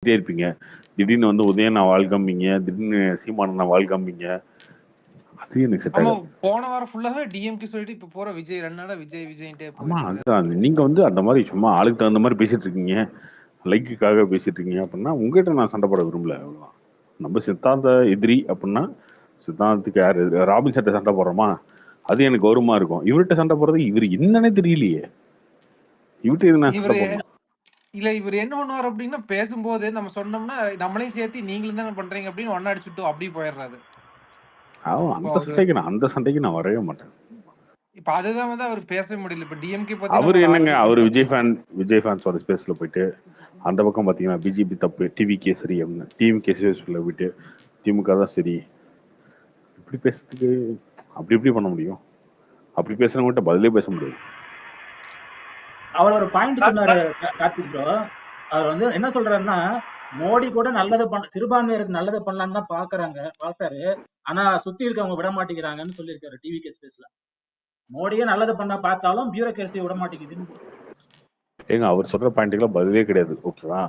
இருப்பீங்க. திடீர்னு வந்து உதயண்ணா வாழ்கம்பிங்க, திடீர்னு சீமானண்ணா வாழ்கம்பிங்க. அது எனக்கு செட் ஆமா, ஆகாது. போன வாரம் ஃபுல்லாவே டிஎம்கே சொல்லிட்டு இப்ப போற விஜய் 2 நாளா விஜய்ன்ட்டே ஆமா, போயிட்டு இருக்காரு. அதுதான். நீங்க வந்து அந்த மாதிரி சும்மா ஆளுக்கு தகுந்த மாதிரி பேசிட்டு இருக்கீங்க, லைக்குக்காக பேசிட்டு இருக்கீங்க அப்படின்னா உங்ககிட்ட நான் சண்டை போட விரும்பல. அவ்வளவுதான். நம்ம சித்தாந்த எதிரி அப்படின்னா சித்தாந்தத்துக்கு யாரு ராபின் சட்டை சண்டை போடுறோமா, அது எனக்கு கௌரவமா இருக்கும். இவர்கிட்ட சண்டை போடுறது இவர் என்னன்னே தெரியலையே, இவர்கிட்ட இது நான் சண்டை இவரு போடணும். இல்ல இவர் என்ன பண்ணுவார் அப்படின்னா, பேசும்போது நம்ம சொன்னோம்னா நம்மளையும் சேர்த்து நீங்களும் தானே பண்றீங்க அப்படின்னு ஒண்ணா அடிச்சுட்டு அப்படியே போயிடுறாரு. அந்த சண்டைக்கு நான் வரவே மாட்டேன். இப்ப அதுதான் வந்து அவர் பேசவே முடியல. இப்ப டிஎம்கே பத்தி அவர் நம்ம என்னங்க, அவர் ஆர்கியூ விஜய் ஃபேன்ஸோட ஸ்பேஸ்ல போயிட்டு அந்த பக்கம் பாத்தீங்கன்னா பிஜேபி தப்பு, டிவி கேசரி அப்படின்னு டிவி கேசரில போயிட்டு திமுக தான் சரி, இப்படி பேசுறதுக்கு அப்படி இப்படி பண்ண முடியும்? அப்படி பேசுறவங்ககிட்ட பதிலே பேச முடியாது. அவர் ஒரு பாயிண்ட் சொன்னாரு கார்த்திக் ப்ரோ. அவர் வந்து என்ன சொல்றாருன்னா, மோடி கூட நல்லது சிறுபான்மையருக்கு நல்லது பண்ணலான்னு தான் பாக்குறாரு. ஆனா சுத்தி இருக்கவங்க விட மாட்டேங்கிறாங்கன்னு சொல்லியிருக்காரு டிவிகே ஸ்பேஸ்ல. மோடியே நல்லது பண்ண பார்த்தாலும் பியூரோகிரசி விட மாட்டேங்குதுன்னு. ஏங்க அவர் சொல்ற பாயிண்ட்டுக்கெல்லாம் பதிலே கிடையாது. ஓகேவா?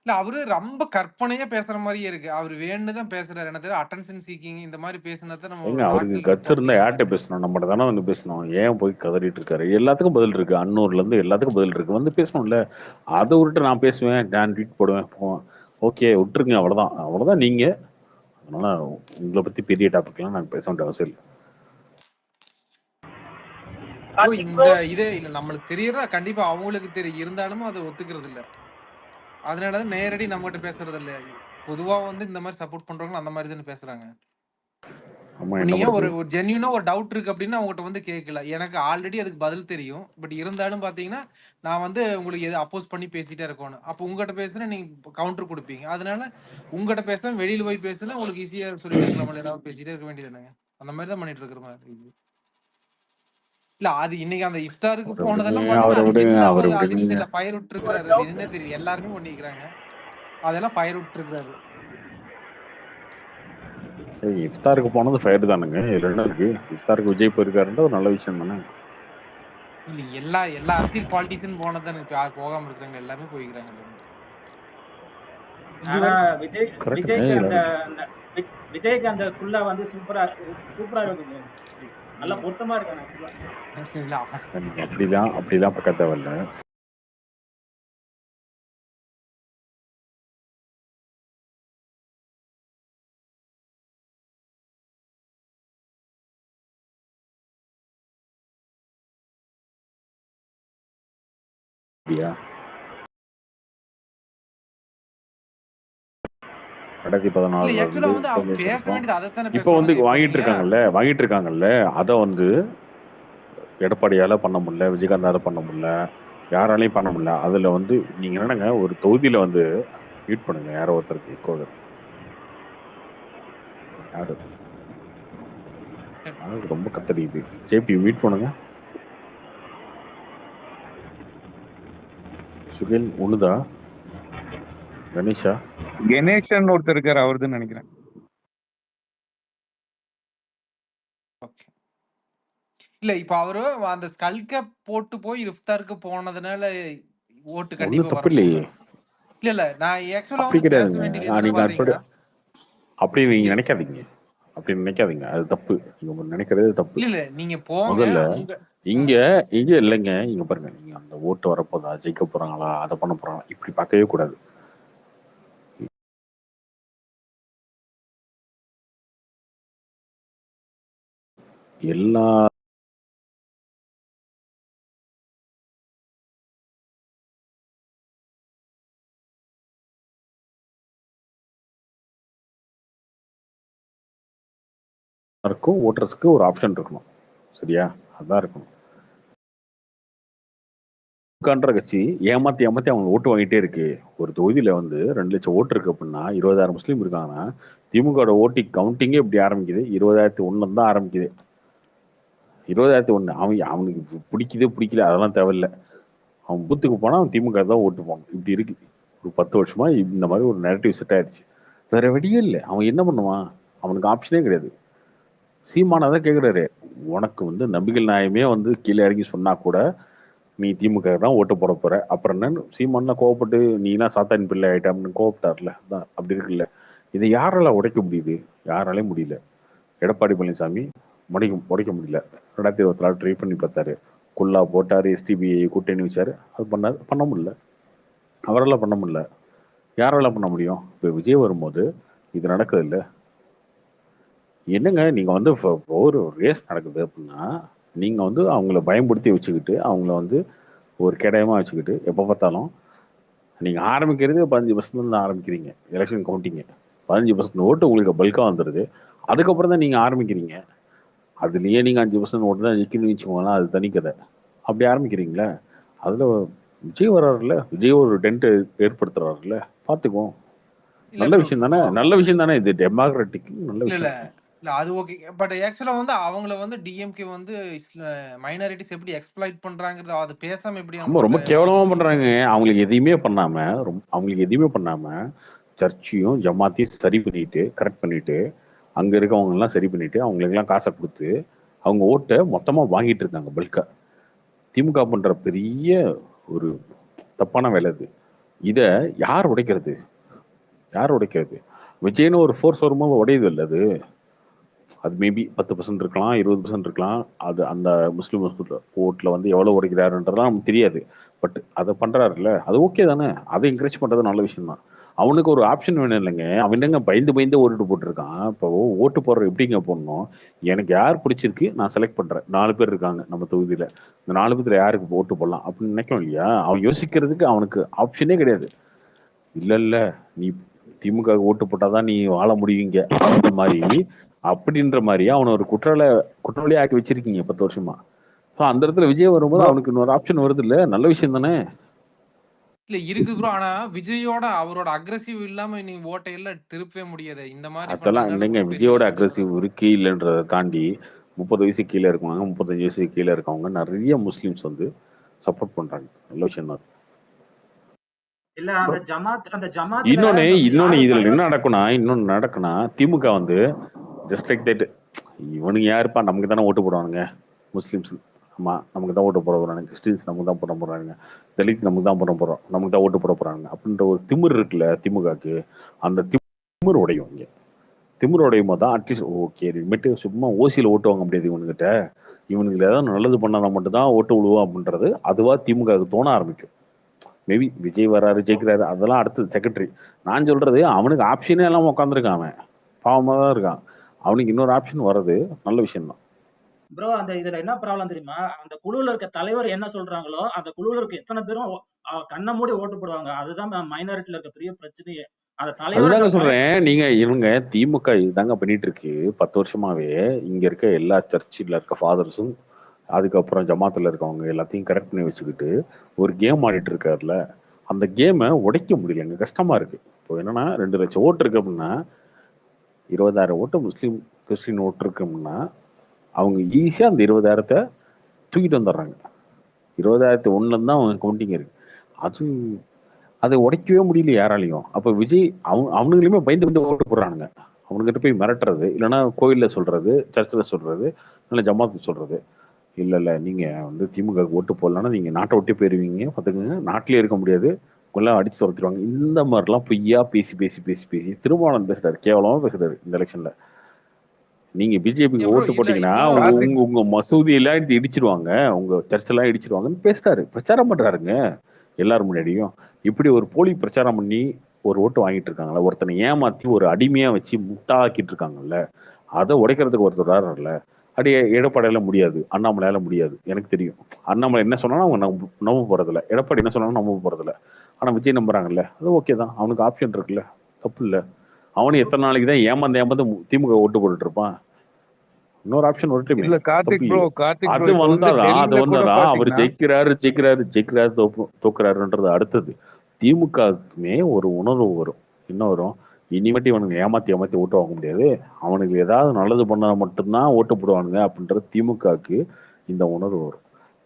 இல்ல அவரு ரொம்ப கற்பனையா பேசுற மாதிரியே இருக்கு. அவரு வேணும்தான் பேசுறாரு. என்ன தெரியும் அட்டென்ஷன் சீக்கிங் இந்த மாதிரி பேசினத நம்ம ஏங்க அவருக்கு கட்ஸ் இருந்தா யார்கிட்ட பேசணும்? நம்மகிட்ட தானே வந்து பேசணும். ஏன் போய் கதறிட்டு இருக்காரு? எல்லாத்துக்கும் பதில் இருக்கு. அன்னூர்ல இருந்து எல்லாத்துக்கும் பதில் இருக்கு. வந்து பேசணும்ல. அதை விட்டு நான் பேசுவேன், நான் ட்வீட் போடுவேன், போவேன். ஓகே விட்டுருங்க, அவ்வளவுதான். அவ்வளவுதான் நீங்க. அதனால உங்களை பத்தி பெரிய டாபிக்லாம் நாங்க பேச வேண்டிய அவசியம் இல்லை. இந்த இதே இல்ல நம்மளுக்கு தெரியறதா கண்டிப்பா அவங்களுக்கு தெரியும், இருந்தாலும் அதை ஒத்துக்கிறது இல்ல. அதனாலதான் நேரடி நம்ம கிட்ட பேசுறது இல்ல. பொதுவா வந்து இந்த மாதிரி சப்போர்ட் பண்றவங்க அந்த மாதிரி தானே பேசுறாங்க. நீங்க ஒரு ஜென்யூனா ஒரு டவுட் இருக்கு அப்படின்னா அவங்ககிட்ட வந்து கேட்கல. எனக்கு ஆல்ரெடி அதுக்கு பதில் தெரியும். பட் இருந்தாலும் பாத்தீங்கன்னா நான் வந்து உங்களுக்கு எது அப்போஸ் பண்ணி பேசிட்டே இருக்கணும். அப்ப உங்ககிட்ட பேசுனா நீங்க கவுண்டர் கொடுப்பீங்க. அதனால உங்ககிட்ட பேசுனா வெளியில போய் பேசுனா உங்களுக்கு ஈஸியா சொல்லிட்டு இருக்கலாம், ஏதாவது பேசிட்டே இருக்க வேண்டியதுதானங்க. அந்த மாதிரி தான் பண்ணிட்டு இருக்கிற மாதிரி. இல்ல அது இன்னைக்கு அந்த இஃப்தாருக்கு போனதெல்லாம் பாத்தீங்கன்னா அது என்ன தெரியல, ஃபயர் விட்டு இருக்காரு. அது என்ன தெரியும், எல்லாருமே பண்ணிக்கிறாங்க. அதெல்லாம் ஃபயர் விட்டு இருக்காரு. இஃப்தாருக்கு போனது ஃபயர் தானுங்க. இதுல என்ன இருக்கு? இஃப்தாருக்கு விஜய் போயிருக்காருன்ற ஒரு நல்ல விஷயம் தானே. இல்ல எல்லா அரசியல் பாலிட்டிஷியன் போனதானே, இப்ப யார் போகாம இருக்காங்க? எல்லாமே போய்க்கிறாங்க. ஆனா விஜய்க்கு அந்த குள்ள வந்து சூப்பரா இருக்குது. நல்லா பொருத்தமா இருக்காங்க. அப்படிலாம் பார்க்க தேவையில்ல. இப்ப வந்து வாங்கிட்டு இருக்காங்கல்ல. அத வந்து எடப்பாடியால பண்ண முடியல, விஜயகாந்தால பண்ண முடியல, யாராலையும் பண்ண முடியல. அதுல வந்து நீங்க என்னங்க ஒரு தொகுதியில வந்து மீட் பண்ணுங்க யாரோ ஒருத்தருக்கு. யாரு ரொம்ப கத்தடிக்குது? ஜேபி மீட் பண்ணுங்க. சுகில் உழுதா? கணேஷன் ஒருத்தர் இருக்காரு, அவர்தான் நினைக்கிறேன். இல்ல இப்ப அவரு அந்த ஸ்கல் கேப் போட்டு போய் இஃப்தாருக்கு போனதுனால ஓட்டு கண்டிப்பா தப்பு இல்லையே. இல்ல நான் ஆக்சுவலா வந்து பேச வேண்டியது அப்படி நீங்க நினைக்காதீங்க. அப்படி நினைக்காதீங்க, அது தப்பு. நீங்க நினைக்கிறது தப்பு. இல்ல நீங்க போங்க. முதல்ல இங்க இல்லைங்க, இங்க பாருங்க, நீங்க அந்த ஓட்டு வரப்போதா, ஜெயிக்க போறாங்களா, அதை பண்ண போறாங்களா, இப்படி பார்க்கவே கூடாது. எல்லா ஓட்டர்ஸ்க்கு ஒரு ஆப்ஷன் இருக்கணும். சரியா? அதான் இருக்கணும். கட்சி ஏமாத்தி அவங்க ஓட்டு வாங்கிட்டே இருக்கு. ஒரு தொகுதியில வந்து 2 லட்சம் ஓட்டு இருக்கு அப்படின்னா 20,000 முஸ்லீம் இருக்காங்கன்னா திமுக ஓட்டிங் கவுண்டிங்கே இப்படி ஆரம்பிக்குது. 20,001 தான் ஆரம்பிக்குது. 20,001 அவனுக்கு பிடிக்கல, அதெல்லாம் தேவையில்லை. அவன் பூத்துக்கு போனா அவன் திமுக தான் ஓட்டு போவான். இப்படி இருக்கு. ஒரு 10 வருஷமா இந்த மாதிரி ஒரு நெரட்டிவ் செட் ஆயிடுச்சு. வேற வழியே இல்லை. அவன் என்ன பண்ணுவான்? அவனுக்கு ஆப்ஷனே கிடையாது. சீமானதான் கேட்கிறாரு, உனக்கு வந்து நபிகள் நாயமே வந்து கீழே இறங்கி சொன்னா கூட நீ திமுக தான் ஓட்டு போட போற. அப்புறம் என்ன சீமான்லாம் கோவப்பட்டு நீனா சாத்தான் பிள்ளை ஆயிட்ட அப்படின்னு கோவப்பட்டார்ல. அதான் அப்படி இருக்குல்ல. இதை யாரால உடைக்க முடியுது? யாராலையும் முடியல. எடப்பாடி பழனிசாமி உடைக்க முடியல. 2026 ட்ரை பண்ணி பார்த்தாரு. குல்லா போட்டாரு, எஸ்டிபி கூட்டணி வச்சாரு. அது பண்ணாரு, பண்ண முடியல. அவரால் பண்ண முடியல. யாரால பண்ண முடியும்? இப்போ விஜய் வரும்போது இது நடக்குது இல்ல. என்னங்க நீங்க வந்து ஒரு ரேஸ் நடக்குது அப்படின்னா நீங்க வந்து அவங்கள பயன்படுத்தி வச்சுக்கிட்டு அவங்கள வந்து ஒரு கேடயமா வச்சுக்கிட்டு எப்போ பார்த்தாலும் நீங்க ஆரம்பிக்கிறது 15% ஆரம்பிக்கிறீங்க. எலெக்ஷன் கவுண்டிங்க 15% ஓட்டு உங்களுக்கு பல்கா வந்துடுது. அதுக்கப்புறம் தான் நீங்க ஆரம்பிக்கிறீங்க. அதுலயே நீங்க 5% ஓட்டு தான் நிக்கணும்னு வச்சுக்கோங்களேன், அது தனி கதை. அப்படி ஆரம்பிக்கிறீங்களா? அதுல விஜய் வர்றாருல, விஜய் ஒரு டென்ட் ஏற்படுத்துறாருல, பாத்துக்குவோம். இல்ல நல்ல ப்ரோ. விஷயம் இப்போ தானே, நல்ல விஷயம் தானே, இது டெமோக்ராட்டிக் நல்ல இல்ல இல்ல விஷயம். இல்ல அது ஓகே. பட் ஆக்சுவலா வந்து அவங்கள வந்து டிஎம்கே வந்து மைனாரிட்டிஸ் எப்படி எக்ஸ்ப்ளாய்ட் பண்றாங்கறது அது பேசாம எப்படி ஆமா, ரொம்ப அவங்கள்ட்ட கேவலமா மறுக்க முடியும்? பண்றாங்க. அவங்களுக்கு எதையுமே பண்ணாம அவங்களுக்கு எதுவுமே பண்ணாம சர்ச்சையும் ஜமாத்தையும் சரி பண்ணிட்டு கரெக்ட் பண்ணிட்டு அங்க இருக்கவங்க எல்லாம் சரி பண்ணிட்டு அவங்களுக்கு எல்லாம் காசை கொடுத்து அவங்க ஓட்டை மொத்தமா வாங்கிட்டு இருக்காங்க பல்கா. திமுக பண்ற பெரிய ஒரு தப்பான வேலை இது. இத யார் உடைக்கிறது? யார் உடைக்கிறது? விஜய்னு ஒரு ஃபோர்ஸ் வரும்போது உடையுது இல்ல அது. அது மேபி 10% இருக்கலாம், 20% இருக்கலாம். அது அந்த முஸ்லீம் ஓட்ல வந்து எவ்வளவு உடைக்கிறாருன்றதுலாம் நமக்கு தெரியாது. பட் அதை பண்றாருல்ல, அது ஓகே தானே. அதை என்கரேஜ் பண்றது நல்ல விஷயம் தான். அவனுக்கு ஒரு ஆப்ஷன் வேணும் இல்லைங்க. அவன் என்னங்க பயந்து பயந்து ஓட்டு போட்டிருக்கான். இப்போ ஓட்டு போடுற எப்படிங்க போடணும்? எனக்கு யார் பிடிச்சிருக்கு நான் செலக்ட் பண்றேன். 4 பேர் இருக்காங்க நம்ம தொகுதியில. இந்த 4 பேர்ல யாருக்கு ஓட்டு போடலாம் அப்படின்னு நினைக்கணும் இல்லையா? அவன் யோசிக்கிறதுக்கு அவனுக்கு ஆப்ஷனே கிடையாது. இல்ல இல்ல நீ திமுக ஓட்டு போட்டாதான் நீ வாழ முடியுங்க அந்த மாதிரி அப்படின்ற மாதிரி அவனை ஒரு குற்றவாளியா ஆக்கி வச்சிருக்கீங்க 10 வருஷமா. ஸோ அந்த இடத்துல விஜய் வரும்போது ப்ரோ அவனுக்கு இன்னொரு ஆப்ஷன் வருது இல்ல, நல்ல விஷயம் தானே. இல்ல இருக்கு ப்ரோ. ஆனா விஜயோட அவரோட அக்ரெசிவ் இல்லாம நீங்க ஓட்டையெல்லாம் திருப்பவே முடியாது. இந்த மாதிரி அதெல்லாம் பண்றதுனால இல்லைங்க, ஒரு பெரிய விஜயோட இது. அக்ரஸிவ் இருக்கு இல்லைன்றதை தாண்டி 30 வயசு கீழே இருக்கவங்க 35 வயசு கீழே இருக்கவங்க நிறைய முஸ்லிம்ஸ் வந்து சப்போர்ட் பண்றாங்க. நல்ல விஷயம் தான். இல்ல ப்ரோ அந்த ஜமாத்துல இன்னொன்னு இன்னொன்னு யாரு இதுல தலைவர்? இன்னொன்னு நடக்குனா திமுக வந்து ஜஸ்ட் லைக் தட் இவனுங்க யாருப்பா நமக்கு தானே ஓட்டு போடுவானுங்க முஸ்லிம்ஸ். ஆமா, நமக்கு தான் ஓட்டு போட போறாங்க. கிறிஸ்டின்ஸ் நமக்கு தான் போட போறாங்க. தலித் நமக்கு தான் போட போறோம், நமக்கு தான் ஓட்டு போட போறாங்க அப்படின்ற ஒரு திமிர் இருக்குல்ல திமுகக்கு. அந்த திமிர் உடையும் இங்க. திமிர் உடையும் போது தான் அட்லீஸ்ட் ஓகே இனிமேட்டு சும்மா ஓசியில ஓட்டு வாங்க முடியாது இவனுக்கிட்ட. இவனுக்கு ஏதாவது நல்லது பண்ணாதான் மட்டும் தான் ஓட்டு விழுவோம் அப்படின்றது அதுவா திமுக தோண ஆரம்பிக்கும். மேபி விஜய் வராரு ஜெயிக்கிறாரு அதெல்லாம் அடுத்தது செகண்டரி. நான் சொல்றது அவனுக்கு ஆப்ஷனே எல்லாம் உட்காந்துருக்கான். அவன் பாவமா தான் இருக்கான். அவனுக்கு இன்னொரு ஆப்ஷன் வர்றது நல்ல விஷயம் தான். ப்ரோ அந்த இதுல என்ன ப்ராப்ளம் தெரியுமா? அந்த குழுல இருக்க தலைவர் என்ன சொல்றாங்களோ அந்த குழுல இருக்க எத்தனை பேரும் கண்ண மூடி ஓட்டு போடுவாங்க. அதுதான் மைனாரிட்டில இருக்க பெரிய பிரச்சனையே. அந்த தலைவர்கிட்ட அதுதாங்க சொல்றேன். நீங்க இவங்க திமுக இதுதாங்க பண்ணிட்டு இருக்கு 10 வருஷமாவே. இங்க இருக்க எல்லா சர்ச்சில் இருக்க ஃபாதர்ஸும் அதுக்கப்புறம் ஜமாத்துல இருக்கவங்க எல்லாத்தையும் கரெக்ட் பண்ணி வச்சுக்கிட்டு ஒரு கேம் ஆடிட்டு இருக்காருல்ல. அந்த கேமை உடைக்க முடியலங்க, கஷ்டமா இருக்கு. இப்போ என்னன்னா 2 லட்சம் ஓட்டு இருக்கு அப்படின்னா 20,000 ஓட்டு முஸ்லீம் கிறிஸ்டின் ஓட்டு இருக்கு அப்படின்னா அவங்க ஈஸியா அந்த 20,000 தூக்கிட்டு வந்துடுறாங்க. 20,001 தான் அவங்க கவுண்டிங் இருக்கு. அது அதை உடைக்கவே முடியல யாராலையும். அப்ப விஜய் அவனுங்களுமே பயந்து பயந்து ஓட்டு போடுறானுங்க. அவனுங்கிட்ட போய் மிரட்டுறது, இல்லைன்னா கோயில்ல சொல்றது, சர்ச்சில் சொல்றது, இல்லை ஜமாத்து சொல்றது. இல்ல இல்ல நீங்க வந்து திமுக ஓட்டு போடலன்னா நீங்க நாட்டை விட்டு போயிருவீங்க பாத்துக்கோங்க, நாட்டிலே இருக்க முடியாது, கொல்லாம் அடிச்சு துரத்திடுவாங்க. இந்த மாதிரிலாம் பொய்யா பேசி பேசி பேசி பேசி திருமாவளவன் பேசுறாரு, கேவலமா பேசுறாரு இந்த எலெக்ஷன்ல. நீங்க பிஜேபிக்கு ஏன் ப்ரோ ஓட்டு இல்ல போட்டீங்கன்னா இப்போ உங்க கார்த்திக் உங்க உங்க மசூதி எல்லாம் இடிச்சிருவாங்க, உங்க சர்ச் எல்லாம் இடிச்சிருவாங்கன்னு பேசுறாரு, பிரச்சாரம் பண்றாருங்க எல்லாரும் முன்னாடியும். இப்படி ஒரு போலி பிரச்சாரம் பண்ணி ஒரு ஓட்டு வாங்கிட்டு இருக்காங்கல்ல, ஒருத்தனை ஏமாத்தி ஒரு அடிமையா வச்சு முட்டாக்கிட்டு இருக்காங்கல்ல, அதை உடைக்கிறதுக்கு ஒருத்தர் வர்றாருல்ல. அடி எடப்பாடியால முடியாது, அண்ணாமலையால முடியாது எனக்கு தெரியும். அண்ணாமலை என்ன சொன்னாலும் அவங்க நம்ப போறதில்ல, எடப்பாடி என்ன சொன்னாலும் நம்ப போறதில்ல. ஆனா விஜய் நம்புறாங்கல்ல, அது ஓகே தான். அவனுக்கு ஆப்ஷன் இருக்குல்ல, தப்பு இல்ல. அவனு எத்தனை நாளைக்கு தான் ஏமாந்து ஏமாந்து திமுக ஓட்டு போட்டுட்டு இருப்பான்? இன்னொரு ஆப்ஷன் வரட்டுமே, இல்ல தப்பு இல்லையே. கார்த்திக் ப்ரோ அது இப்போ வந்து வந்தாதான் அது டெல்லியில கூட வந்தாதான் அவர் பாத்தீங்கன்னா ஜெயிக்கிறாரு ஜெயிக்கிறாரு ஜெயிக்கிறாரு தோக்குறாருன்றது அடுத்தது. திமுகவுக்குமே ஒரு உணர்வு வரும். என்ன வரும்? இனிமேட்டு இவனுங்க ஏமாத்தி ஏமாத்தி ஓட்டு வாங்க முடியாது, அவனுக்கு ஏதாவது நல்லது பண்ணா மட்டும்தான் ஓட்டு போடுவானுங்க அப்படின்றது திமுகவுக்கு இந்த உணர்வு வரும்.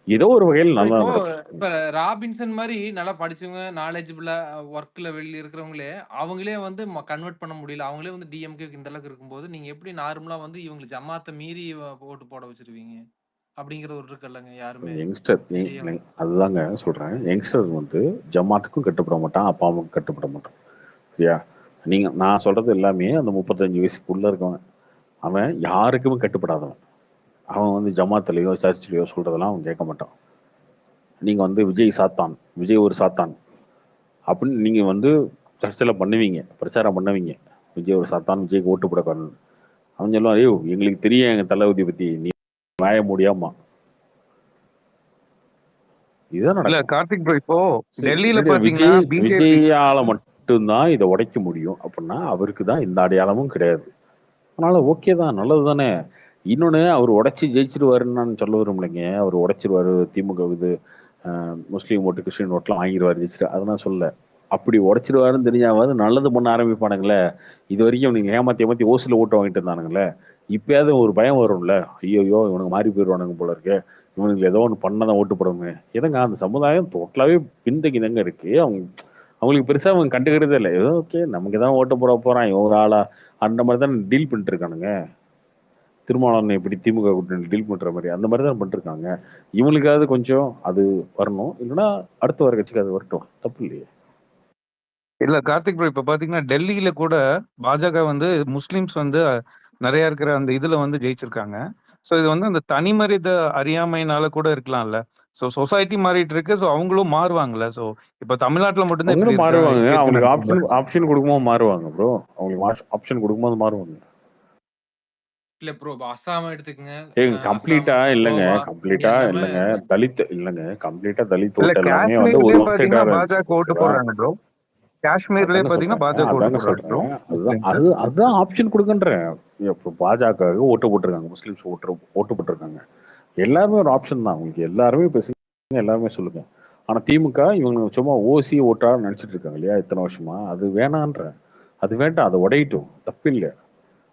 ஏதோ ஒரு வகையில் ப்ரோ நல்லா இப்போ நடக்கும். இப்ப ராபின்சன் மாதிரி நல்லா படிச்சவங்க நாலேஜபிளா ஒர்க்ல வெளிய இருக்கிறவங்களே அவங்களே வந்து கன்வெர்ட் பண்ண முடியல. அவங்களே வந்து டிஎம்கேக்கு இந்த அளவுக்கு இருக்கும்போது நீங்க எப்படி நார்மலா வந்து இவங்க ஜமாத்த மீறி ஓட்டு போட வச்சிருவீங்க? அப்படிங்கிற ஒரு இருக்குல்லங்க யாருமே யங்ஸ்டர் விஜய் அதுதாங்க சொல்றேன். யங்ஸ்டர் வந்து ஜமாத்துக்கும் கட்டுப்பட மாட்டான், அப்பா அம்மாவுக்கும் கட்டுப்பட மாட்டான். சரியா? நான் சொல்றது எல்லாமே அந்த 35 வயசுக்குள்ள இருக்கவன். அவன் யாருக்குமே கட்டுப்படாதவன். அவன் வந்து ஜமாத்லயோ சர்ச்லயோ சொல்றதெல்லாம் அவன் கேட்க மாட்டான். நீங்க வந்து விஜய் சாத்தான், விஜய் ஒரு சாத்தான் அப்படின்னு நீங்க வந்து சர்ச்சில் பண்ணுவீங்க, பிரச்சாரம் பண்ணுவீங்க. விஜய் ஒரு சாத்தான், விஜய்க்கு ஓட்டு போடக்கூடாது. அவன் சொல்லுவான், ஐயோ எங்களுக்கு தெரியும் எங்க தளபதி பத்தி, நீ வாய முடியாமா. இதுதான் இல்ல நடக்கும். கார்த்திக் ப்ரோ, இப்போ டெல்லியில விஜய் பாத்தீங்கன்னா பிஜேபி விஜயால மட்டும்தான் இதை உடைக்க முடியும் அப்படின்னா அவருக்கு தான் இந்த அடையாளமும் கிடையாது. அதனால ஓகே தான், நல்லது தானே. இன்னொன்னு அவர் உடைச்சு ஜெயிச்சிருவாருன்னு நான் சொல்ல விரும்பலைங்க. அவர் உடைச்சிருவாரு, திமுக இது முஸ்லீம் ஓட்டு கிறிஸ்டின் ஓட்டுலாம் வாங்கிடுவாரு ஜெயிச்சிரு, அதெல்லாம் சொல்ல. அப்படி உடைச்சிருவாருன்னு தெரிஞ்சாவது நல்லது பண்ண ஆரம்பிப்பானுங்களே. இது வரைக்கும் நீங்க ஏமாத்தி ஏமாத்தி ஓசில ஓட்டு வாங்கிட்டு இருந்தானுங்களே. இப்பயாவது ஒரு பயம் வரும்ல, ஐயோ இவனுக்கு மாறி போயிடுவானுங்க போல இருக்கு, இவனுக்கு ஏதோ ஒன்று பண்ணதான் ஓட்டு போடுங்க. ஏதங்க அந்த சமுதாயம் டோட்டலாவே பின்தங்கி தாங்க இருக்கு. அவங்களுக்கு பெருசா அவங்க கண்டுக்கிறதே இல்லை. ஏதோ ஓகே நமக்கு தான் ஓட்டு போட போறான் இவன் ஒரு ஆளா, அந்த மாதிரி தான் டீல் பண்ணிட்டு இருக்கானுங்க. திருமாவளவன் எப்படி திமுக கூட்டணி டீல் பண்ற மாதிரி அந்த மாதிரி தான் பண்ணிருக்காங்க. இவங்களுக்காவது கொஞ்சம் அது வரணும், இல்லைன்னா அடுத்த வர கட்சிக்கு அது வரட்டும், தப்பு இல்லையே. இல்ல கார்த்திக் ப்ரோ, இப்ப பாத்தீங்கன்னா டெல்லியில கூட பாஜக வந்து முஸ்லிம்ஸ் வந்து நிறைய இருக்கிற அந்த இதுல வந்து ஜெயிச்சிருக்காங்க. சோ இது வந்து அந்த தனி மனித அறியாமைனால கூட இருக்கலாம்ல. சோ சொசைட்டி மாறிட்டு இருக்கு. சோ அவங்களும் மாறுவாங்கல்ல. சோ இப்ப தமிழ்நாட்டுல மட்டும்தான் இப்படி அவங்களும் இருக்கா மாறுவாங்க, இப்படி இருக்குன்னு அவங்களுக்கு நினைக்கிறீங்களா? ஆப்ஷன் கொடுக்கும்போது மாறுவாங்க ப்ரோ. அவங்களுக்கு ஆப்ஷன் கொடுக்கும்போது மாறுவாங்க. இல்ல ப்ரோ, அஸ்ஸாம எடுத்துக்கங்க. ஏங்க அஸ்ஸாம், கம்ப்ளீட்டா இல்லைங்க, கோவா இங்க கம்ப்ளீட்டா எல்லாமே இல்லைங்க, தலித் இல்லைங்க, கம்ப்ளீட்டா தலித் இல்ல ஓட்டு எல்லாமே வந்து ஒரு காஷ்மீர்லயே ஒன் சைடா பாத்தீங்கன்னா இருந்துச்சு. பாஜக ஓட்டு ஓகேவா? போடுறாங்க ப்ரோ. காஷ்மீர்லயே அதாங்க பாத்தீங்கன்னா சொல்றேன், பாஜக ஓட்டு அதாங்க போடுறாங்க ப்ரோ சொல்றேன். அதுதான் முஸ்லிம்ஸ். அதுதான் ஆப்ஷன் கொடுக்குன்றேன். இப்போ பாஜக ஓட்டு போட்டிருக்காங்க, முஸ்லிம்ஸ் ஓட்டு போட்டிருக்காங்க. எல்லாருமே ஒரு ஆப்ஷன் தான் உங்களுக்கு. எல்லாருமே பேசுங்க, எல்லாருமே சொல்லுங்க. ஆனா திமுக இவங்க சும்மா ஓசி ஓட்டா நினைச்சிட்டு இருக்காங்க இல்லையா இத்தனை வருஷமா. அது வேணான்ற, அது வேண்டாம், அதை உடையிட்டும், தப்பு இல்லை.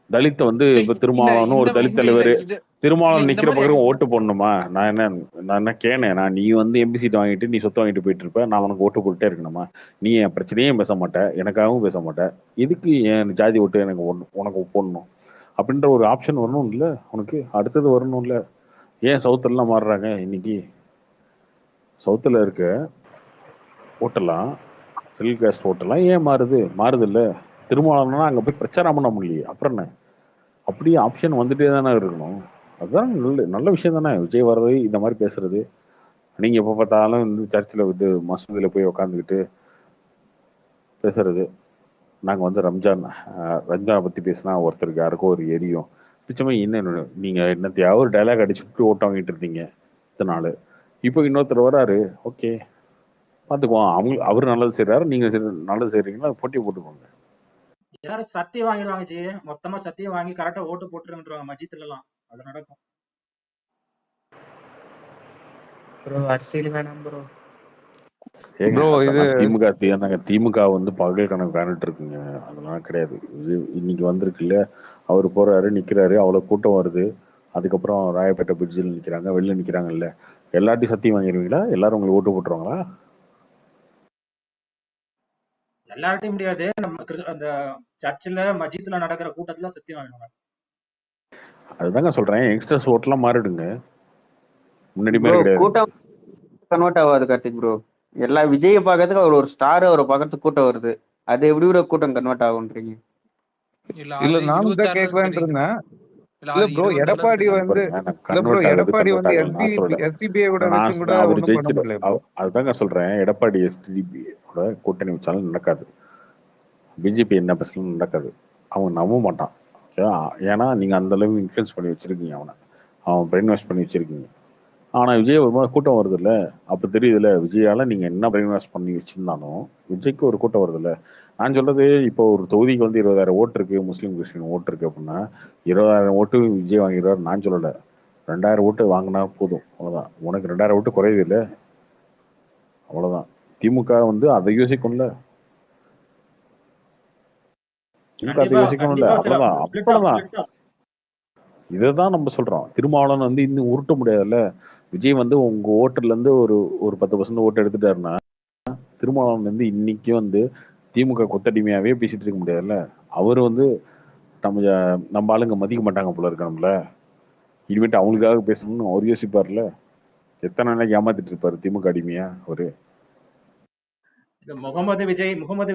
தலித்தை வந்து இப்ப இல்ல திருமாவளவன் இந்த ஒரு தலித் இந்த இல்ல தலைவர், இது இல்ல திருமாவளவன் இந்த நிக்கிற மாதிரி பக்கம் ஓட்டு போடணுமா? நான் என்ன கேனேன், நீ வந்து எம்பி சீட் வாங்கிட்டு நீ சொத்து வாங்கிட்டு போயிட்டு இருப்ப, நான் உனக்கு ஓட்டு போட்டுட்டே இருக்கணுமா? நீ என் பிரச்சனையும் பேச மாட்டேன், எனக்காகவும் பேச மாட்டேன், எதுக்கு என் ஜாதி ஓட்டு எனக்கு உனக்கு போடணும் அப்படின்ற ஒரு ஆப்ஷன் வரணும் இல்ல உனக்கு? அடுத்தது வரணும் இல்ல? ஏன் சவுத்துல மாறுறாங்க இன்னைக்கு? சவுத்துல இருக்க ஓட்டெல்லாம், செல் காஸ்ட் ஓட்டெல்லாம் ஏன் மாறுது இல்ல? திருமாவளவனா அங்க போய் பிரச்சாரம் பண்ண முடியலையே, அப்புறம் என்ன? அப்படியே ஆப்ஷன் வந்துட்டே தானே இருக்கணும். அதுதான் நல்ல நல்ல விஷயம் தானே. விஜய் வர்றது, இந்த மாதிரி பேசுறது. நீங்க எப்ப பார்த்தாலும் வந்து சர்ச்சில் வந்து மசூதியில போய் உக்காந்துக்கிட்டு பேசுறது. நாங்க வந்து ரம்ஜானை பத்தி பேசினா ஒருத்தருக்கு யாருக்கோ ஒரு எரியும். நிச்சயமா என்ன நீங்க என்னத்தையாவது ஒரு டைலாக் அடிச்சுட்டு ஓட்ட வாங்கிட்டு இருந்தீங்க இத்தனை நாள். இப்போ இன்னொருத்தர் வராரு, ஓகே பார்த்துக்குவோம். அவரு நல்லது செய்யறாரு, நீங்க நல்லது செய்யறீங்கன்னா போட்டி போட்டுக்கோங்க. எல்லாரும் சத்தியம் வாங்கிடுவாங்க ஜி. மொத்தமா சத்தியம் வாங்கி கரெக்டா ஓட்டு போட்டுருவாங்க மஜித்ல எல்லாம். அது நடக்கும். ப்ரோ அரசியல் வேணாம் ப்ரோ. ஏங்க ப்ரோ இது அதெல்லாம் திமுக வந்து பகல் கணக்கு காணிட்டு இருக்குங்க. அதெல்லாம் கிடையாது. இன்னைக்கு வந்திருக்குல்ல, அவர் போறாரு நிக்கிறாரு, அவ்வளவு கூட்டம் வருது. அதுக்கப்புறம் ராயப்பேட்டை பிரிட்ஜில் நிக்கிறாங்க, வெளில நிக்கிறாங்கல்ல. எல்லாத்தையும் சத்தியம் வாங்கிடுவீங்களா? எல்லாரும் உங்களுக்கு ஓட்டு போட்டுருவாங்களா? எல்லார்ட்டையும் முடியாது. நம்ம அந்த சர்ச்சில் மஜித்ல நடக்கிற கூட்டத்துல சத்தியம் வாங்கிடுவாங்க. அதுதாங்க சொல்றேன், யங்ஸ்டர்ஸ் ஓட்டெல்லாம் மாறிடுங்க. முன்னாடி ப்ரோ மாதிரி கிடையாது. கூட்டம் கன்வெர்ட் ஆகாது கார்த்திக் ப்ரோ. எல்லா விஜயை பார்க்கறதுக்கு அவர் ஒரு ஸ்டார், அவரை பார்க்கறதுக்கு கூட்டம் வருது. அது எப்படி ப்ரோ கூட்டம் கன்வெர்ட் ஆகுன்றீங்க? இல்ல இல்ல அது நானும் தான் 26ல கேட்கலான் தெரியுது. இருந்தேன். இல்ல இல்ல அது ப்ரோ 26ல எடப்பாடி தெரியுது. வந்து நான் இல்ல ப்ரோ கன்வெர்ட் ஆகுது எடப்பாடி வந்து கன்வெர்ட் ஆகல நான் சொல்லல. எஸ்டிபிஐ கூட வச்சும் கூட அவர் ஒன்றும் பண்ண ஜெயிச்சிட, முடியல ப்ரோ. அதுதாங்க சொல்றேன். எடப்பாடி எஸ்டிபி கூட்டணி வச்சாலும் நடக்காது. பிஜேபி என்ன பேசலாம் நடக்காது. அவன் நம்ப மாட்டான். ஏன்னா நீங்க அந்த அளவு இன்ஃபுளுன்ஸ் பண்ணி வச்சிருக்கீங்க அவனை, அவன் பிரெயின் வாஷ் பண்ணி வச்சிருக்கீங்க. ஆனா விஜய் ஒரு மாதிரி கூட்டம் வருது இல்ல, அப்ப தெரியுதுல்ல விஜயால நீங்க என்ன பிரெயின் வாஷ் பண்ணி வச்சிருந்தாலும் விஜய்க்கு ஒரு கூட்டம் வருது இல்ல. நான் சொல்றது, இப்போ ஒரு தொகுதிக்கு வந்து 20,000 ஓட்டு இருக்கு, முஸ்லீம் கிறிஸ்டின் ஓட்டு இருக்கு அப்படின்னா 20,000 ஓட்டு விஜய் வாங்கிடுவார் நான் சொல்லல. 2,000 ஓட்டு வாங்கினா போதும், அவ்வளவுதான். உனக்கு 2,000 ஓட்டு குறையுது இல்ல, அவ்வளவுதான். திமுக வந்து அதை யோசிக்கும்ல, திமுக அதை கண்டிப்பா யோசிக்கணும்ல, கண்டிப்பா அவ்வளவுதான். ஸ்பிளிட் ஆஃப் அவ்வளவுதான். Split off. இதைதான் நம்ம சொல்றோம். திருமாவளவன் வந்து இன்னும் உருட்ட முடியாதுல்ல. விஜய் வந்து உங்க ஓட்டுல இருந்து ஒரு ஒரு 10% ஓட்டு எடுத்துட்டாருன்னா, திருமாவளவன் வந்து இன்னைக்கு வந்து திமுக கொத்தடிமையாவே பேசிட்டு இருக்க முடியாதுல்ல. அவரு வந்து நம்ம நம்ம ஆளுங்க மதிக்க மாட்டாங்க போல இருக்கு நம்மள. இனிமேட்டு அவங்களுக்காக பேசணும்னு அவர் யோசிப்பார்ல. எத்தனை நாளைக்கு ஏமாத்திட்டு இருப்பாரு திமுக அடிமையா அவரு. முகமது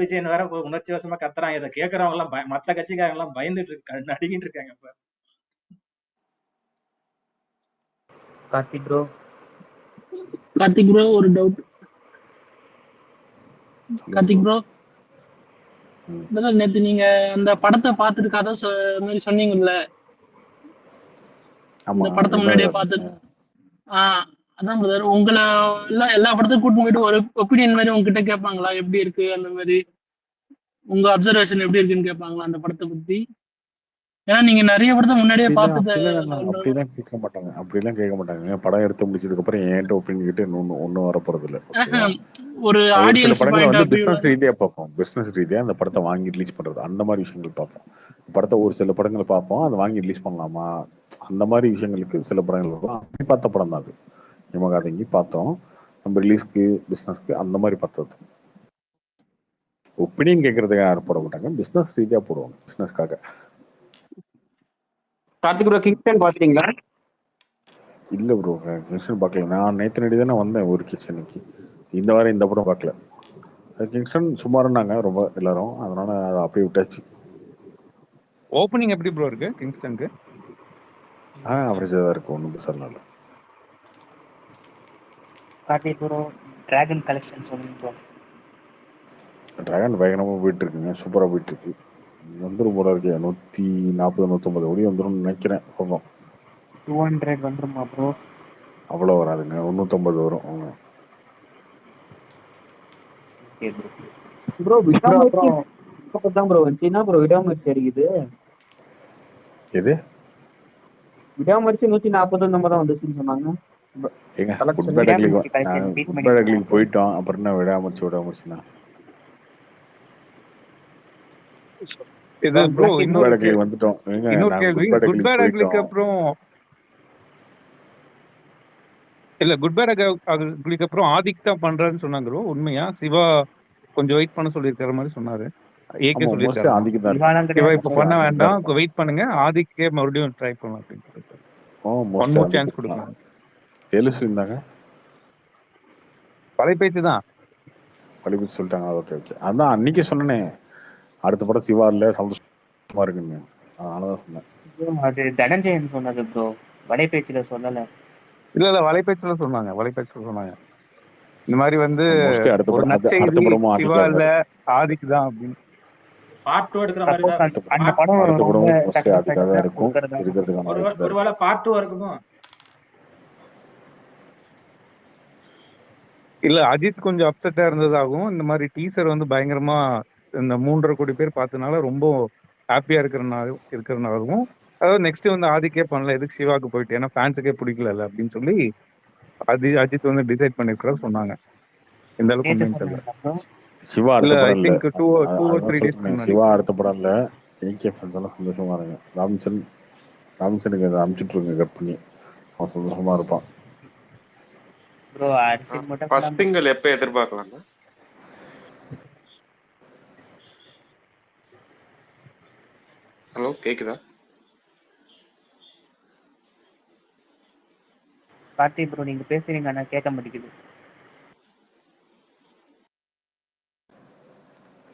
விஜய் வேற உணர்ச்சி வசமா கத்துறாங்க. இதை கேட்கறவங்க எல்லாம் மத்த கட்சிக்காரங்க எல்லாம் பயந்துட்டு இருக்காங்க, நடுங்கிட்டு இருக்காங்க. இப்ப கார்த்திக் ப்ரோ ஒரு டவுட். கார்த்திக் ப்ரோ நேத்து நீங்க அந்த படத்தை பார்த்துட்டு கதை மாதிரி சொன்னீங்கல்ல, இந்த படத்தை முன்னாடியே பார்த்து அதான் பிரதர் உங்களை எல்லா படத்தையும் கூட்டு போயிட்டு ஒரு ஒப்பீனியன் மாதிரி உங்ககிட்ட கேட்பாங்களா, எப்படி இருக்கு அந்த மாதிரி உங்க அப்சர்வேஷன் எப்படி இருக்குன்னு கேட்பாங்களா அந்த படத்தை பத்தி? ஏன்னா நீங்க நிறைய படத்தை முன்னாடியே பார்த்துட்டு அப்படிலாம் கேட்க மாட்டாங்க. படம் எடுத்து முடிச்சதுக்கு அப்புறம் என்கிட்ட ஒப்பீனியன் கிட்ட ஒன்னும் வர போறது இல்ல. ஒரு ஆடியன்ஸ் படங்களை வந்து பிசினஸ் ரீதியா பார்ப்போம். பிசினஸ் ரீதியா அந்த படத்தை வாங்கி ரிலீஸ் பண்றது அந்த மாதிரி விஷயங்கள் பார்ப்போம். படத்தை ஒரு சில படங்களை பார்ப்போம், அதை வாங்கி ரிலீஸ் பண்ணலாமா அந்த மாதிரி விஷயங்களுக்கு சில படங்கள் பார்ப்போம். அப்படி பார்த்த படம் தான் அது. யமகாதங்கி பார்த்தோம், நம்ம ரிலீஸ்க்கு பிசினஸ்க்கு அந்த மாதிரி பார்த்தது. ஒப்பீனியன் கேட்கறதுக்காக யாரும் போட மாட்டாங்க, பிசினஸ் ரீதியா போடுவாங்க, பிசினஸ்க்காக. கார்த்திக் ப்ரோ கிங்ஸ்டன் பாத்தீங்களா? இல்ல ப்ரோ, கிங்ஸ்டன் பார்க்கல. நான் நேற்று நடி தானே வந்தேன் ஒரு கிங்ஸ்டனுக்கு. இந்த வாரம் இந்த படம் பார்க்கல. கிங்ஸ்டன் சுமாருன்னாங்க ரொம்ப எல்லாரும், அதனால அதை அப்படியே விட்டாச்சு. ஓப்பனிங் எப்படி ப்ரோ இருக்கு கிங்ஸ்டனுக்கு? அவரேஜா தான் இருக்கு, ஒன்றும் பெருசாக இல்லை. கார்த்திக் ப்ரோ டிராகன் கலெக்ஷன் சொல்லுங்க ப்ரோ. டிராகன் பயங்கரமாக போயிட்டு இருக்குங்க, சூப்பராக போயிட்டு இருக்கு. வந்துடும் போல இருக்கு, 140 150 கோடி வந்துடும் நினைக்கிறேன். போகும் 200 வந்துருமா ப்ரோ? அவ்வளோ வராதுங்க, 150 வரும். அவங்க ப்ரோ விடாமுயற்சி என்ன ப்ரோ விடாமுயற்சி அடிக்குது? எது விடாமுயற்சி 140 நம்ம தான் வந்துச்சுன்னு சொன்னாங்க. போயிட்டோம், அப்புறம் என்ன விடாமுயற்சினா இன்னொரு கேள்வி. குட் பேட் அக்லிக்கு அப்புறம் இல்ல, குட் பேட் அக்லிக்கு அப்புறம் ஆதிக் தான் பண்றாருன்னு சொன்னாங்க ப்ரோ. உண்மையா? சிவா கொஞ்சம் வெயிட் பண்ண சொல்லியிருக்கிற மாதிரி சொன்னாரு. ஏகே சொல்லியிருக்காரு சிவா இப்ப பண்ண வேண்டாம், வெயிட் பண்ணுங்க, ஆதிக்கே மறுபடியும் ட்ரை பண்ணலாம் அப்படின்னு சொல்லியிருக்காரு. சான்ஸ் கொடுக்கலாம். இருந்தாங்க வலைபேச்சு தான் வலைபேச்சு சொல்லிட்டாங்க. ஓகே ஓகே, அதான் அன்னைக்கு சொன்னேன் அடுத்த படம் சிவா இல்ல சந்தோஷமா இருக்குன்னு, அதனாலதான் சொன்னேன். அது தனஞ்சயன் சொன்னது ப்ரோ, வலைபேச்சுல சொல்லல. இல்ல வலைபேச்சுல சொன்னாங்க இந்த மாதிரி வந்து ஒரு நற்செய்தி சிவா இல்ல ஆதிக்கு தான் அப்படின்னு. பார்ட் 2 எடுக்கிற மாதிரி தான் அந்த படம் அதுக்காக இருக்கும். ஒருவேளை பார்ட் 2 இருக்குமோ? இல்ல அஜித் கொஞ்சம் அப்செட்டா இருந்ததாகவும், இந்த மாதிரி டீசர் வந்து பயங்கரமா இந்த 3.5 கோடி பேர் பார்த்தனால ரொம்ப ஹாப்பியா இருக்கிறனாலும், அதாவது நெக்ஸ்ட் வந்து ஆதிக்கே பண்ணல, எதுக்கு சிவாக்கு போயிட்டு, ஏன்னா ஃபேன்ஸுக்கே பிடிக்கல அப்படின்னு சொல்லி அஜித் வந்து டிசைட் பண்ணிருக்கிறதா சொன்னாங்க. இந்த அளவுக்கு சிவா இல்ல, அடுத்த ஐ படம் திங்க் 2 or 3 days சிவா அடுத்த படம் இல்ல. ஏகே ஃபேன்ஸ் எல்லாம் சந்தோஷமா இருங்க. ராபின்சனுக்கு அதை அனுப்பிச்சுட்டு இருங்க, கட் பண்ணி. அவன் சந்தோஷமா இருப்பான். ப்ரோ அர்ஜுன் மட்டும் ஃபர்ஸ்ட் சிங்கிள் எப்ப எதிர்பார்க்கலாம்? ஹலோ கேக்குதா? கார்த்திக் ப்ரோ நீங்க பேசுறீங்க ஆனா கேட்க மாட்டேங்குது.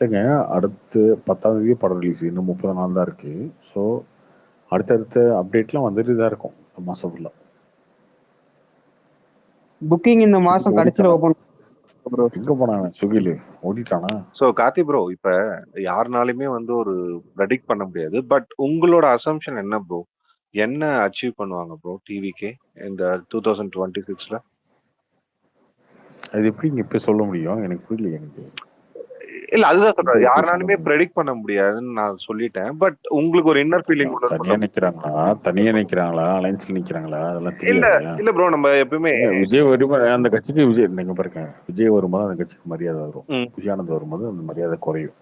இல்லைங்க, அடுத்து 10ஆம் தேதி படம் ரிலீஸ், இன்னும் 30 நாள் தான் இருக்கு. ஸோ அடுத்தடுத்த அப்டேட்லாம் வந்துட்டு தான் இருக்கும் மாசம் ஃபுல்லா. புக்கிங் இந்த மாசம் கடைசியில ஓபன் ப்ரோ. எங்க போனாங்க? ஸ்விக்கில ஓடிட்டானா? ஸோ கார்த்தி ப்ரோ, இப்ப யாருனாலுமே வந்து ஒரு ப்ரெடிக்ட் பண்ண முடியாது. பட் உங்களோட அசம்ஷன் என்ன ப்ரோ? என்ன அச்சீவ் பண்ணுவாங்க ப்ரோ டிவிக்கே இந்த 2026ல? அது எப்படி இப்ப சொல்ல முடியும்? எனக்கு புரியல. எனக்கு இல்ல அதுதான் சொல்றேன், யாருனாலுமே ப்ரெடிக்ட் பண்ண முடியாதுன்னு நான் சொல்லிட்டேன். பட் உங்களுக்கு ஒரு இன்னர் ஃபீலிங் தனியா நிக்கிறாங்களா அலைன்ஸ்ல நிக்கிறாங்களா அதெல்லாம் இல்ல ப்ரோ. நம்ம எப்பவுமே விஜய் வரும்போது அந்த கட்சிக்கு விஜய் நீங்க பாருங்க, விஜய் வரும்போது அந்த கட்சிக்கு மரியாதை வரும், புஷியானந்த் வரும்போது அந்த மரியாதை குறையும்.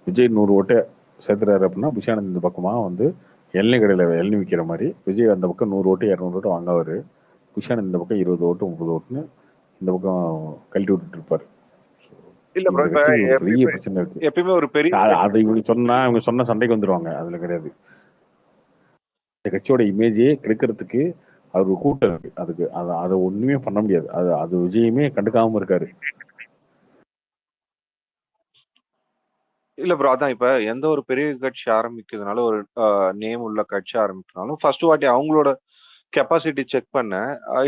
விஜய் 100 ஓட்டை சேர்த்துறாரு அப்படின்னா புஷியானந்த் இந்த பக்கமா வந்து எண்ணெய் கடையில எண்ணெய் விற்கிற மாதிரி விஜய் அந்த பக்கம் 100 ஓட்டு 200 ஓட்டு வாங்குவாரு. புஷியானந்த் இந்த பக்கம் 20 ஓட்டு 30 ஓட்டுன்னு இந்த பக்கம் கழட்டி விட்டுட்டு இருப்பாரு. இல்ல ப்ரோ, பெரிய பிரச்சனை இருக்கு எப்பயுமே. ஒரு பெரிய அது இவங்க சொன்ன சண்டைக்கு வந்துருவாங்க, அதுல கிடையாது. இந்த கட்சியோட இமேஜே கெடுக்கிறதுக்கு அவருக்கு கூட்டம் இருக்கு. அதுக்கு அதை ஒண்ணுமே பண்ண முடியாது. அது விஜயுமே கண்டுக்காம இருக்காரு. இல்ல ப்ரோ, அதான் இப்ப எந்த ஒரு பெரிய கட்சி ஆரம்பிக்கிறதுனால, ஒரு நேம் உள்ள கட்சி ஆரம்பிக்கிறனாலும் ஃபர்ஸ்ட் வாட்டி அவங்களோட கெப்பாசிட்டி செக் பண்ண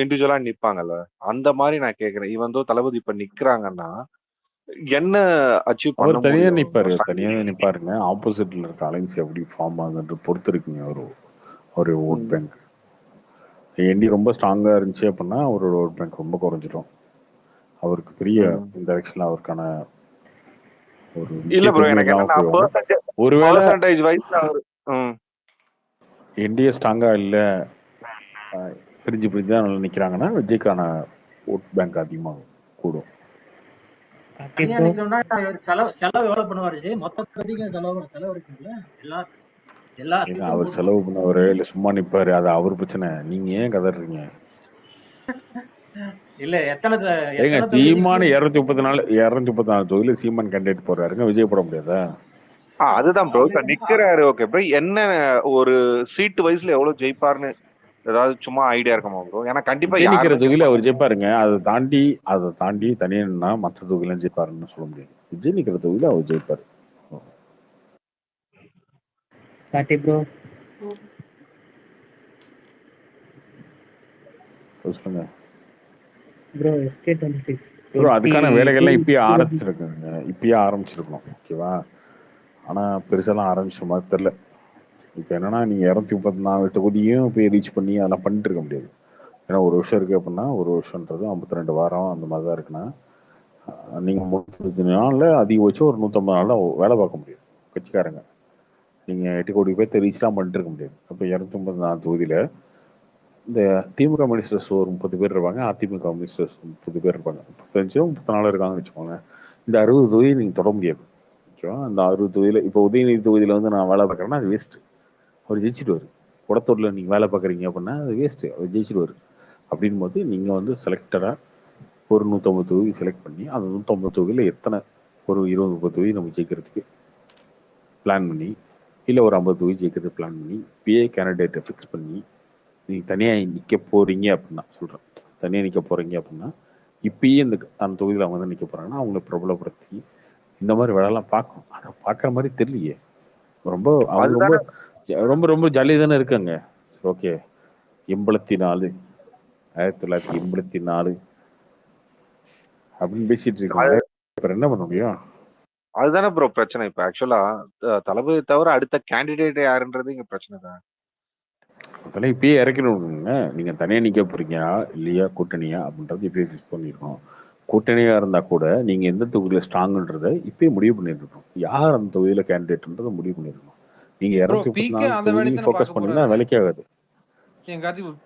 இண்டிவிஜுவலா நிப்பாங்கல்ல, அந்த மாதிரி நான் கேக்குறேன். இவன் தளபதி இப்ப நிக்கிறாங்கன்னா என்ன அச்சீவ் பண்ண அவர் தனியா முடியும்? நிப்பாரு, தனியாவே நிப்பாருங்க. ஆப்போசிட்ல இருக்க அலைன்ஸ் எப்படி ஃபார்ம் ஆகுதுன்ற பொறுத்து இருக்குங்க ஒரு ஓட் பேங்க். என்டி ரொம்ப ஸ்ட்ராங்கா இருந்துச்சு அப்படின்னா அவரோட ஓட் பேங்க் ரொம்ப குறைஞ்சிடும். அவருக்கு பெரிய இந்த எலெக்ஷன்ல அவருக்கான ஒரு இல்ல ப்ரோ, எனக்கு இல்லாம என்னன்னா போயிடும். ஒருவேளை பெர்சன்டேஜ் வைஸ் அவர் என்டிஏ ஸ்ட்ராங்கா இல்ல, பிரிஞ்சு தான் நல்லா நிக்கிறாங்கன்னா விஜய்க்கான ஓட் பேங்க் அதிகமாக கூடும். தனியா நிக்கணும்னா செலவு எவ்வளவு பண்ணுவாரு விஜய்? மொத்த கட்சிக்கும் செலவு இருக்குங்களா? எல்லா அவர் செலவு பண்ணவரு இல்ல சும்மா நிப்பாரு, அது அவர் பிரச்சனை. நீங்க ஏன் கதறீங்க? இல்ல எத்தனை சீமான 234 தொகுதியில சீமான் கேண்டிடேட் போறாருங்க, விஜய் போட முடியாதா? அதுதான் ப்ரோ, இப்ப நிக்கிறாரு. ஓகே ப்ரோ, என்ன ஒரு சீட் வைஸ்ல எவ்வளவு ஜெயிப்பாருன்னு ஏதாவது சும்மா ஐடியா இருக்குமா ப்ரோ? ஏன்னா கண்டிப்பா விஜய் நிக்கிற யாருமே தொகுதியில அவர் ஜெயிப்பாருங்க. அதை தாண்டி தனியா மற்ற தொகுதியில ஜெயிப்பாருன்னு சொல்ல முடியாது. விஜய் நிக்கிற தொகுதியில அவர் ஜெயிப்பாரு. கார்த்திக் ப்ரோ சொல்லுங்க ப்ரோ SK26 ப்ரோ. அதுக்கான வேலைகள்லாம் இப்பயே ஆரம்பிச்சிருக்கணும். ஓகேவா? ஆனா பெருசாலாம் ஆரம்பிச்ச மாதிரி தெரியல. இப்ப என்னன்னா நீங்க 234 தொகுதியும் போய் ரீச் பண்ணி அதெல்லாம் பண்ணிட்டு இருக்க முடியாது. ஏன்னா ஒரு வருஷம் இருக்கு அப்படின்னா ஒரு வருஷம்ன்றது 52 வாரம் அந்த மாதிரி தான் இருக்குன்னா நீங்க 35 நாள்ல அதிகபட்சம் ஒரு 150 நாள்ல வேலை பார்க்க முடியும் கட்சிக்காரங்க. நீங்க 8 கோடி பேர்த்த ரீச்லாம் பண்ணிட்டு இருக்க முடியாது. அப்ப 254 தொகுதியில இந்த திமுக மினிஸ்டர்ஸ் ஒரு 30 பேர் இருப்பாங்க, அதிமுக மினிஸ்டர்ஸ் 30 பேர் இருப்பாங்க. 34 இருக்காங்கன்னு வச்சுக்கோங்க. இந்த 60 தொகுதியை நீங்க தொட முடியாது. ஓகேவா? அந்த 60 தொகுதியில இப்போ உதயநிதி தொகுதியில வந்து நான் வேலை பார்க்குறேன்னா அது வேஸ்ட். அவர் ஜெயிச்சிடுவாரு. குடத்தூர்ல நீங்க வேலை பார்க்குறீங்க அப்படின்னா அது வேஸ்ட். அவர் ஜெயிச்சிடுவாரு. அப்படின் போது நீங்க வந்து செலக்டடா ஒரு 150 தொகுதி செலக்ட் பண்ணி அந்த 150 தொகுதியில எத்தனை ஒரு 20-30 தொகுதி நம்ம ஜெயிக்கிறதுக்கு பிளான் பண்ணி, இல்லை ஒரு 50 தொகுதி ஜெயிக்கிறதுக்கு பிளான் பண்ணி, பிஏ கேண்டிடேட்டை ஃபிக்ஸ் பண்ணி நீங்க தனியா நிக்க போறீங்க அப்படின்னா சொல்றேன். தனியா நிக்க போறீங்க அப்படின்னா இப்பயே அந்த தொகுதியில் அவங்க தான் நிக்க போறாங்கன்னா அவங்களை பிரபலப்படுத்தி இந்த மாதிரி வேலைலாம் பார்க்கணும். அதை பார்க்குற மாதிரி தெரியலையே. ரொம்ப அவங்க ரொம்ப ரொம்ப ரொம்ப ஜாலியாக தானே இருக்காங்க. ஓகே 84 1984 அப்படின்னு பேசிட்டு இருக்காங்க. அப்புறம் என்ன பண்ண முடியும்? அதுதானே ப்ரோ பிரச்சனை. இப்ப ஆக்சுவலா தளபதி தவிர அடுத்த கேண்டிடேட் யாருன்றது இங்க பிரச்சனை தான். அதெல்லாம் இப்பயே இறக்கணுங்க. நீங்க தனியா நிக்க போறீங்களா இல்லையா கூட்டணியா அப்படின்றது இப்பயே ஃபிக்ஸ் பண்ணிருக்கோம். கூட்டணியா இருந்தா கூட நீங்க எந்த தொகுதியில ஸ்ட்ராங்ன்றத இப்பயே முடிவு பண்ணிருக்கணும். யார் அந்த தொகுதியில கேண்டிடேட்ன்றதை முடிவு பண்ணிருக்கணும். நீங்க 234 தொகுதியும் ஃபோக்கஸ் பண்ணீங்கன்னா வேலைக்கே ஆகாது.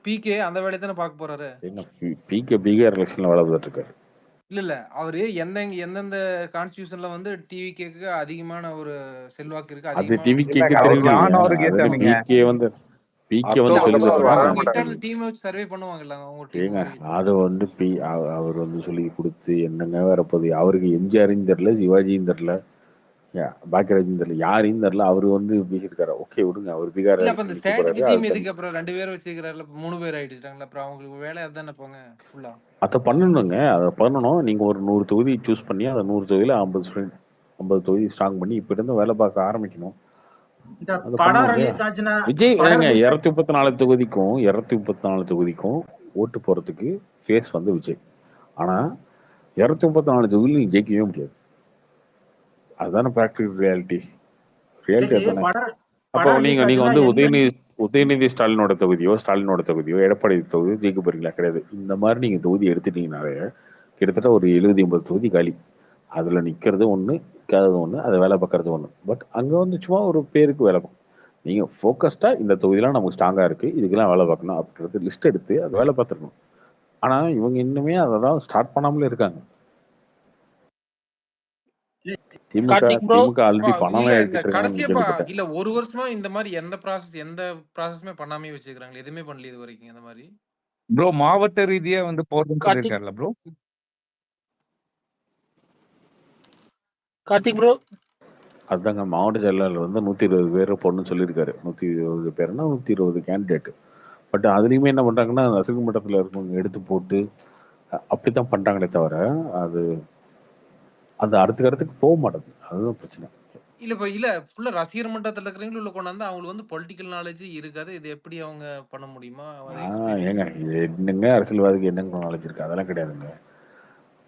பிகே அந்த வேலையை தானே பார்க்க போறாரு. பிகே பீகார் எலெக்ஷன்ல வேலை பார்த்துட்டு இருக்காரு. இல்ல அவரு எந்தெந்த கான்ஸ்டிடியூஷன்ல வந்து டிவிகேக்கு அதிகமான ஒரு செல்வாக்கு இருக்கு. அது டிவிகேக்கு தெரியும். பிகே வந்து டீம் வச்சு சர்வே பண்ணுவாங்கல்ல அவங்க டீம். அது வந்து அவர் வந்து சொல்லி கொடுத்து என்னங்க வரப்போகுது. அவருக்கு எம்ஜிஆரையும் தெரியல, சிவாஜியும் தெரியல, பாக்கியராஜும் தெரியல, யாரையும் தெரியல. அவரு வந்து பேசியிருக்காரு. ஓகே விடுங்க, அவர் பீகார் டீம் எதுக்கு அப்புறம் 2 பேர் வச்சிருக்காருல, 3 பேர் ஆயிடுச்சாங்களா? அப்புறம் அவங்களுக்கு வேலை அதானே போங்க ஃபுல்லா. அதை பண்ணணுங்க. அதை பண்ணணும். நீங்க ஒரு 100 தொகுதி சூஸ் பண்ணி அந்த 100 தொகுதியில 50 தொகுதி ஸ்ட்ராங் பண்ணி இப்ப இருந்து வேலை பார்க்க ஆரம்பிக்கணும். விஜய் 234 தொகுதிக்கும் ஓட்டு போறதுக்கு ஃபேஸ் வந்து விஜய். ஆனா 234 தொகுதியில் நீங்க ஜெயிக்கவே முடியாது. அதுதானே பிராக்டிகல் ரியாலிட்டி. அதுதானே. அப்போ நீங்க வந்து உதயநிதி ஸ்டாலினோட தொகுதியோ எடப்பாடி தொகுதியோ ஜெயிக்க போறீங்களா? கிடையாது. இந்த மாதிரி நீங்க தொகுதி எடுத்துட்டீங்கனாலே கிட்டத்தட்ட ஒரு 70-80 தொகுதி காலி. அதுல நிக்கிறது ஒண்ணு, நிக்காதது ஒண்ணு, அதை வேலை பார்க்கறது ஒண்ணு. பட் அங்க வந்து சும்மா ஒரு பேருக்கு வேலை பார்க்கும். நீங்க ஃபோக்கஸ்டா இந்த தொகுதியெல்லாம் நமக்கு ஸ்ட்ராங்கா இருக்கு, இதுக்கெல்லாம் வேலை பார்க்கணும் அப்படின்றது லிஸ்ட் எடுத்து அதை வேலை பார்த்துருக்கணும். ஆனா இவங்க இன்னுமே அதான் ஸ்டார்ட் பண்ணாமலே இருக்காங்க. திமுக ஆல்ரெடி பணமே இல்ல ஒரு வருஷமா இந்த மாதிரி எந்த ப்ராசஸ்மே பண்ணாமே வச்சிருக்காங்க. எதுவுமே பண்ணல இது வரைக்கும். இந்த மாதிரி ப்ரோ மாவட்ட ரீதியா வந்து போறதுன்னு சொல்லிருக்காருல ப்ரோ. கார்த்திக் ப்ரோ அதுதாங்க மாவட்ட செயலாளர் வந்து 120 பேர் பொண்ணுன்னு சொல்லியிருக்காரு. 120 பேர்னா 120 கேண்டிடேட். பட் அதுலயுமே என்ன பண்றாங்கன்னா, ரசிகர் மன்றத்துல இருக்கவங்க எடுத்து போட்டு அப்படித்தான் பண்றாங்களே தவிர, அது அந்த அடுத்த கட்டத்துக்கு போக மாட்டேங்குது. அதுதான் பிரச்சனை. இல்ல ஃபுல்லா ரசிகர் மன்றத்துல இருக்கிறவங்களும் உள்ள கொண்டாந்தா அவங்களுக்கு வந்து பொலிட்டிக்கல் நாலேஜ் இருக்காது. இது எப்படி அவங்க பண்ண முடியுமா? அது எக்ஸ்பீரியன்ஸ். ஏங்க இது என்னங்க அரசியல்வாதிக்கு என்னங்க நாலேஜ் இருக்கு? அதெல்லாம் கிடையாதுங்க.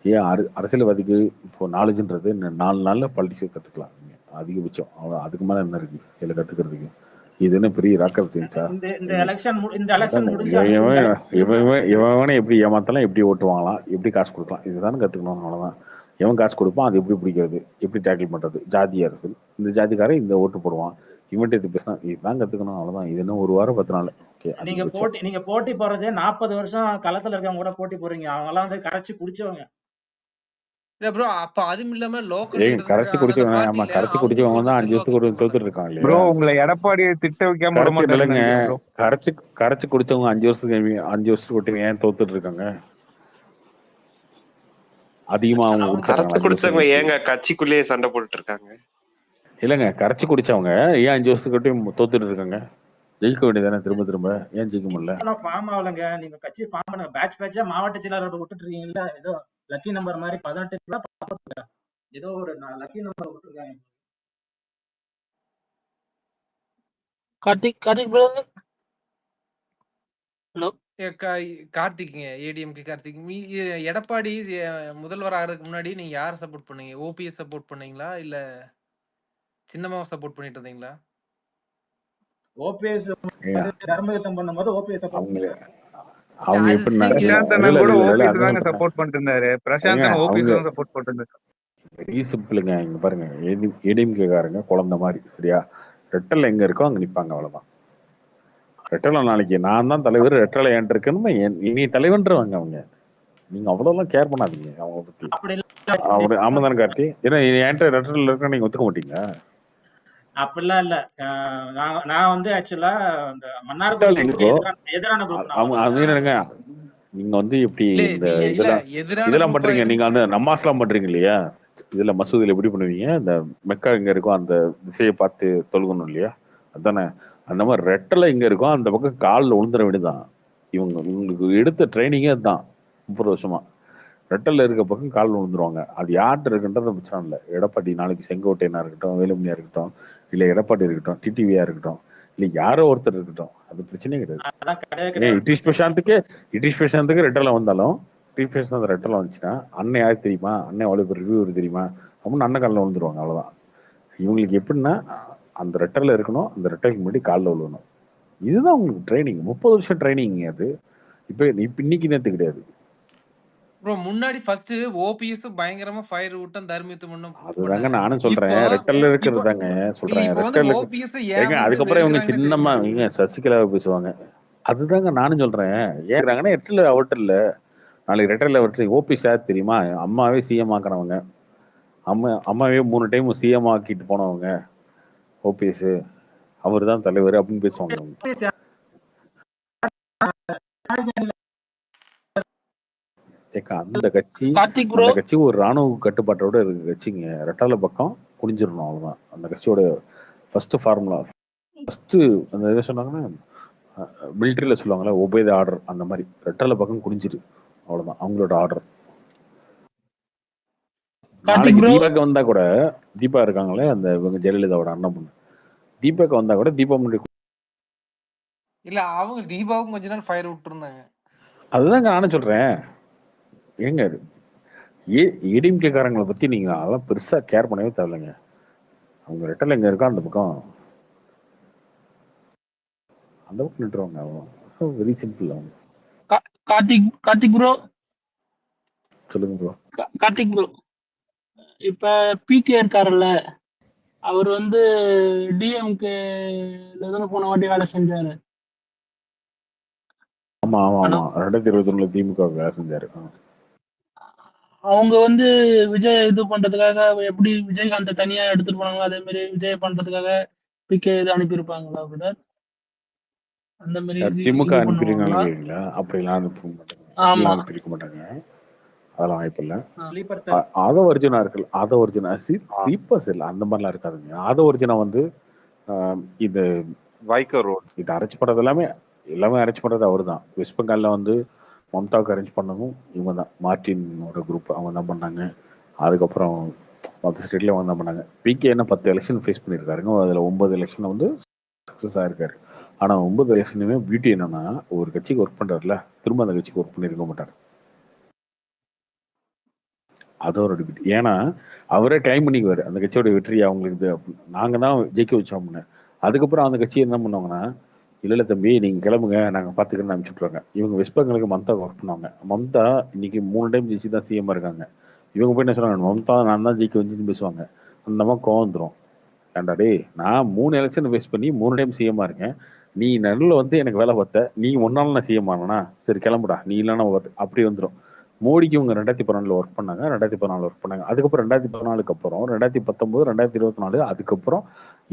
ஏன் அரசியல்வாதிக்கு இப்போ நாலேஜ்ன்றது 4 நாள்ல பாலிடிக்ஸ் கத்துக்கலாம் நீங்க. அதிகபட்சம். அவ்வளோ அதுக்கு மேல என்ன இருக்கு இதுல கத்துக்கிறதுக்கு? இது என்ன பெரிய ராக்கெட் சயின்ஸா? இந்த எலெக்ஷன் முடிஞ்சு இவன் எப்படி ஏமாத்தலாம், எப்படி ஓட்டு வாங்கலாம், எப்படி காசு கொடுக்கலாம், இதுதானே கத்துக்கணும். அவ்வளவுதான். எவன் காசு கொடுப்பான், அது எப்படி பிடிக்கிறது, எப்படி டேக்கிள் பண்றது, ஜாதி அரசியல், இந்த ஜாதிக்காரன் இந்த ஓட்டு போடுவான், இவன்ட்டு இது பேசினா இதுதான் கத்துக்கணும். அவ்வளவுதான். இது என்ன 1 வாரம் 10 நாள். ஓகே, நீங்க போட்டி போறதே 40 வருஷம் களத்துல இருக்கவங்க கூட போட்டி போடுறீங்க. அவங்க எல்லாம் வந்து கரைச்சு குடிச்சவங்க. இல்ல ப்ரோ, அப்ப அதுவும் இல்லாம லோக்கல் கரைச்சு குடிச்சவங்க. ஆமா, கரைச்சு குடிச்சவங்க தான் 5 வருஷத்துக்கு ஒரு தோத்துட்டு இருக்காங்க இல்லையா? ப்ரோ உங்களை எடப்பாடியை திட்ட வைக்காம விட மாட்டாங்க. கரைச்சு குடிச்சவங்க 5 வருஷத்துக்கு ஒட்டி ஏன் தோத்துட்டு இருக்காங்க? அதிகமா அவங்க கரைச்சு குடிச்சவங்க ஏங்க கட்சிக்குள்ளேயே சண்டை போட்டுட்டு இருக்காங்க? இல்லங்க, கரைச்சு குடிச்சவங்க ஏன் 5 வருஷத்துக்கு ஒட்டி தோத்துட்டு இருக்காங்க? ஜெயிக்க வேண்டியதானே திரும்ப திரும்ப, ஏன் ஜெயிக்க முடியல? ஃபார்ம் ஆகலங்க. நீங்க கட்சி ஃபார்ம் பண்ணுங்க. பேட்சா மாவட்ட செயலாளர் விட்டுட்டு இருக்கீங்கல்ல, ஏதோ லக்கி நம்பர் மாதிரி 18 ஏதோ ஒரு லக்கி நம்பர் விட்டுருக்காங்க. கார்த்திக் பிரதர். ஹலோ கார்த்திக்ங்க, ஏடிஎம்கே கார்த்திக். எடப்பாடி முதல்வர் ஆகிறதுக்கு முன்னாடி நீங்க யாரை சப்போர்ட் பண்ணீங்க? ஓபிஎஸ் சப்போர்ட் பண்ணீங்களா இல்ல சின்னமாவை சப்போர்ட் பண்ணிட்டு இருந்தீங்களா? ஓபிஎஸ் தர்மயுத்தம் பண்ணும்போது ஓபிஎஸ் அவங்க எப்படின்னா சப்போர்ட் பண்ணிட்டு இருந்தாரு. பிரசாந்த் ஓபிஎஸ் தான் சப்போர்ட் பண்ணிட்டு. வெரி சிம்பிளுங்க. இங்க பாருங்க, ஏடிஎம்கே காரங்க குழந்தை மாதிரி, சரியா? ரெட்டல் எங்க இருக்கோ அங்க நிப்பாங்க, அவ்வளவுதான். ரெட்டலை நாளைக்கு நான் தான் தலைவர், ரெட்டலை ஏன் இருக்குன்னு இனி தலைவன்றவங்க அவங்க. நீங்க அவ்வளவுலாம் கேர் பண்ணாதீங்க அவங்க பத்தி. ஆமா தானே கார்த்தி? ஏன்னா என்கிட்ட ரெட்டல் இருக்க நீங்க ஒத்துக்க மாட்டீங்க. அப்படிலாம் இல்ல. நான் வந்து ஆக்சுவலா அந்த மன்னார்குடிக்கு எதிரான குரூப். நீங்க வந்து எப்படி இந்த இதெல்லாம் பண்றீங்க? நீங்க அந்த நமாஸ்லாம் பண்றீங்க இல்லையா? இதுல மசூதியில எப்படி பண்ணுவீங்க? இந்த மெக்கா எங்க இருக்கும் அந்த திசையை பார்த்து தொழுகணும் இல்லையா? அதானே? அந்த மாதிரி ரெட்டலை எங்க இருக்கும் அந்த பக்கம் காலில் விழுந்துட வேண்டியதான். இவங்களுக்கு எடுத்த ட்ரைனிங்கே அதுதான் 30 வருஷமா. ரெட்டல்ல இருக்க பக்கம் காலில் விழுந்துருவாங்க. அது யார்கிட்ட இருக்குன்றது பிரச்சனை இல்லை. எடப்பாடி நாளைக்கு செங்கோட்டையனா இருக்கட்டும், வேலுமணியா இருக்கட்டும், இல்ல எடப்பாடி இருக்கட்டும், டிடிவியா இருக்கட்டும், இல்ல யாரோ ஒருத்தர் இருக்கட்டும், அது பிரச்சனையே கிடையாது. இட்டிஷ் பிரசாந்துக்கு ரெட்டலை வந்தாலும் அந்த ரெட்டலை வந்துச்சுன்னா அண்ணன் யாரு தெரியுமா, அண்ணன் அவ்வளவு பேர் ரிவ்யூ தெரியுமா அப்படின்னு அண்ணன் காலில் விழுந்துருவாங்க, அவ்வளவுதான். இவங்களுக்கு எப்படின்னா அந்த ரெட்டர்ல இருக்கணும், அந்த ரெட்டருக்கு முன்னாடி காலில் விழுவணும். இதுதான் உங்களுக்கு ட்ரைனிங். 30 வருஷம் ட்ரைனிங் அது. இப்ப இன்னைக்கு நேத்து கிடையாது. ப்ரோ முன்னாடி ஃபர்ஸ்ட் ஓபிஎஸ் பயங்கரமா ஃபயர் விட்டும் தர்மித்து முன்னும். அதுதாங்க நானும் சொல்றேன். ரெட்டர்ல இருக்கிறது தாங்க சொல்றேன். ரெட்டர்ல ஏங்க அதுக்கப்புறம் இவங்க சின்னமா இவங்க சசிகலாவை பேசுவாங்க. அதுதாங்க நானும் சொல்றேன். ஏறாங்கன்னா ரெட்டர்ல அவட்டர்ல நாளைக்கு ரெட்டர்ல அவட்டர் ஓபிஎஸ் யார் தெரியுமா? அம்மாவே சிஎம் ஆக்கினவங்க, அம்மாவே 3 டைம் சிஎம் ஆக்கிட்டு போனவங்க ஓபிஎஸ், அவர் தான் தலைவர் அப்படின்னு பேசுவாங்க. அந்த கட்சி ஒரு ராணுவ கட்டுப்பாட்டோட இருக்கு கட்சிங்க. ரெட்டால பக்கம் குனிஞ்சிடணும், அவ்வளவுதான். அந்த கட்சியோட ஃபர்ஸ்ட் ஃபார்முலா. ஃபர்ஸ்ட் அந்த இதை சொன்னாங்கன்னா மிலிட்டரியில சொல்லுவாங்களா, ஒபே தி ஆர்டர், அந்த மாதிரி ரெட்டால பக்கம் குனிஞ்சிரு, அவ்வளவுதான் அவங்களோட ஆர்டர். நாளைக்கு தீபாக்கு வந்தா கூட, தீபா இருக்காங்களே அந்த இவங்க ஜெயலலிதாவோட அண்ணன் பொண்ணு, தீபாக்கு வந்தா கூட தீபா முன்னாடி இல்ல அவங்க தீபாவுக்கும் கொஞ்ச நாள் ஃபயர் விட்டுருந்தாங்க. அதுதாங்க நானும் சொல்றேன். ஏங்க ஏடிஎம்கே காரங்களை பத்தி நீங்க அதெல்லாம் பெருசா கேர் பண்ணவே தேவையில்லைங்க. அவங்க ரெட்டல் எங்க இருக்கோ அந்த பக்கம் நின்றுவாங்க. Very simple. அவங்க கார்த்திக் ப்ரோ சொல்லுங்க ப்ரோ. கார்த்திக் ப்ரோ, இப்ப பிகே இருக்காருல்ல, அவர் வந்து டிஎம்கே போன வாட்டி வேலை செஞ்சாரு. ஆமா ஆமா ஆமா 2021 திமுக வேலை செஞ்சாரு. அவங்க வந்து விஜய் இது பண்றதுக்காக எப்படி விஜயகாந்த் தனியா எடுத்துட்டு போனாங்களோ அதே மாதிரி விஜய் பண்றதுக்காக பிகே இது அனுப்பியிருப்பாங்களா பிரதர்? அந்த மாதிரி திமுக அனுப்பிடுங்களா? அப்படிலாம் அனுப்ப மாட்டாங்க. அனுப்பியிருக்க மாட்டாங்க. அதெல்லாம் வாய்ப்பு இல்லை. ஆ. ஸ்லீப்பர் செல் ஆதோ ஒரிஜினா இருக்குல்ல, ஆதோ ஒரிஜினா ஆ, ஸ்லீப்பர்ஸ் இல்லை, அந்த மாதிரிலாம் இருக்காதுங்க. ஆதோ ஒரிஜினா வந்து இது வைகோ ரோட். இது அரேஞ்ச் பண்ணுறது எல்லாமே அரேஞ்ச் பண்ணுறது அவர் தான். வெஸ்ட் பெங்காலில் வந்து மம்தாவுக்கு அரேஞ்ச் பண்ணதும் இவங்க தான், மார்டினோட குரூப் அவங்க தான் பண்ணாங்க. அதுக்கப்புறம் மற்ற ஸ்டேட்லேயே அவங்க தான் பண்ணாங்க. பிகே என்ன 10 எலெக்ஷன் ஃபேஸ் பண்ணியிருக்காருங்க, அதில் 9 எலெக்ஷன் வந்து சக்ஸஸ் ஆயிருக்காரு. ஆனால் 9 எலெக்ஷனுமே பியூட்டி என்னன்னா, ஒரு கட்சிக்கு ஒர்க் பண்ணுறாருல, திரும்ப அந்த கட்சிக்கு ஒர்க் பண்ணியிருக்க மாட்டார். அதோட டிபேட். ஏன்னா அவரே டைம் பண்ணிக்குவாரு அந்த கட்சியோட வெற்றி அவங்களுக்கு இது நாங்கள் தான் ஜெயிக்க வச்சோம்னு. அதுக்கப்புறம் அந்த கட்சி என்ன பண்ணுவாங்கன்னா, இல்லை தம்பி நீங்கள் கிளம்புங்க நாங்கள் பார்த்துக்கிறேன்னு அனுப்பிச்சுட்ருவாங்க. இவங்க வெஸ்ட் பெங்காலுக்கு மம்தா ஒர்க் பண்ணுவாங்க. மம்தா இன்னைக்கு 3 டைம் ஜெயிச்சு தான் சிஎம் இருக்காங்க. இவங்க போய் என்ன சொல்றாங்க, மம்தா நான் தான் ஜெயிக்க வச்சுன்னு பேசுவாங்க. அந்த மாதிரி கோவம் வந்துடும். ஏன்டா டேய், நான் 3 எலெக்ஷன் ஃபேஸ் பண்ணி 3 டைம் சிஎம்மா இருக்கேன். நீ நடுவில் வந்து எனக்கு வேலை பார்த்த, நீ ஒன்னால நான் சிஎம் ஆனா சரி கிளம்புடா, நீ இல்லைன்னா அப்படி வந்துடும். மோடிக்கு இவங்க 2014 ஒர்க் பண்ணாங்க, 2014 ஒர்க் பண்ணாங்க. அதுக்கப்புறம் 2014க்கு அப்புறம் 2019, 2024, அதுக்கப்புறம்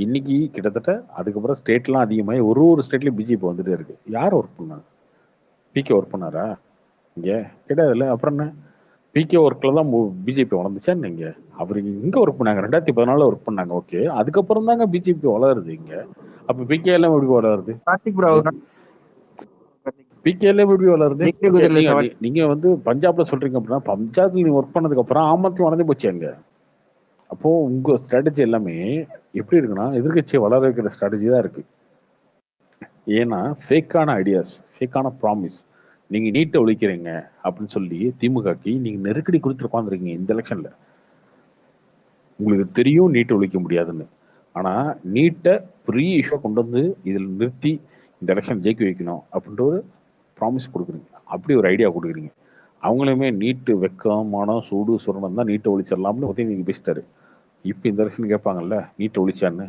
இன்னைக்கு கிட்டத்தட்ட அதுக்கப்புறம் ஸ்டேட்லாம் அதிகமாகி ஒரு ஸ்டேட்லயும் பிஜேபி வந்துட்டே இருக்கு. யார் ஒர்க் பண்ணாங்க? பிகே ஒர்க் பண்ணாரா? இங்க கிடையாதுல்ல. அப்புறம் என்ன, பிகே ஒர்க்ல தான் பிஜேபி வளர்ந்துச்சா நீங்க? அவர் இங்க ஒர்க் பண்ணாங்க, 2014 ஒர்க் பண்ணாங்க. ஓகே, அதுக்கப்புறம் தாங்க பிஜேபி வளருது இங்க. அப்ப பிகே எல்லாம் எப்படி வளருது? கார்த்திக் ப்ரோ பிகே எல்லாம் எப்படி வளருது? நெக்ஸ்ட் குதிரையில சவாரி நீங்க வந்து பஞ்சாப்ல சொல்றீங்க அப்படின்னா, பஞ்சாப்ல நீங்க ஒர்க் பண்ணதுக்கு அப்புறம் ஆமத்து வளர்ந்து போச்சு அங்க. அப்போ உங்க ஸ்ட்ராட்டஜி எல்லாமே எப்படி இருக்குன்னா, எதிர்கட்சியை வளர வைக்கிற ஸ்ட்ராட்டஜி தான் இருக்கு. ஏன்னா ஃபேக்கான ஐடியாஸ், ஃபேக்கான ப்ராமிஸ். நீங்க நீட்டை ஒழிக்கிறீங்க அப்படின்னு சொல்லி திமுகக்கு நீங்க நெருக்கடி கொடுத்து உட்காந்துருக்கீங்க இந்த எலெக்ஷன்ல. உங்களுக்கு தெரியும் நீட்டை ஒழிக்க முடியாதுன்னு. ஆனா நீட்டை பெரிய இஷ்யூ கொண்டு வந்து இதில் நிறுத்தி இந்த எலெக்ஷன் ஜெயிக்க வைக்கணும் அப்படின்ற ஒரு ப்ராமிஸ் கொடுக்குறீங்க, அப்படி ஒரு ஐடியா கொடுக்குறீங்க. அவங்களுமே நீட்டு வெக்கம் மானம் சூடு சுரணம் தான் நீட்டை ஒழிச்சிடலாம்னு பற்றி நீங்க பேசிட்டாரு. இப்போ இந்த எலெக்ஷன் கேட்பாங்கல்ல நீட்டை ஒழிச்சான்னு,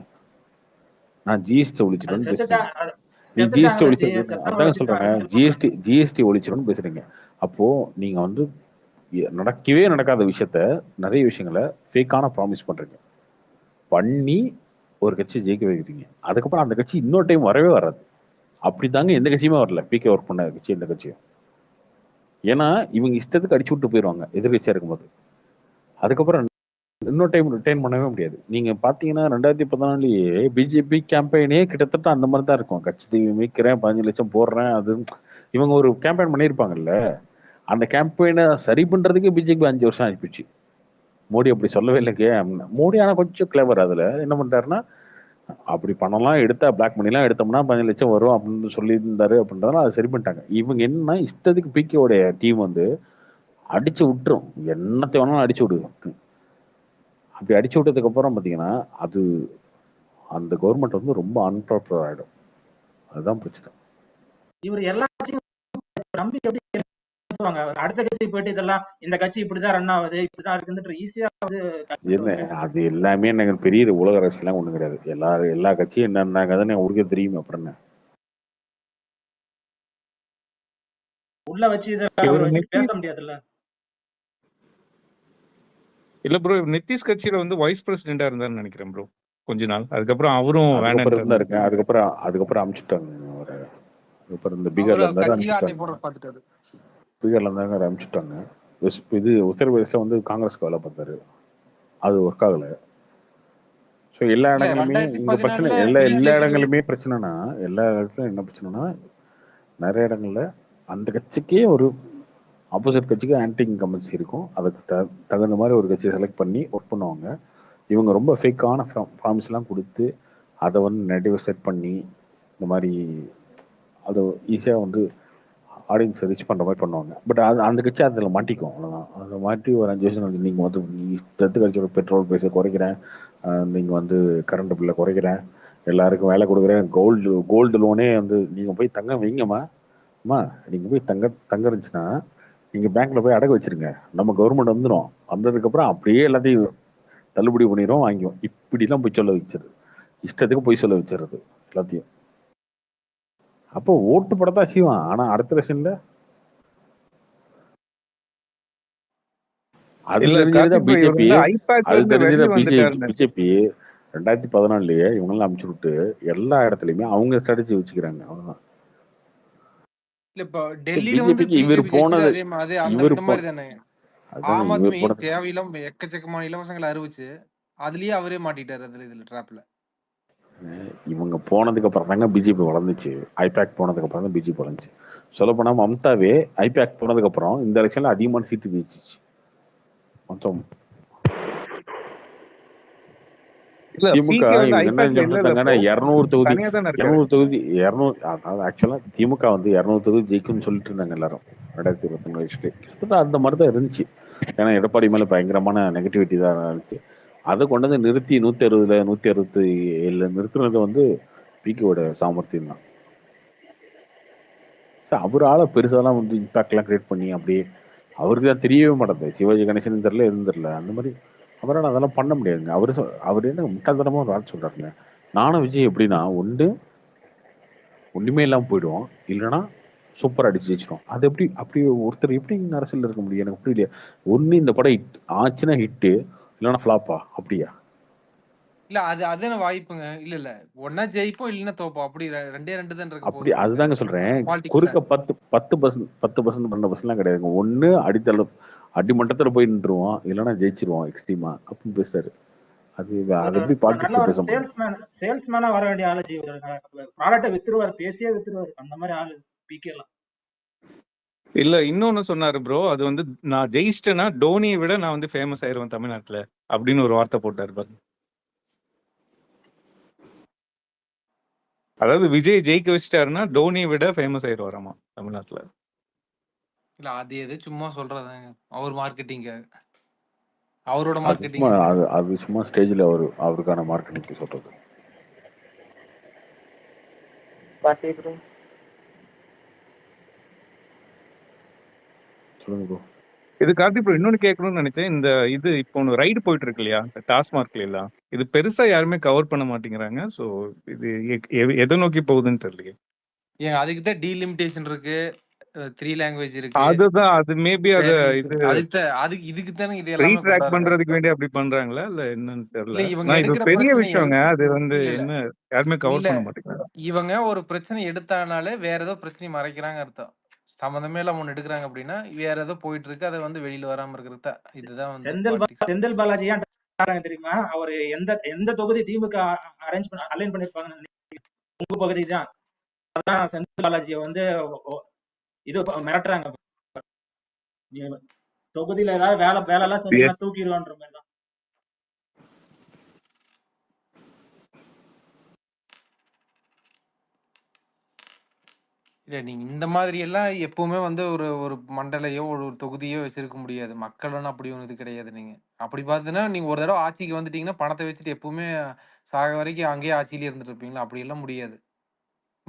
நான் ஜிஎஸ்டி ஒழிச்சிட்டோன்னு பேசுறீங்க. நீ ஜிஎஸ்டி ஒழிச்சிருக்க, அதாங்க சொல்றாங்க, ஜிஎஸ்டி ஒழிச்சிடணும்னு பேசுறீங்க. அப்போ நீங்க வந்து நடக்கவே நடக்காத விஷயத்த, நிறைய விஷயங்களை ஃபேக்கான ப்ராமிஸ் பண்றீங்க, பண்ணி ஒரு கட்சி ஜெயிக்க வைக்கிறீங்க. அதுக்கப்புறம் அந்த கட்சி இன்னொரு டைம் வரவே வராது. அப்படித்தாங்க எந்த கட்சியுமே வரல, பிகே ஒர்க் பண்ண கட்சி எந்த கட்சியும். ஏன்னா இவங்க இஷ்டத்துக்கு அடிச்சு விட்டு போயிடுவாங்க எதிர்கட்சியா இருக்கும்போது. அதுக்கப்புறம் இன்னொரு டைம் ரிட்டைன் பண்ணவே முடியாது. நீங்க பாத்தீங்கன்னா 2014 பிஜேபி கேம்பெயினே கிட்டத்தட்ட அந்த மாதிரி தான் இருக்கும். கட்சி தீவி மீட்கிறேன், 15 லட்சம் போடுறேன், அது இவங்க ஒரு கேம்பெயின் பண்ணியிருப்பாங்கல்ல, அந்த கேம்பெயினை சரி பண்றதுக்கே பிஜேபி 5 வருஷம் ஆயிடுச்சு. மோடி அப்படி சொல்லவே இல்லைங்க. மோடி ஆனா கொஞ்சம் கிளவர். அதுல என்ன பண்றாருன்னா, அப்படி பணம்லாம் எடுத்தா பிளாக் மணிலாம் எடுத்தோம்னா 15 லட்சம் வரும் அப்படின்னு சொல்லியிருந்தாரு. அப்படின்றதால அதை சரி பண்ணிட்டாங்க. இவங்க என்ன இஷ்டத்துக்கு பிகேவோடைய டீம் வந்து அடிச்சு விட்டுரும், என்னத்தை வேணாலும் அடிச்சு விடு. அப்படி அடிச்சு விட்டதுக்கு அப்புறம் பாத்தீங்கன்னா அது அந்த கவர்மெண்ட் வந்து ரொம்ப அன்பாப்புலர் ஆயிடும். அதுதான் பிரச்சனை. இவர் எல்லா கட்சியும் நம்பி எப்படி பேசுவாங்க? அடுத்த கட்சி போயிட்டு இதெல்லாம் இந்த கட்சி இப்படிதான் ரன் ஆகுது, இப்படிதான் இருக்குன்ற ஈஸியா வந்து என்ன அது எல்லாமே எனக்கு பெரிய உலக அரசியலாம் ஒண்ணும் கிடையாது. எல்லா கட்சியும் என்னன்னாங்கன்னு ஊருக்கே தெரியுமே. அப்புறம் என்ன உள்ள வச்சு இதை அவர் வச்சு பேச முடியாதுல்ல. இல்ல ப்ரோ, நிதிஷ் கட்சியில வந்து வைஸ் பிரசிடென்டா இருந்தாருன்னு நினைக்கிறேன் ப்ரோ கொஞ்ச நாள். அதுக்கப்புறம் அவரும் அதுக்கப்புறம் இருக்கேன். அதுக்கப்புறம் அனுப்பிச்சுட்டாங்க. அதுக்கப்புறம் இந்த பீகார்ல இருந்தாரு அனுப்பிச்சுட்டாங்க. பீகார்ல இருந்தாங்க அனுப்பிச்சுட்டாங்க. இது உத்தரப்பிரதேச வந்து காங்கிரஸ்க்கு வேலை பார்த்தாரு, அது ஒர்க் ஆகல. ஸோ எல்லா இடங்களுமே இந்த பிரச்சனை, எல்லா இடங்களுமே பிரச்சனைனா, எல்லா இடத்துலையும் என்ன பிரச்சனைனா, நிறைய இடங்கள்ல அந்த கட்சிக்கே ஒரு ஆப்போசிட் கட்சிக்கு ஆன்டி இன்கம்பன்சி இருக்கும். அதுக்கு தகுந்த மாதிரி ஒரு கட்சியை செலக்ட் பண்ணி ஒர்க் பண்ணுவாங்க. இவங்க ரொம்ப ஃபேக்கான ப்ராமிஸ்லாம் கொடுத்து அதை வந்து நெகட்டிவ் செட் பண்ணி இந்த மாதிரி அதை ஈஸியாக வந்து ஆடியன்ஸ் ரீச் பண்ணுற மாதிரி பண்ணுவாங்க. பட் அந்த கட்சி அதில் மாட்டிக்கும், அவ்வளோதான். அதை மாட்டி ஒரு 5 வருஷம் கழிச்சு நீங்கள் வந்து நீ தெத்து கட்சியோட பெட்ரோல் ப்ரைஸை குறைக்கிறேன், நீங்கள் வந்து கரண்ட் பில்லை குறைக்கிறேன், எல்லாருக்கும் வேலை கொடுக்குறேன், கோல்டு லோனே வந்து நீங்கள் போய் தங்க வைங்கம்மா, அம்மா நீங்கள் போய் தங்க இருந்துச்சுன்னா நீங்கள் பேங்க்ல போய் அடகு வச்சிருங்க, நம்ம கவர்மெண்ட் வந்துடும், வந்ததுக்கப்புறம் அப்படியே எல்லாத்தையும் தள்ளுபடி பண்ணிடும், வாங்கிடும். இப்படிலாம் போய் சொல்ல வச்சிருது, இஷ்டத்துக்கு போய் சொல்ல வச்சிருது எல்லாத்தையும். அப்போ ஓட்டு படத்தான் செய்வான். ஆனா அடுத்த எலெக்ஷன்ல அது தெரிஞ்சதுதான் பிஜேபி 2014 இவங்கெல்லாம் அனுப்பிச்சு விட்டு எல்லா இடத்துலயுமே அவங்க ஸ்ட்ராட்டஜி வச்சுக்கிறாங்க. அவ்வளவுதான். இல்ல இப்ப டெல்லியில வந்து இவர் போனது, அதுதாங்க ஆம் இவர் ஆத்மி போனதுக்கு தேவையில்லாம எக்கச்சக்கமான இலவசங்களை அறிவிச்சு அதுலயே அவரே மாட்டிட்டாரு இதுல ட்ராப்ல. இவங்க போனதுக்கு அப்புறம் தாங்க பிஜேபி வளர்ந்துச்சு. ஐபேக் போனதுக்கு அப்புறம் தான் பிஜேபி வளர்ந்துச்சு. சொல்லப்போனா மம்தாவே ஐபேக் போனதுக்கு அப்புறம் இந்த எலெக்ஷன்ல அதிகமான சீட்டு ஜெயிச்சிச்சு. மொத்தம் இல்ல திமுக பிகே வந்து இவங்க என்ன ஐபேக்ல இல்ல செஞ்சுட்டாங்கன்னா ப்ரோ, 200 தொகுதி தனியா தானே இருக்காரு. 200 தொகுதி 200 அதாவது ஆக்சுவலா திமுக வந்து 200 தொகுதி ஜெயிக்கும்னு சொல்லிட்டு இருந்தாங்க எல்லாரும் 2021 வயசுல. கிட்டத்தட்ட அந்த மாதிரி தான் இருந்துச்சு. ஏன்னா எடப்பாடி மேல பயங்கரமான நெகட்டிவிட்டி தான் இருந்துச்சு. அதை கொண்டு வந்து நிறுத்தி 160ல 167 நிறுத்துனது வந்து பிகேவோட சாமர்த்தியம் தான். அவரால பெருசாலாம் வந்து இம்பாக்ட்லாம் கிரியேட் பண்ணி அப்படியே அவருக்கு தான் தெரியவே மாட்டேங்குது. சிவாஜி கணேசன் தெரியல எதுவும் தெரியல. அந்த மாதிரி அவரால் அதெல்லாம் பண்ண முடியாதுங்க. அவர் என்ன முட்டாள்தனமா ஒரு ஆள் சொல்றாருங்க. நானும் விஜய் எப்படின்னா ஒண்ணுமே இல்லாம போயிடுவோம், இல்லைன்னா சூப்பரா அடிச்சு ஜெயிச்சிடும். அது எப்படி அப்படி ஒருத்தர் எப்படி இங்க அரசியல் இருக்க முடியும்? எனக்கு புரியல. ஒண்ணு இந்த படம் ஹிட் ஆச்சுன்னா ஹிட்டு, இல்லைன்னா ஃபிளாப்பா? அப்படியா? இல்ல அது அதுதான வாய்ப்புங்க. இல்ல ஒன்னா ஜெயிப்போம் இல்லைன்னா தோப்போம். அப்படி 2 தான் இருக்க அப்படி போகுது அதுதாங்க சொல்றேன். பாலிடிக்ஸ்ல. குறுக்க 10% 10% 12% கிடையாதுங்க. ஒண்ணு அடிமட்டத்துல போய் நின்றுவோம், இல்லைன்னா ஜெயிச்சிருவோம் எக்ஸ்ட்ரீமா அப்படின்னு பேசுறாரு. அது அது எப்படி நல்ல பாலிடிக்ஸ்ல ஒரு பேச முடியும்? சேல்ஸ்மேனா வர வேண்டிய ஆளு ஜி. ப்ராடக்ட்டை வித்துருவாரு, பேசியே வித்துருவாரு. அந்த மாதிரி ஆளு பிகே எல்லாம். இல்ல இன்னொன்னு சொன்னாரு ப்ரோ, அது வந்து நான் ஜெயிச்சிட்டேன்னா டோனியை விட நான் வந்து ஃபேமஸ் ஆயிருவேன் தமிழ்நாட்டுல அப்படின்னு ஒரு வார்த்தை போட்டாரு பாருங்க. அதாவது விஜய் ஜெயிக்க வச்சிட்டாருன்னா டோனியை விட ஃபேமஸ் ஆயிருவாராமா தமிழ்நாட்டுல. இல்ல அது எது சும்மா சொல்றதாங்க. அவர் மார்க்கெட்டிங்க, அவரோட அது சும்மா மார்க்கெட்டிங். அது சும்மா ஸ்டேஜ்ல அவருக்கான மார்க்கெட்டிங் சொல்றது. கார்த்திக் ப்ரோ. சொல்லுங்க ப்ரோ. இது கார்த்திக் ப்ரோ இன்னொன்னு கேட்கணும்னு நினைச்சேன். இந்த இது இப்போ ஒன்று ரைடு போயிட்டு இருக்கு இல்லையா டாஸ்மார்க்ல எல்லாம், இது பெருசா யாருமே கவர் பண்ண மாட்டேங்கிறாங்க. ஸோ இது எதை நோக்கி போகுதுன்னு தெரியல. ஏங்க அதுக்கு தான் டீலிமிட்டேஷன் இருக்கு, 3 லாங்குவேஜ் இருக்கு, அதுதான் அது மேபி அது இது அதுக்கு இதுக்கு தானே இது ஃப்ரீ எல்லாமே கொண்டு ட்ராக் வராங்க. பண்றதுக்கு வேண்டி அப்படி பண்றாங்களா இல்ல என்னன்னு இல்ல தெரியல. இவங்க நான் இது எடுக்கிற பெரிய பிரச்சனை விஷயங்க. அது வந்து இல்ல என்ன யாருமே கவர் இல்ல பண்ண மாட்டேங்கிறாங்க. இவங்க ஒரு பிரச்சனை எடுத்தானாலே வேற ஏதோ பிரச்சனை மறைக்கிறாங்க அர்த்தம். சம்மந்தமே இல்லாம ஒண்ணு எடுக்கிறாங்க அப்படின்னா வேற ஏதோ போயிட்டு இருக்கு, அதை வந்து வெளியில வராம இருக்கிறது தான். இதுதான் வந்து பாலிடிக்ஸ். செந்தில் பாலாஜி ஏன் தெரியுமா? அவர் எந்த தொகுதி திமுக அலைன் பண்ணிருப்பாங்க உங்க பகுதி தான். அதான் செந்தில் பாலாஜியை வந்து இது மிரட்டுறாங்க. தொகுதியில ஏதாவது வேலை எல்லாம் செஞ்சா தூக்கிடுவான்ற மாதிரி தான். இல்ல நீங்க இந்த மாதிரி எல்லாம் எப்பவுமே வந்து ஒரு ஒரு மண்டலையோ ஒரு தொகுதியோ வச்சிருக்க முடியாது. மக்கள் ஒன்றும் அப்படி ஒன்று இது கிடையாது. நீங்க அப்படி பார்த்தீங்கன்னா நீங்க ஒரு தடவை ஆட்சிக்கு வந்துட்டீங்கன்னா பணத்தை வச்சுட்டு எப்பவுமே சாக வரைக்கும் அங்கேயே ஆட்சியிலே இருந்துட்டு இருப்பீங்களா? அப்படி எல்லாம் முடியாது.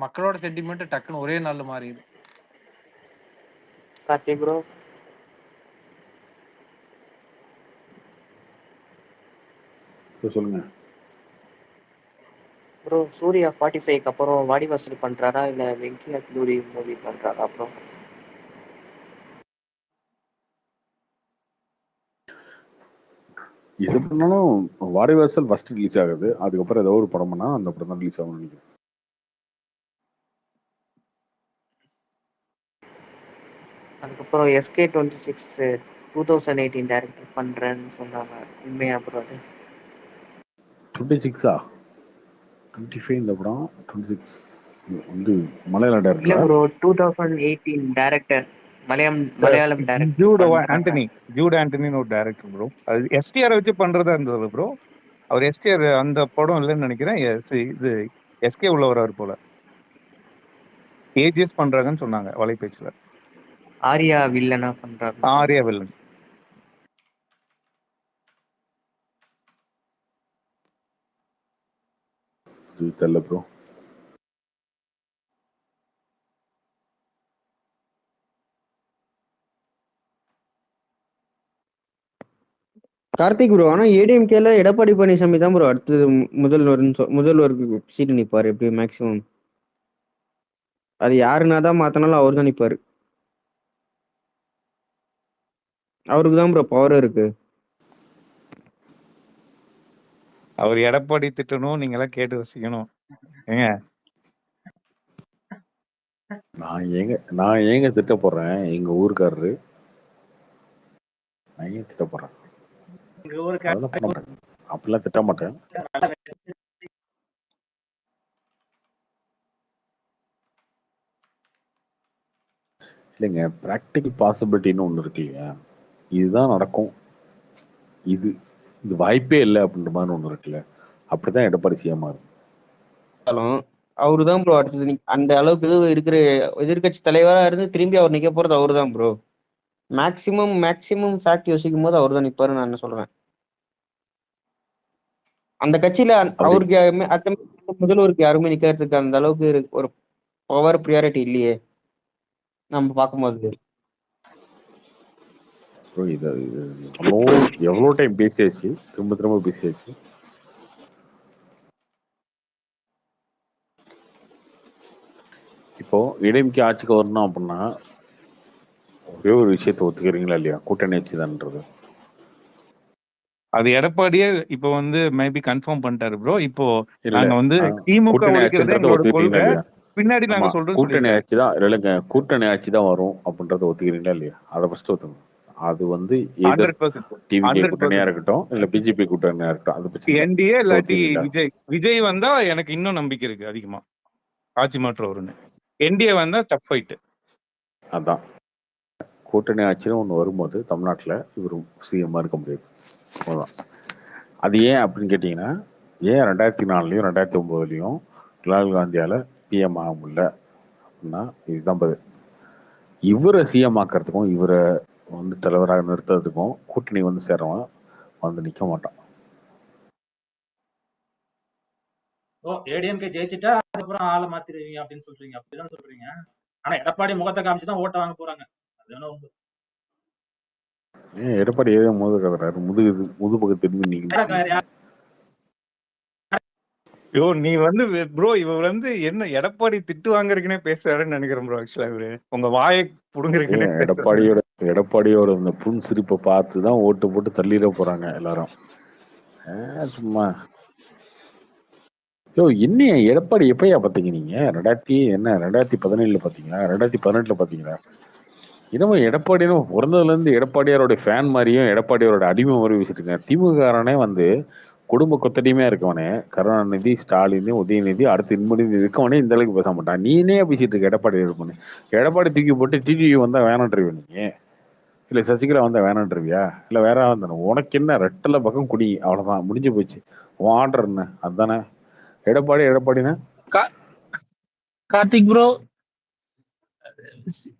மக்களோட சென்டிமெண்ட் டக்குன்னு ஒரே நாள்ல மாறிடும். கார்த்திக் ப்ரோ. சொல்லுங்க ப்ரோ சூர்யா 45க்கு அப்புறம் வாடிவாசல் பண்றாரா இல்ல வெங்கி அட்லூரி மூவி பண்றாரா அப்புறம்? எது பண்ணாலும் வாரிவாசல் ஃபர்ஸ்ட் ரிலீஸ் ஆகுது, அதுக்கப்புறம் ஏதோ ஒரு படம் பண்ணா அந்த படம் தான் ரிலீஸ் ஆகும் நினைக்கிறேன். அதுக்கப்புறம் SK26 2018 டைரக்டர் பண்றேன்னு சொன்னாங்க. உண்மையா ப்ரோ அது? 26 25 இந்த படம் 26 வந்து மலையாள இல்ல டேரக்டரா? Bro 2018 director Malayalam Jude director. ஆண்டனின்னு ஒரு டைரக்டர் ப்ரோ. அது எஸ்டிஆர் வச்சு பண்றதா இருந்தது ப்ரோ. அவர் எஸ்டிஆர் அந்த படம் இல்லைன்னு நினைக்கிறேன். இது எஸ்கே உள்ள வராரு போல. ஏஜிஎஸ் பண்றாங்கன்னு சொன்னாங்க வலைபேச்சுல. ஆர்யா வில்லனா பண்றாரு. ஆர்யா வில்லன். தெரியல ப்ரோ. கார்த்திக் ப்ரோ, ஆனா ஏடிஎம்கேல எடப்பாடி பழனிசாமி தான் ப்ரோ அடுத்தது முதல்வருக்கு சீட்டு நிப்பாரு எப்படி மேக்சிமம். அது யாருன்னா தான் மாத்தினாலும் அவர் தான் நிப்பாரு. அவருக்கு தான் ப்ரோ பவர் இருக்கு. அவர் எடப்பாடி திட்டணும், நீங்க எல்லாம் கேட்டு வசிக்கணும். ஏங்க நான் ஏங்க திட்ட போறேன்? எங்க ஊருக்காரரு நான் ஏன் திட்ட போறேன்? இங்க ஒரு அதெல்லாம் பண்ண மாட்டேன். அப்படிலாம் திட்ட மாட்டேன். நல்லா இல்லைங்க, ப்ராக்டிக்கல் பாசிபிலிட்டின்னு ஒன்று இருக்கு இல்லையா? இதுதான் நடக்கும், இது இது வாய்ப்பே இல்லை அப்படின்ற மாதிரி ஒன்று இருக்குல்ல, அப்படிதான் எடப்பாடி சிஎம்மா இருக்கு. அவரு தான் ப்ரோ அடுத்தது அந்த அளவுக்கு இது இருக்கிற எதிர்க்கட்சி தலைவரா இருந்து திரும்பி அவர் நிக்க போறது அவரு தான் ப்ரோ. மேக்சிமம் ஃபேக்ட் யோசிக்கும் போது அவர் தான் நிப்பாரு நான் என்ன சொல்றேன். அந்த கட்சியில அப்படி அவருக்கு யாருமே முதல்வருக்கு யாருமே நிக்கிறதுக்கு அந்த அளவுக்கு ஒரு பவர் ப்ரியாரிட்டி இல்லையே நம்ம பார்க்கும்போது. bro, இது எவ்வளோ டைம் பேசியாச்சு, திரும்ப பேசியாச்சு. இப்போ இடைமுக்கி ஆட்சிக்கு வரணும் அப்படின்னா ஒரே ஒரு விஷயத்தை ஒத்துக்கிறீங்களா இல்லையா? கூட்டணி ஆட்சி தான்ன்றது. அது எடப்பாடியே இப்போ வந்து மேபி கன்ஃபார்ம் பண்ணிட்டாரு ப்ரோ. இப்போ இல்ல நாங்க வந்து திமுக கூட்டணி ஒழிக்கிறதே ஆட்சின்றத எங்களோட ஒத்துக்கிறீங்களா கொள்கை, இல்லையா? பின்னாடி ஆமா, நாங்க சொல்றோம்னு கூட்டணி சொல்லியிருக்காரு. ஆட்சி தான் இல்லைங்க, கூட்டணி ஆட்சி தான் வரும் அப்படின்றத ஒத்துக்கிறீங்களா இல்லையா? அதை ஃபர்ஸ்ட் ஒத்துங்க. அது வந்து எதர் 100% டிவிகே கூட்டணியா 100% இருக்கட்டும் இல்ல பிஜேபி கூட்டணியா இருக்கட்டும், அதை பற்றி என்டிஏ இல்லாட்டி ஒத்துக்கிறீங்களா? விஜய் வந்தா எனக்கு இன்னும் நம்பிக்கை இருக்கு அதிகமா ஆட்சி மாற்றம் வரும்னு. என்டிஏ வந்தா டஃப் ஃபைட். அதான் கூட்டணி ஆட்சின்னு ஒன்று வரும்போது தமிழ்நாட்டில் இவர் சிஎம்மாக இருக்க முடியாது. அவ்வளோதான். அது ஏன் அப்படின்னு கேட்டிங்கன்னா, ஏன் 2004லையும் 2009லையும் ராகுல் காந்தியால் பிஎம் ஆக முடியல அப்படின்னா இதுதான் பதில். இவரை சிஎம் ஆக்கிறதுக்கும் இவரை வந்து தலைவராக நிறுத்துறதுக்கும் கூட்டணி வந்து சேரவன் வந்து நிற்க மாட்டான். ஏடிஎம்கே ஜெயிச்சுட்டா அதுக்கப்புறம் ஆளை மாத்திருவீங்க அப்படின்னு சொல்றீங்க, அப்படிதான் சொல்றீங்க. ஆனா எடப்பாடி முகத்தை காமிச்சுதான் ஓட்ட வாங்க போறாங்க. அது வேணா உண்மை. ஏன் எடப்பாடி ஏதோ கதறாரு, முது பக்கம் திரும்பி நீங்க யோ நீ வந்து ப்ரோ இவர் வந்து என்ன எடப்பாடி திட்டு வாங்குறதுக்குனே பேசுறாருன்னு நினைக்கிறேன் ப்ரோ. ஆக்சுவலா இவரு உங்க வாயை புடுங்குறதுக்குனே எடப்பாடியோட இந்த புன் சிரிப்பை பார்த்து தான் ஓட்டு போட்டு தள்ளிட போறாங்க எல்லாரும். சும்மா யோ என்ன எடப்பாடி எப்பயா பார்த்தீங்க நீங்க? 2017 பார்த்தீங்களா? 2018 பார்த்தீங்களா? இன்னமும் எடப்பாடி பிறந்ததுல இருந்து எடப்பாடியாரோட ஃபேன் மாதிரியும் எடப்பாடியாரோட அடிமை மாதிரி பேசிட்டு இருக்காங்க. திமுககாரனே வந்து குடும்ப கொத்தடிமையா இருக்கவனே, கருணாநிதி, ஸ்டாலின், உதயநிதி, அடுத்து இன்பநிதி இருக்கவனே இந்த அளவுக்கு பேச மாட்டான். நீனே பேசிட்டு இருக்க எடப்பாடி இருப்பேன்னு. எடப்பாடி தூக்கி போட்டு டிடிவி வந்தா வேணான்றிருவியா நீங்க? இல்ல சசிகலா வந்தா வேணான்றிருவியா? இல்ல வேற வந்தானே? உனக்கு என்ன ரெட்டல பக்கம் குடி, அவ்வளவுதான் முடிஞ்சு போச்சு. உன் ஆர்டர் என்ன? அதுதானே எடப்பாடினா கார்த்திக் ப்ரோ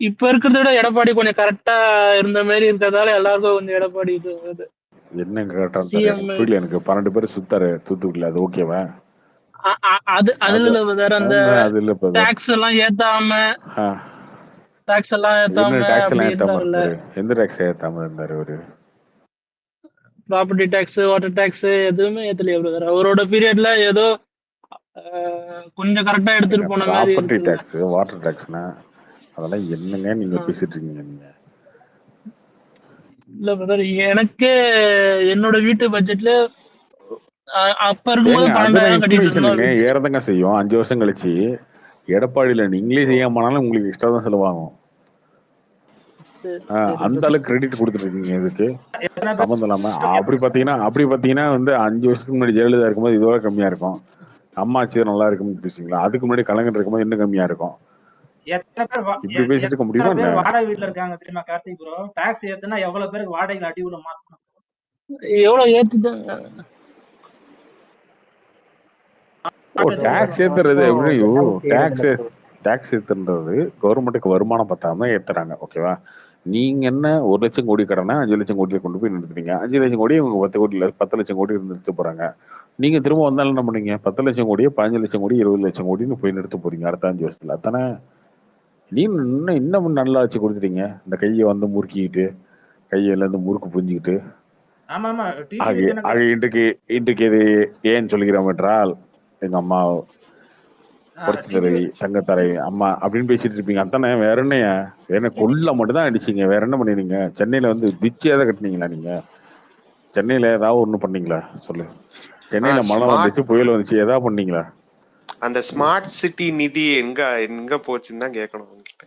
இப்ப இருக்கிறத விட எடப்பாடி கொஞ்சம் கரெக்டா இருந்த மாதிரி இருக்கிறதால எல்லாருக்கும் கொஞ்சம் எடப்பாடி இது வருது. என்ன கரெக்டா சிஎம் புரியல எனக்கு. 12 பேர் சுத்தாரு தூத்துக்குடியில, அது ஓகேவா? அதுல வேற அந்த அது இல்ல டாக்ஸ் எல்லாம் ஏத்தாம என்ன டாக்ஸ் எல்லாம் அப்படி ஏத்தாம இருந்தாருல்ல. இருந்தாரு? எந்த டாக்ஸ் ஏத்தாம இருந்தாரு அவரு? ப்ராப்பர்ட்டி டாக்ஸ், வாட்டர் டாக்ஸ் எதுவுமே ஏத்தலையா பிரதர்? அவரோட பீரியட்ல ஏதோ கொஞ்சம் கரெக்டா எடுத்துட்டு போன மாதிரி ப்ராப்பர்ட்டி இருக்குல்ல. டாக்ஸ், வாட்டர் டாக்ஸ்னா அதெல்லாம் என்னங்க நீங்க பேசிட்டு இருக்கீங்க நீங்க? இல்ல பிரதர், எனக்கு என்னோட வீட்டு பட்ஜெட்ல அப்ப இருக்கும்போது 12,000 கட்டிட்டு இருந்தோம். ஏறதாங்க செய்யும். 5 வருஷம் கழிச்சு எடப்பாடியில நீங்களே செய்யாமனாலும் உங்களுக்கு எக்ஸ்ட்ரா தான் செலவாகும். அந்த அளவுக்கு கிரெடிட் கொடுத்துட்டு இருக்கீங்க இதுக்கு சம்பந்தம் இல்லாம. அப்படி பாத்தீங்கன்னா வந்து 5 வருஷத்துக்கு முன்னாடி ஜெயலலிதா இருக்கும்போது இதோட கம்மியா இருக்கும். அம்மா ஆட்சி நல்லா இருக்கும்னு பேசுவீங்களா? அதுக்கு முன்னாடி கலைஞர் இருக்கும்போது இன்னும் கம்மியா இருக்கும். இப்படி பேசிட்டு இருக்க முடியுமா? வாடகை வீட்டுல இருக்காங்க தெரியுமா கார்த்திக் ப்ரோ? டாக்ஸ் ஏத்துனா எவ்வளவு பேருக்கு வாடகை அடி விடும் மாசம்? எவ்வளவு ஏத்துட்டாங்க? டாக்ஸ் ஏத்துறது எப்படி? டாக்ஸ் ஏத்துன்றது கவர்மெண்ட்டுக்கு வருமானம் பத்தாம ஏத்துறாங்க, ஓகேவா? நீங்க என்ன 1 லட்சம் கோடி கடனை 5 லட்சம் கோடியை கொண்டு போய் நிறுத்துறீங்க. 5 லட்சம் கோடி இவங்க 10 கோடி 10 லட்சம் கோடி நிறுத்த போறாங்க. நீங்க திரும்ப வந்தாலும் என்ன பண்ணீங்க? 10 லட்சம் கோடியை 15 லட்சம் கோடி 20 லட்சம் கோடின்னு போய் நிறுத்த போறீங்க அடுத்த 5 வருஷத்துல. அதானே நீ இன்னும் நல்லா வச்சு கொடுத்துட்டீங்க. இந்த கையை வந்து முறுக்கிக்கிட்டு, கையில இருந்து முறுக்கு புரிஞ்சுக்கிட்டு. இன்றைக்கு இது ஏன் சொல்கிறோம் என்றால், எங்க அம்மா புரட்சித்தலைவி தங்கத்தலைவி அம்மா அப்படின்னு பேசிட்டு இருப்பீங்க. அதானே வேற என்னையா? வேற கொள்ள மட்டும் தான் அடிச்சீங்க. வேற என்ன பண்ணீங்க? சென்னையில வந்து பிச்சு ஏதாவது கட்டினீங்களா நீங்க? சென்னையில ஏதாவது ஒண்ணு பண்ணீங்களா சொல்லு? சென்னையில மழை வந்துச்சு, புயல் வந்துச்சு, ஏதாவது பண்ணீங்களா? அந்த ஸ்மார்ட் சிட்டி நிதி எங்க போச்சுன்னு தான் கேட்கணும் உங்ககிட்ட.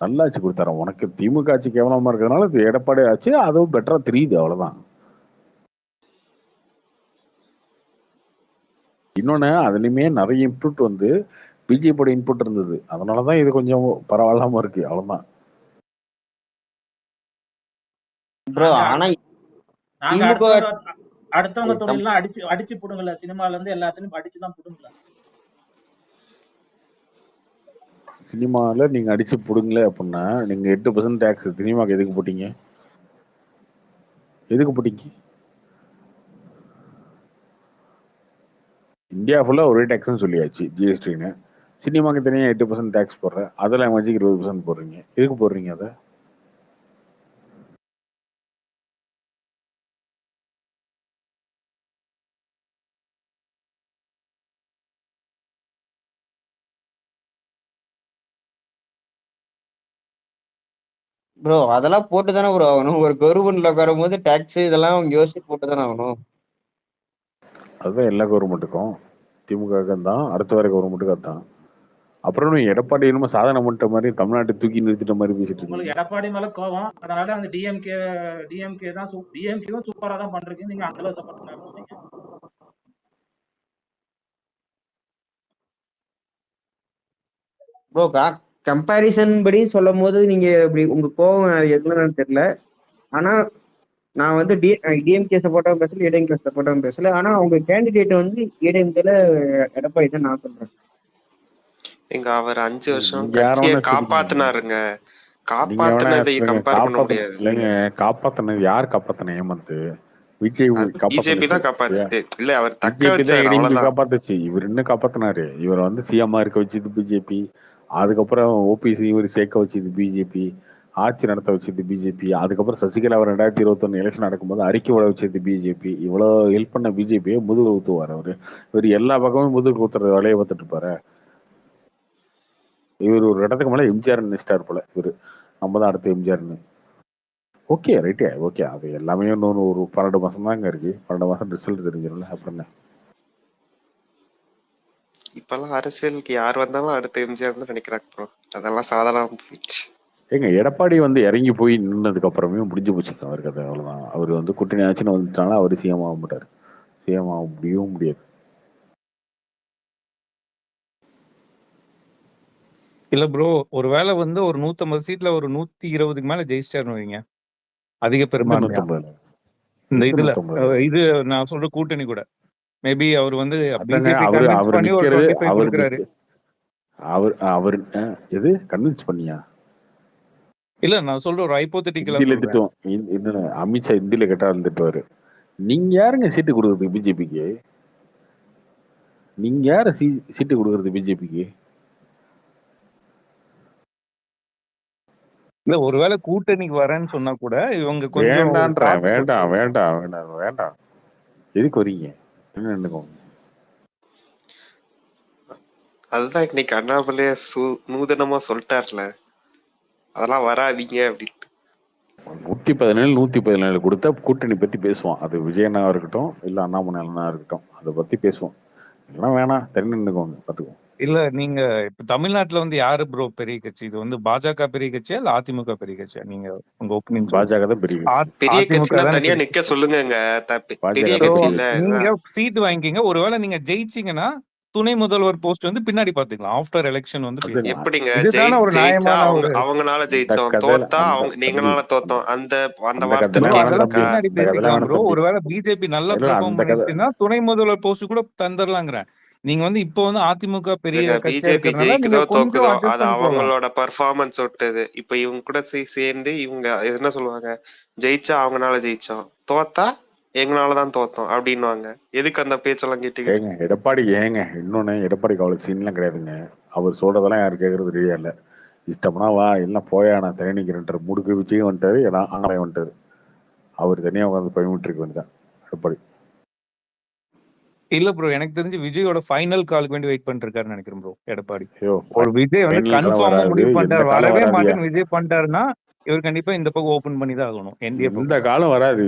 நல்ல ஆட்சி கொடுத்தாரு. உனக்கு திமுக ஆட்சி கேவலமா இருக்கிறதுனால இது எடப்பாடி ஆட்சி அதுவும் பெட்டரா தெரியுது, அவ்வளவுதான். இன்னொன்னு அதுலயுமே நிறைய இன்புட் வந்து பிஜேபியோட இன்புட் இருந்தது, அதனாலதான் இது கொஞ்சம் பரவாயில்லாம இருக்கு, அவ்வளவுதான். ப்ரோ நாங்க ஆனா நாங்க திமுக அடுத்தவங்க தொழிலாம் அடிச்சு புடுங்கல. சினிமால இருந்து எல்லாத்துலயும் அடிச்சுதான் புடுங்கல. சினிமால நீங்க அடிச்சு புடுங்கல அப்படின்னா நீங்க 8% டேக்ஸ் சினிமாக்கு எதுக்கு போட்டீங்க? எதுக்கு போட்டீங்க? இந்தியா ஃபுல்லா ஒரே டேக்ஸ்னு சொல்லியாச்சு, ஜிஎஸ்டின்னு. சினிமாக்கு தனியாக 8% டேக்ஸ் போடுறேன், அதில் லாங்குவேஜுக்கு 20% போடுறீங்க. எதுக்கு போடுறீங்க அதை? ப்ரோ அதெல்லாம் போட்டு தானே ப்ரோ ஆகணும். ஒரு கவர்மெண்ட்ல உட்காரும் போது டாக்ஸ் இதெல்லாம் அவங்க யோசிச்சு போட்டு தானே ஆகணும். அதுதான் எல்லா கவர்மெண்ட்டுக்கும், திமுக தான், அடுத்த வர கவர்மெண்ட்டுக்கு அதுதான். அப்புறம் எடப்பாடி என்னமோ சாதனை பண்ணிட்ட மாதிரி தமிழ்நாட்டை தூக்கி நிறுத்திட்ட மாதிரி பேசிட்டு உங்களுக்கு இருக்கீங்க. எடப்பாடி மேல கோவம், அதனால அந்த டிஎம்கே தான் டிஎம்கேவும் சூப்பரா தான் பண்றீங்க. நீங்க அந்த அளவு சப்போர்ட் பண்ண ஆரம்பிச்சிட்டீங்க. ப்ரோ கம்பேரிசன் படி சொல்லும் போது நீங்க இப்படி உங்க கோவம் எதுன்னு தெரியல. ஆனா நான் வந்து டிஎம்கே சப்போர்ட்டாவும் பேசல, ஏடிஎம்கே சப்போர்ட்டாவும் பேசல. ஆனா அவங்க கேண்டிடேட் வந்து ஏடிஎம்கேல எடப்பாடி தான் நான் சொல்றேன். எங்க அவர் 5 வருஷம் நீங்க கட்சியை யாரோன்னு காப்பாத்தினாருங்க. நீங்க வேணா காப்பாத்தினதை கம்பேர் பண்ண முடியாது. இல்லைங்க, காப்பாத்தினது யார் காப்பாத்தின? ஏமாத்து விஜய் பிஜேபி தான் காப்பாத்துச்சு. காப்பாத்துச்சு. இல்ல அவர் தக்க பிஜேபி தான் வச்சாரு, ஏடிஎம்கே அவ்வளவுதான். காப்பாத்துச்சு. இவர் இன்னும் காப்பாத்தினாரு. இவர் வந்து சிஎம்ஆ இருக்க வச்சது பிஜேபி. அதுக்கப்புறம் ஓபிசி இவர் சேர்க்க வச்சது பிஜேபி. ஆட்சி நடத்த வச்சது பிஜேபி. அதுக்கப்புறம் சசிகலா அவர் 2021 எலெக்ஷன் நடக்கும்போது அறிக்கை விட வச்சது பிஜேபி. இவ்வளவு ஹெல்ப் பண்ண பிஜேபியை முதுகு ஊத்துவார் அவரு. இவர் எல்லா பக்கமும் முதுகு ஊத்துற வேலையை பார்த்துட்டு இருப்பாரு. இவர் ஒரு இடத்துக்கு மேல எம்ஜிஆர் நினைச்சிட்டாரு போல இவரு, நம்ம தான் அடுத்த எம்ஜிஆர்னு. Okay ரைட்டே, okay. அது எல்லாமே இன்னொன்று ஒரு 12 மாசம் தாங்க இருக்கு. 12 மாசம் ரிசல்ட் தெரிஞ்சிடும்ல, அப்புறம் என்ன. இப்பெல்லாம் அரசியலுக்கு யார் வந்தாலும் அடுத்த எம்ஜிஆர் தான் நினைக்கிறாங்க ப்ரோ. அதெல்லாம் சாதாரணமா போயிடுச்சு. ஏங்க எடப்பாடி வந்து இறங்கி போய் நின்னதுக்கு அப்புறமே முடிஞ்சு போச்சு அவருக்கு. அது அவ்வளவுதான். அவர் வந்து கூட்டணி ஆச்சுன்னு வந்துட்டாலும் அவர் சிஎம் ஆக மாட்டார். சிஎம் ஆக முடியவும் முடியாது. இல்ல ப்ரோ, ஒருவேளை வந்து ஒரு 150 சீட்ல ஒரு 120க்கு மேல ஜெயிச்சிட்டாருன்னு வைங்க, அதிக பெரும்பான்மையா 150 இந்த இதுல 150 இது நான் சொல்ற கூட்டணி கூட மேபி அவர் வந்து அதாங்க. பிஜேபி அவரு கன்வின்ஸ் அவர் பண்ணி ஒரு நிக்கிறது 25 அவர் கொடுக்குறாரு. அவர் எது கன்வின்ஸ் பண்ணியா? இல்ல நான் சொல்ற ஒரு ஹைப்போதெட்டிக்கலா இந்தியில சொல்றேன். திட்டுவோம். இது அமித்ஷா இந்தியில கேட்டா திட்டுவாரு. நீங்க யாருங்க சீட்டு கொடுக்கறது பிஜேபிக்கு? நீங்க யாரு சீட்டு கொடுக்கறது பிஜேபிக்கு? இல்ல ஒருவேளை கூட்டணிக்கு வரேன்னு சொன்னா கூட இவங்க கொஞ்சம் வேண்டாம் வேண்டாம் வேண்டாம் வேண்டாம் வேண்டாம். எதுக்கு வரீங்க? என்ன நினைக்கோங்க. அதுதான் இன்னைக்கு அண்ணாமலே நூதனமா சொல்லிட்டார்ல, அதெல்லாம் வராதீங்க அப்படின்ட்டு. 117 117 கொடுத்தா கூட்டணி பத்தி பேசுவோம். அது விஜயண்ணா இருக்கட்டும் இல்ல அண்ணாமலை அண்ணா இருக்கட்டும், அதை பத்தி பேசுவோம். இல்லைன்னா வேணாம், தண்ணி நின்னுக்கோங்க, பார்த்துக்குவோம். இல்ல நீங்க இப்ப தமிழ்நாட்டுல வந்து யாரு ப்ரோ பெரிய கட்சி? இது வந்து பாஜக பெரிய கட்சியா இல்ல அதிமுக பெரிய கட்சியா? நீங்க உங்க ஒப்பீனியன் பாஜக தான் பெரிய கட்சி. பெரிய அதிமுக கட்சினா தான் தனியா பெரிய நிக்க சொல்லுங்க. பெரிய பாஜக கட்சி தான் இல்ல. நீங்க சீட் வாங்கிக்கிங்க. ஒருவேளை நீங்க ஜெயிச்சீங்கன்னா துணை முதல்வர் போஸ்ட் வந்து பின்னாடி பாத்துக்கலாம். ஆஃப்டர் எலெக்ஷன் வந்து பேசலாம். எப்படிங்க இதுதானே ஒரு ஜெயிச்சா நியாயமான ஒரு அவங்கனால ஜெயிச்சோம், இந்த கதையில- தோத்தா அவங்க நீங்களால தோத்தோம். அந்த வார்த்தை கதையில ப்ரோ வேணாம் அதெல்லாம் தம்பி. பின்னாடி இந்த கதையில பேசிக்கலாம் வேணாம் ப்ரோ. தம்பி. ஒருவேளை பிஜேபி நல்லா இல்ல, பெர்ஃபார்ம் அந்த கதை பண்ணிருச்சுன்னா துணை முதல்வர் போஸ்ட் கூட தந்துடலாங்கிறேன். நீங்க வந்து இப்போ வந்து அதிமுக பெரிய கட்சியா பிஜேபி இருக்கிறதுனால ஜெயிக்குதோ நீங்க கொஞ்சம் தோக்குதோ அட்ஜஸ்ட் அது பண்ணி போகலாம். அவங்களோட பர்ஃபார்மன்ஸ் விட்டது. இப்ப இவங்க கூட சேர்ந்து இவங்க என்ன சொல்லுவாங்க, ஜெயிச்சா அவங்கனால ஜெயிச்சோம், தோத்தா எங்களாலதான் தோத்தோம் அப்படின்னுவாங்க. எதுக்கு அந்த பேச்செல்லாம் கேட்டுக்கிட்டு? ஏங்க எடப்பாடி இன்னொன்னு எடப்பாடிக்கு அவ்வளவு சீன்லாம் கிடையாதுங்க. அவர் சொல்றதெல்லாம் யாரும் கேட்கறது ரெடியா இல்ல. இஷ்டம்னா வா, எல்லாம் போயா, நான் தனி நிக்கிறேன். முடுக்கு விஜயம் வந்துட்டாரு, எல்லாம் அண்ணாமலை வந்துட்டாரு. அவர் தனியா உட்காந்து பயமிட்டு இருக்க வேண்டியதான் எடப்பாடி. இல்ல ப்ரோ, எனக்கு தெரிஞ்சு விஜயோட ஃபைனல் காலுக்கு வேண்டி வெயிட் பண்ணிட்டு இருக்காருன்னு நினைக்கிறேன் ப்ரோ எடப்பாடி. ஐயோ, ஒரு விஜய் வந்து final காலம் கன்ஃபார்மா வராது. முடிவு எந்த பண்ணிட்டாரு, காலம் வரவே வராதுயா. மாட்டேன்னு விஜய் பண்ணிட்டாருன்னா இவர் கண்டிப்பா இந்த பக்கம் ஓபன் பண்ணி தான் ஆகணும். என்டிஏ இந்த காலம் வராது.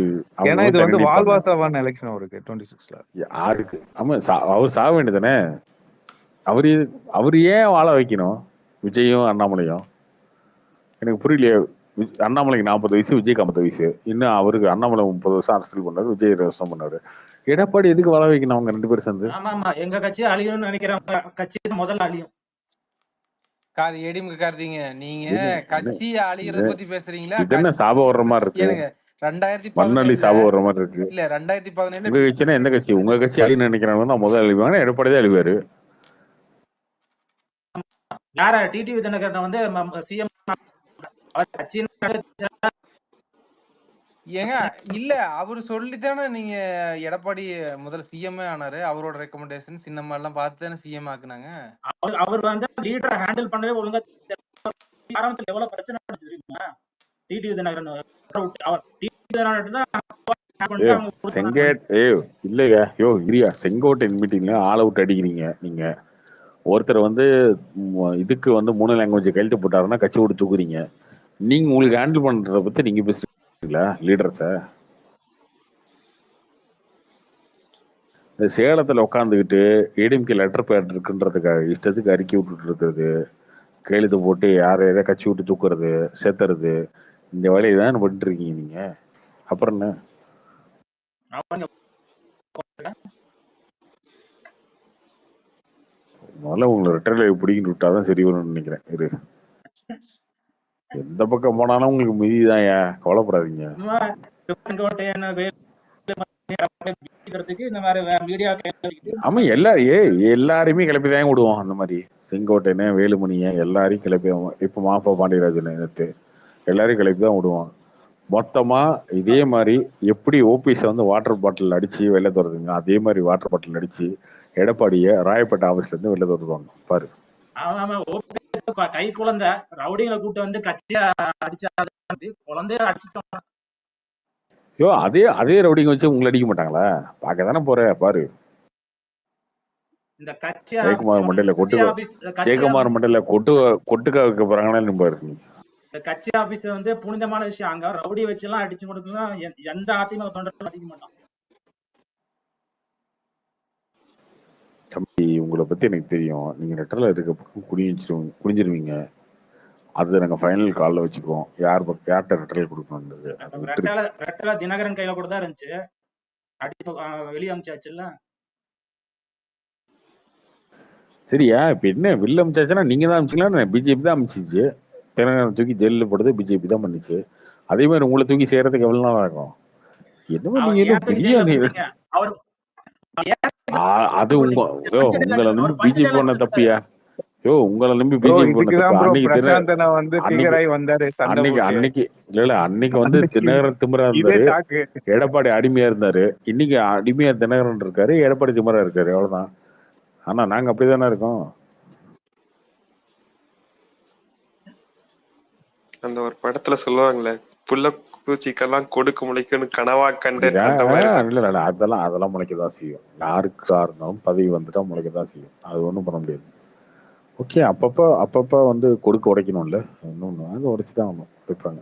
ஏன்னா இது வந்து வாழ்வாசாவான எலெக்ஷன் அவருக்கு 26ல. யாருக்கு? ஆமா, அவர் சாக வேண்டியதானே. அவரு ஏன் வாழ வைக்கணும் விஜயும் அண்ணாமலையும்? எனக்கு புரியலையே. அண்ணாமலைக்கு 40 வயசு, விஜய்க்கு 50 வயசு. இன்னும் அவருக்கு அண்ணாமலை 30 வருஷம் அரசியல் பண்ணாரு, விஜய் 20 வருஷம் பண்ணாரு. எடப்பாடி எதுக்கு வள வைக்கணும் அவங்க 2 பேரும் சேர்ந்து? ஆமா ஆமா, எங்க கட்சி அழியும்னு நினைக்கிறவங்க கட்சி முதல்ல அழியும். ஏடிஎம்கே கார்த்திங்க, நீங்க இது என்ன கட்சி அழியறத பத்தி பேசுறீங்களா? இது என்ன சாபம் வர்ற மாதிரி இருக்கு? ஏனுங்க மண்ணள்ளி 2017 சாபம் வர்ற மாதிரி இருக்கு. இல்ல 2017 உங்க கட்சினா எந்த கட்சி? உங்க கட்சி அழின்னு நினைக்கிறாங்க முதல்ல அழிவாங்க, எடப்பாடி தான் அழிவாரு. யார டிடிவி தினகரன் வந்து சிஎம் கட்சி ஏங்க இல்ல அவரு சொல்லித்தானே நீங்க எடப்பாடி முதல்ல சிஎம் ஆனாரு. அவரோட ரெக்கமெண்டேஷன் சின்னம்மா எல்லாம் பார்த்து தானே சிஎம் ஆக்குனாங்க. அவர் வந்து லீடரை ஹேண்டில் பண்ணவே ஒழுங்கா ஆரம்பத்துல எவ்வளவு பிரச்சனை நடந்துச்சு தெரியுமா? டிடிவி தினகரன் அவர் டிடிவி தினகரன் தான் செங்கேட் இல்லையா இரியா செங்கோட்டையன் மீட்டிங்ல ஆல் அவுட் அடிக்கிறீங்க நீங்க. ஒருத்தர் வந்து இதுக்கு வந்து 3 லாங்குவேஜ் கையெழுத்து போட்டாருன்னா கட்சி விட்டு தூக்குறீங்க. நீங்க உங்களுக்கு ஹேண்டில் பண்றத பத்தி நீங்க பேசுறீங்களா லீடர்ஸ? இந்த சேலத்துல உட்காந்துக்கிட்டு ஏடிஎம்கே லெட்டர் பேட் இருக்குன்றதுக்காக இஷ்டத்துக்கு அறிக்கை விட்டுட்டு இருக்கிறது, கையெழுத்து போட்டு யாரை எதை கட்சி விட்டு தூக்குறது, சேர்த்துறது, இந்த வேலையை தான் பண்ணிட்டு இருக்கீங்க நீங்க. அப்புறம் என்ன? முதல்ல உங்களை ரிட்டர்ல பிடிக்கிட்டு விட்டாதான் சரி வரும்னு நினைக்கிறேன். இரு, எந்த பக்கம் போனாலும் உங்களுக்கு மிதிதான், கவலைப்படாதீங்க. ஆமா எல்லாரையுமே கிளப்பிதான் விடுவோம். அந்த மாதிரி செங்கோட்டையனை, வேலுமணிய எல்லாரையும் கிளப்பி, இப்ப மாப்பா பாண்டியராஜன் நேற்று எல்லாரையும் கிளப்பிதான் விடுவோம். மொத்தமா இதே மாதிரி எப்படி ஓபிஎஸ் வந்து வாட்டர் பாட்டில் அடிச்சு வெளில துறதுங்க, அதே மாதிரி வாட்டர் பாட்டில் அடிச்சு எடப்பாடிய ராயப்பேட்டை ஆபீஸ்ல இருந்து வெளில துறதுவாங்க பாரு. கை குழந்தை ரவுடிகளை கூட்டு வந்து கட்சியா அடிச்சா குழந்தைய அடிச்சுட்டோம். அதே ரவுடிங்க வச்சு உங்களை அடிக்க மாட்டாங்களா? பார்க்க தானே போற பாரு. இந்த கட்சி ஜெயக்குமார் மண்டல கொட்டுக்கா வைக்க போறாங்கன்னா பாரு. இந்த கட்சி ஆபீஸ் வந்து புனிதமான விஷயம். அங்க ரவுடி வச்சு எல்லாம் அடிச்சு கொடுக்கலாம். எந்த அதிமுக தொண்டர்களும் அடிக்க மாட்டான். தம்பி உங்களை பத்தி எனக்கு தெரியும். நீங்க லெட்டர்ல இருக்க பக்கம் குடிஞ்சிருவீங்க. அது நாங்க ஃபைனல் கால்ல வச்சுக்குவோம். யார்கிட்ட லெட்டர்ல கொடுக்கணும். தினகரன் கையில கூட தான் இருந்துச்சு, அடிச்சு வெளியே அமிச்சாச்சுல்ல. சரியா? இப்ப என்ன வெளில அமிச்சாச்சுன்னா நீங்க தான் அமிச்சிங்களா? பிஜேபி தான் அமிச்சிச்சு. தினகரன் தூக்கி ஜெயில போடுறது பிஜேபி தான் பண்ணிச்சு. அதே மாதிரி உங்களை தூக்கி செய்யறதுக்கு எவ்வளவு நாள் ஆகும்? என்னமோ நீங்க அது உங்களை நம்பி பிஜேபி பண்ண தப்பியா? உங்களை நம்பி பிஜேபி அன்னைக்கு வந்து தினகரன் திமிரா இருந்தாரு, எடப்பாடி அடிமையா இருந்தாரு. இன்னைக்கு அடிமையா தினகரன் இருக்காரு, எடப்பாடி திமிரா இருக்காரு, அவ்வளவுதான். ஆனா நாங்க அப்படிதானே இருக்கோம். அந்த ஒரு படத்துல சொல்லுவாங்களே, புள்ள பூச்சிக்கெல்லாம் கொடுக்க முளைக்குன்னு கனவா கண்டு. அதெல்லாம் முளைக்கதான் செய்யும். யாருக்கா இருந்தாலும் பதவி வந்துட்டா முளைக்கதான் செய்யும். அது ஒண்ணும் பண்ண முடியாது. ஓகே, அப்பப்ப வந்து கொடுக்க உடைக்கணும்ல, இன்னொன்னு அது உடைச்சுதான் ஆகணும், வைப்பாங்க.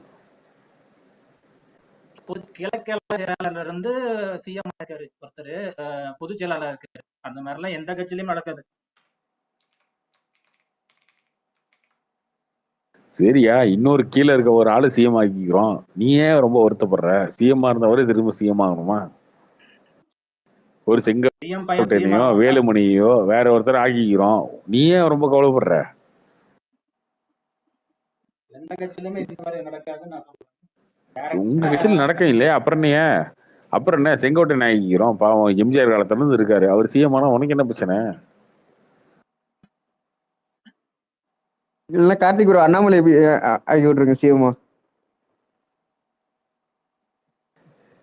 செயலாளர் இருந்து சிஎம் இருக்காரு ஒருத்தர், பொதுச் செயலாளர் இருக்காரு. அந்த மாதிரி எல்லாம் எந்த கட்சியிலயும் நடக்காது. சரியா? இன்னொரு கீழே இருக்க ஒரு ஆளு சிஎம் ஆக்கிக்கிறோம். நீ ஏன் ரொம்ப வருத்தப்படுற? சிஎம்மா இருந்தவரே திரும்ப சிஎம் ஆகணுமா? ஒரு செங்கோட்டையனையோ வேலுமணியோ வேற ஒருத்தர் ஆக்கிக்கிறோம். நீ ஏன் ரொம்ப கவலைப்படுற? எந்த கட்சியிலுமே இந்த மாதிரி நடக்காதுன்னு நான் சொல்றேன். உங்க கட்சியில நடக்க இல்லையா? அப்புறம் என்ன செங்கோட்டையன் ஆக்கிக்கிறோம்? பாவம் எம்ஜிஆர் காலத்துல இருந்து இருக்காரு, அவர் சிஎம் ஆனா உனக்கு என்ன பிரச்சனை? இல்ல கார்த்திக் ப்ரோ, அண்ணாமலை ஆகி விட்டுருங்க சிஎம்மா.